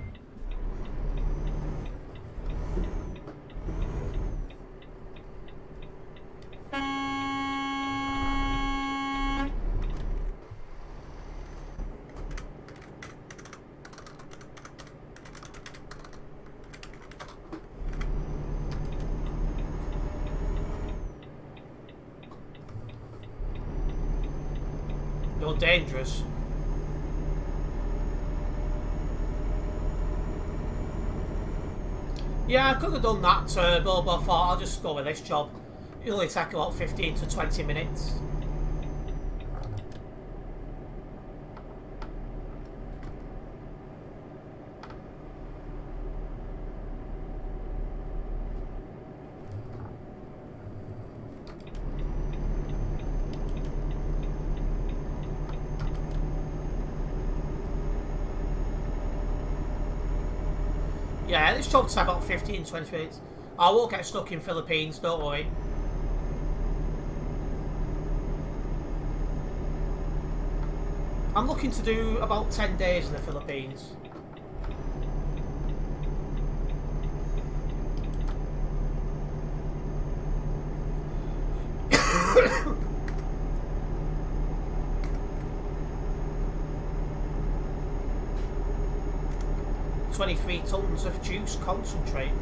You're dangerous. Yeah, I could have done that turbo, but I thought I'll just go with this job. It'll only take about 15 to 20 minutes. Yeah, this job time about 15, 20 minutes. I won't get stuck in Philippines, don't worry. I'm looking to do about 10 days in the Philippines. $23 tons of juice concentrate.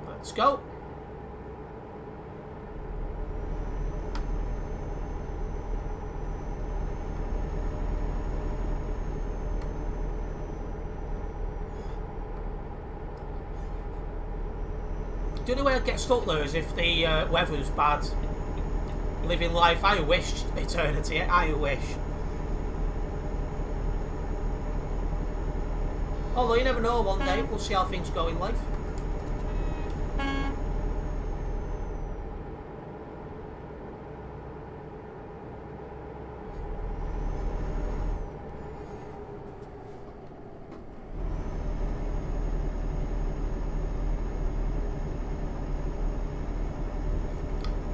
Let's go. The only way I'd get stuck there is if the weather's bad. Living life, I wish eternity, I wish. Although you never know, one day we'll see how things go in life.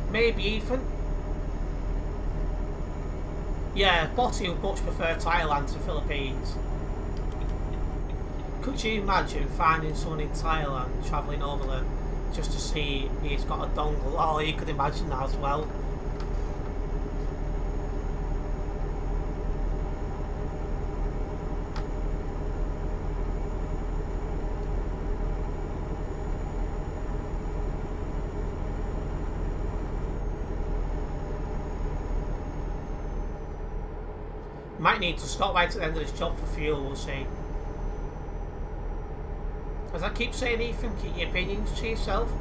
Maybe Ethan. Yeah, Botty would much prefer Thailand to Philippines. Could you imagine finding someone in Thailand travelling over there just to see he's got a dongle? Oh, you could imagine that as well. Might need to stop right at the end of this job for fuel, we'll see. As I keep saying, Ethan, keep your opinions to yourself.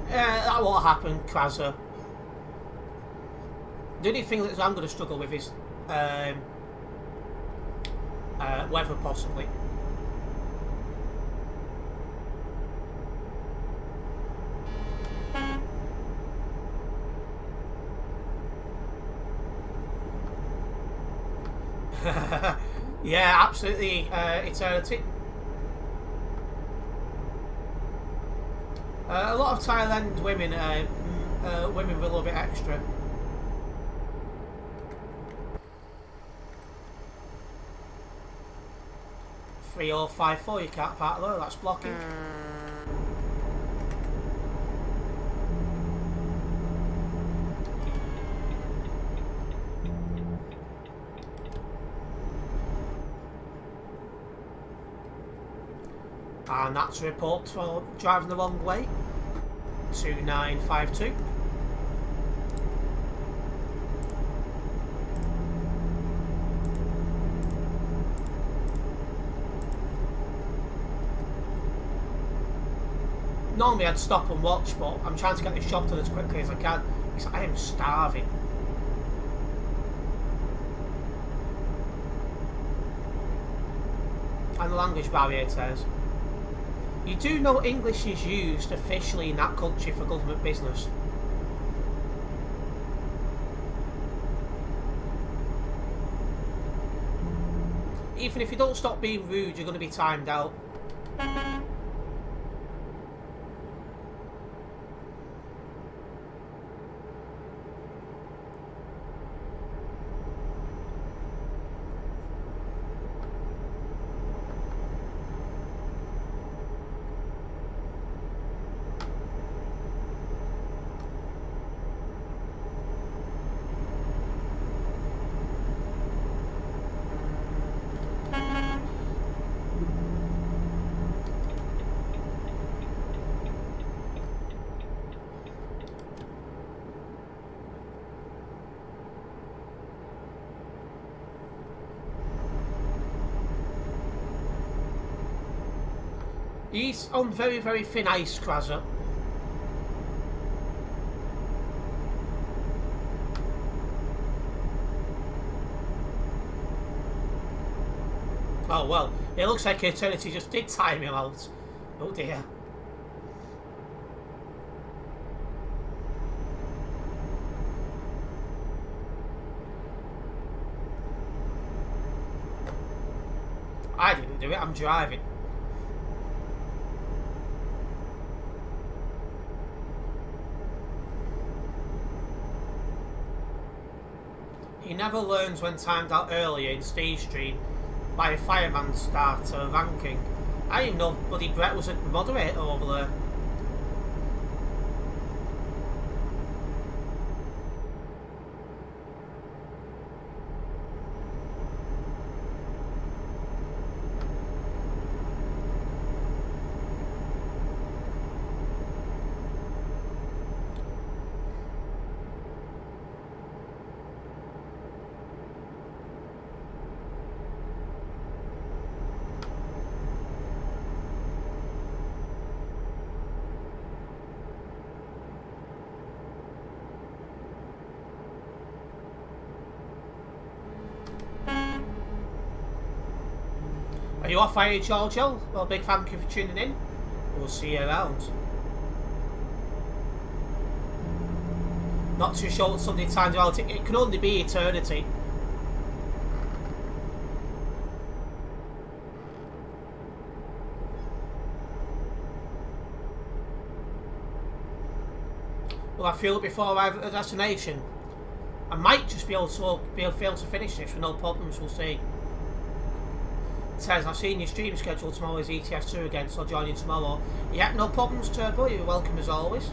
That won't happen, Krasser. The only thing that I'm going to struggle with is weather, possibly. Yeah, absolutely, eternity. A lot of Thailand women, women were a little bit extra. Three or 5-4, you can't park there, that's blocking. And that's a report for driving the wrong way. 2952. Normally I'd stop and watch, but I'm trying to get this job done as quickly as I can because I am starving. And the language barrier says. You do know English is used officially in that country for government business. Even if you don't stop being rude, you're going to be timed out. He's on very, very thin ice, Krasser. Oh well, it looks like Eternity just did time him out. Oh dear. I didn't do it, I'm driving. He never learns when timed out earlier in stage stream by a fireman starter ranking. I didn't know bloody Brett was a moderator over there. Are you off fire, Giorgio? Well, big thank you for tuning in. We'll see you around. Not too sure what Sunday timed out. It can only be Eternity. Will I fuel it before I arrive at the destination? I might just be able to finish this with no problems. We'll see. Says, I've seen your stream schedule tomorrow is ETS2 again, so I'll join you tomorrow. Yeah, no problems, Turbo. You're welcome as always.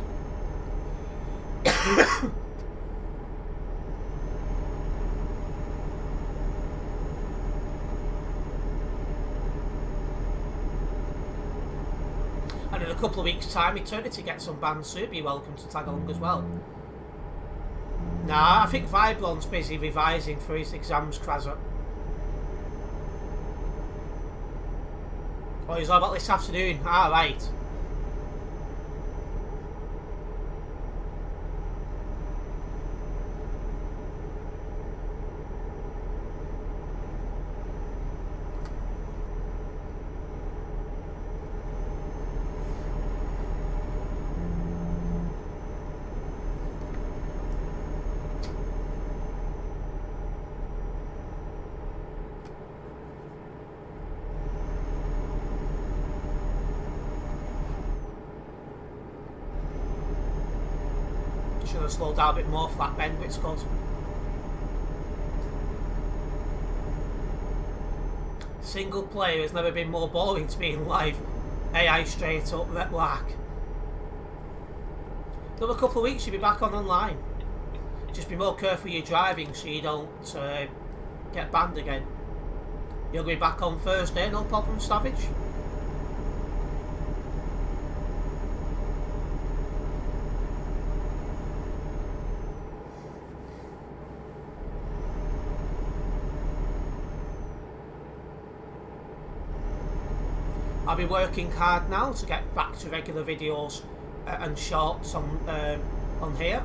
And in a couple of weeks' time, Eternity gets some bands, so you'd be welcome to tag along as well. Nah, I think Vibron's busy revising for his exams, Krazza. Oh, he's all about this afternoon. Ah, right. Should have slowed down a bit more for that bend, but it's good. Single player has never been more boring to me in life. AI straight up, red black. Another couple of weeks you'll be back on online. Just be more careful you're driving so you don't get banned again. You'll be back on Thursday, no problem, Savage. I'll be working hard now to get back to regular videos and shorts on here.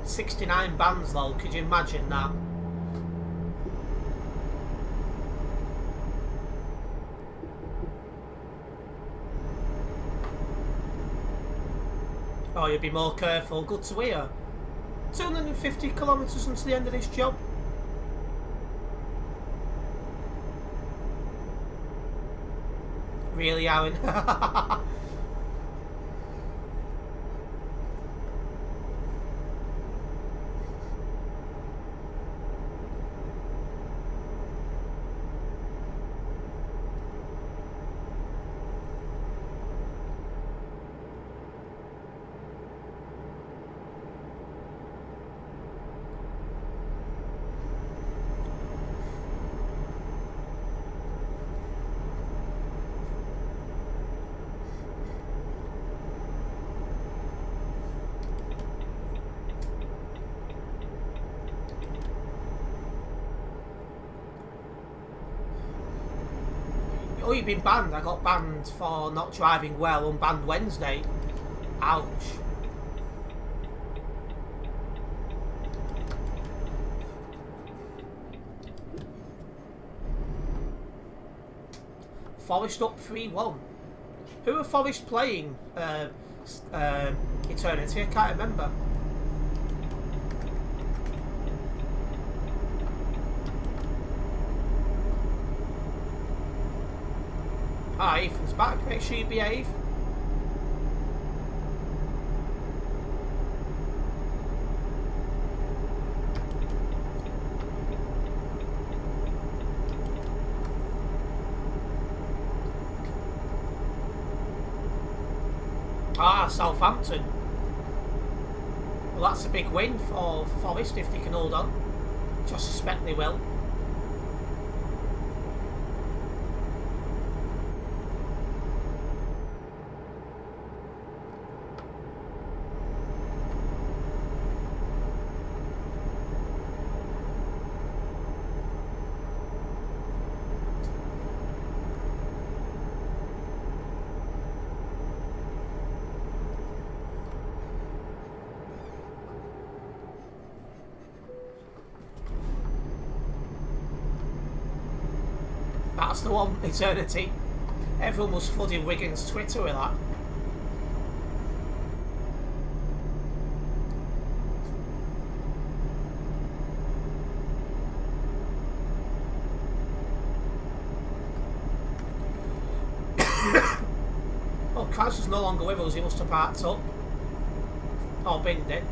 $69 bands though, could you imagine that? Oh, you'll be more careful. Good to hear. 250 kilometres until the end of this job. Really, Aaron? Oh, you've been banned. I got banned for not driving well on banned Wednesday. Ouch. Forest up 3-1. Who are Forest playing? Eternity? I can't remember. Ah, Ethan's back. Make sure you behave. Ah, Southampton. Well, that's a big win for Forest if they can hold on. Which I suspect they will. That's the one, Eternity. Everyone was flooding Wigan's Twitter with that. Oh, Kaz is no longer with us, he must have parked up. Or binned it.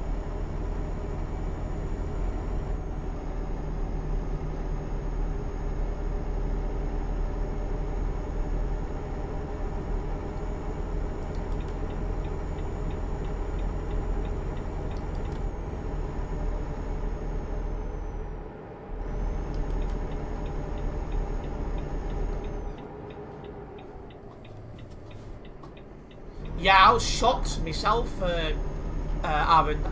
Yeah, I was shocked myself, Aaron.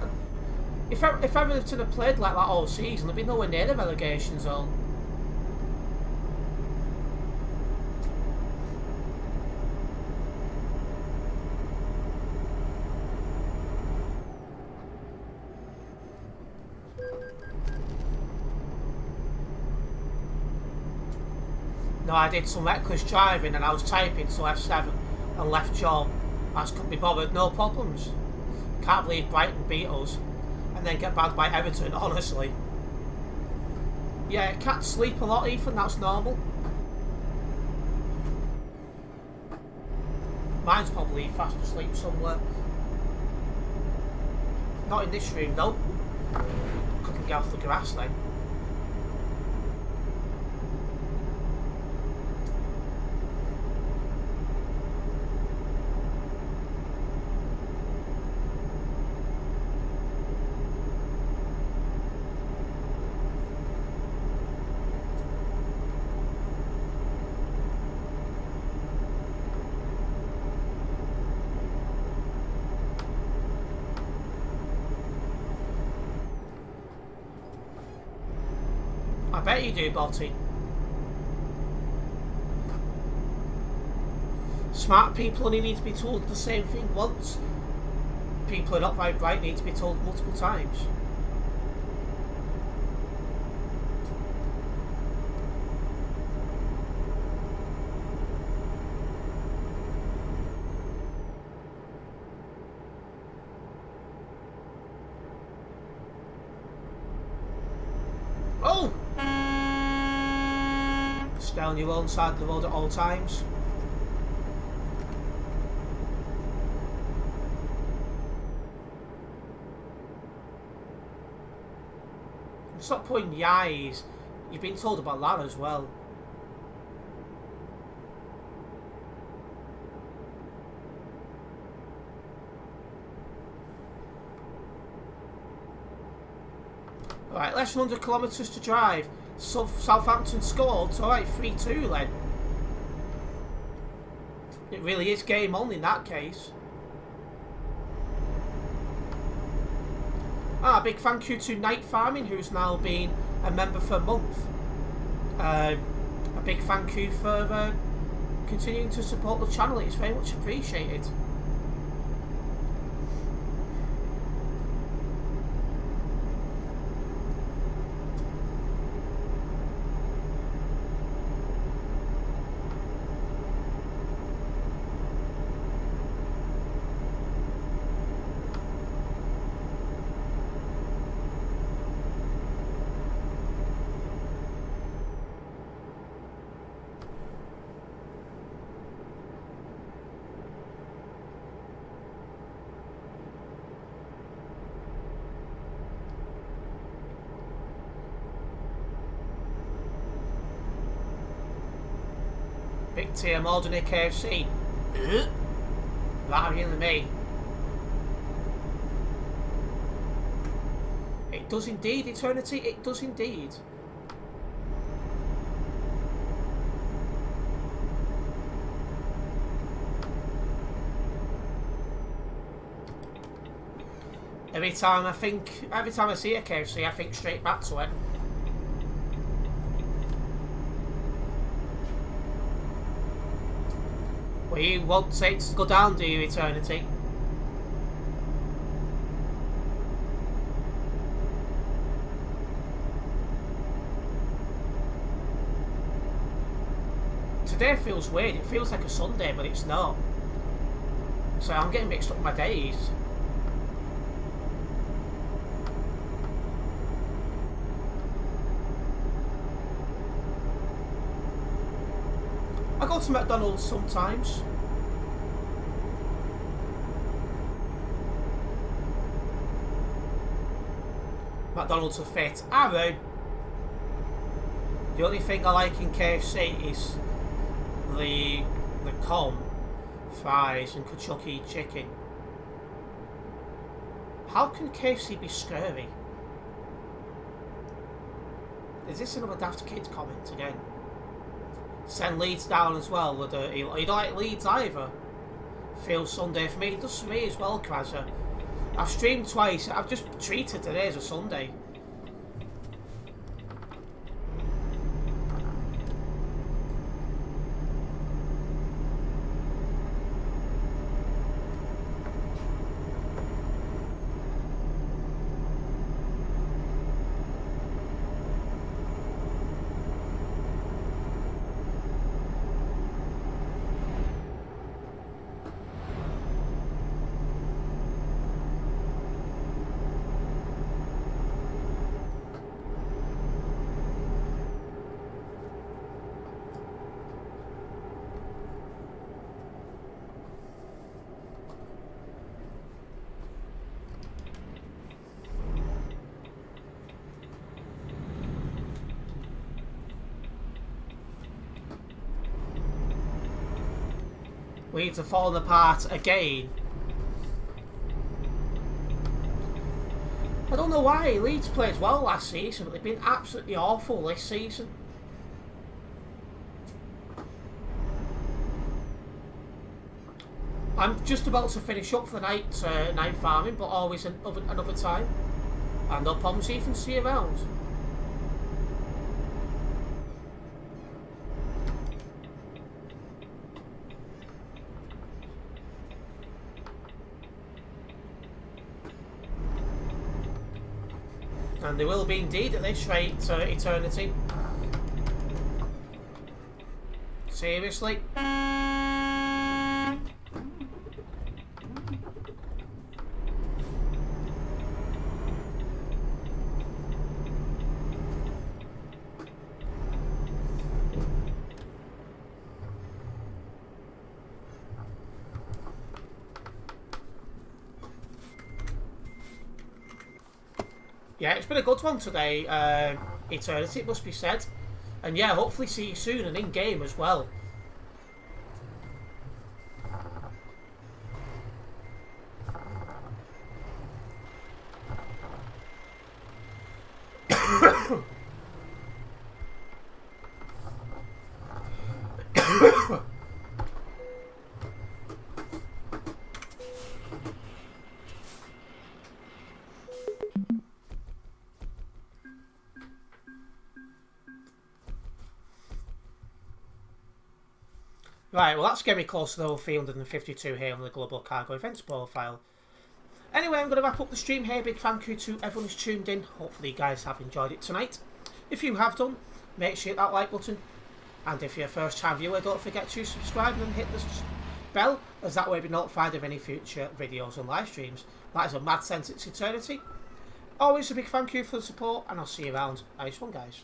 If Everton had played like that all season, there'd be nowhere near the relegation zone. No, I did some reckless driving and I was typing to F7 and left job. I just couldn't be bothered, no problems. Can't believe Brighton beat us and then get banned by Everton, honestly. Yeah, can't sleep a lot, Ethan, that's normal. Mine's probably fast asleep somewhere. Not in this room, though. Couldn't get off the grass then. I bet you do, Botty. Smart people only need to be told the same thing once. People who are not very bright need to be told multiple times. Oh! Stay on your own side of the road at all times. Stop putting yais. You've been told about that as well. Right, less than 100 kilometres to drive. Southampton scored, so alright, 3-2 then. It really is game on in that case. Ah, big thank you to Night Farming, who's now been a member for a month. A big thank you for continuing to support the channel, it's very much appreciated. Big T, I'm ordering a KFC. That really me. It does indeed, Eternity, it does indeed. Every time I see a KFC, I think straight back to it. Well, you want it to go down, do you, Eternity? Today feels weird. It feels like a Sunday, but it's not. So I'm getting mixed up with my days. I go to McDonald's sometimes. McDonald's are fit. Arrow. The only thing I like in KFC is the com, fries and Kentucky chicken. How can KFC be scurvy? Is this another Daft Kids comment again? Send Leeds down as well. You don't like Leeds either? Feels Sunday for me. It does for me as well, Krasser. I've streamed twice. I've just treated today as a Sunday. Leeds have fallen apart again. I don't know why. Leeds played well last season, but they've been absolutely awful this season. I'm just about to finish up for the night farming, but always another time. And no problems, even see you around. And they will be indeed at this rate, Eternity. Seriously? Yeah, it's been a good one today, Eternity, it must be said. And yeah, hopefully see you soon and in-game as well. Right, well that's getting me close to the 352 here on the Global Cargo Events profile. Anyway, I'm going to wrap up the stream here. Big thank you to everyone who's tuned in. Hopefully you guys have enjoyed it tonight. If you have done, make sure you hit that like button. And if you're a first time viewer, don't forget to subscribe and hit the bell, as that way you'll be notified of any future videos and live streams. That is a mad sense, it's Eternity. Always a big thank you for the support, and I'll see you around. Nice one, guys.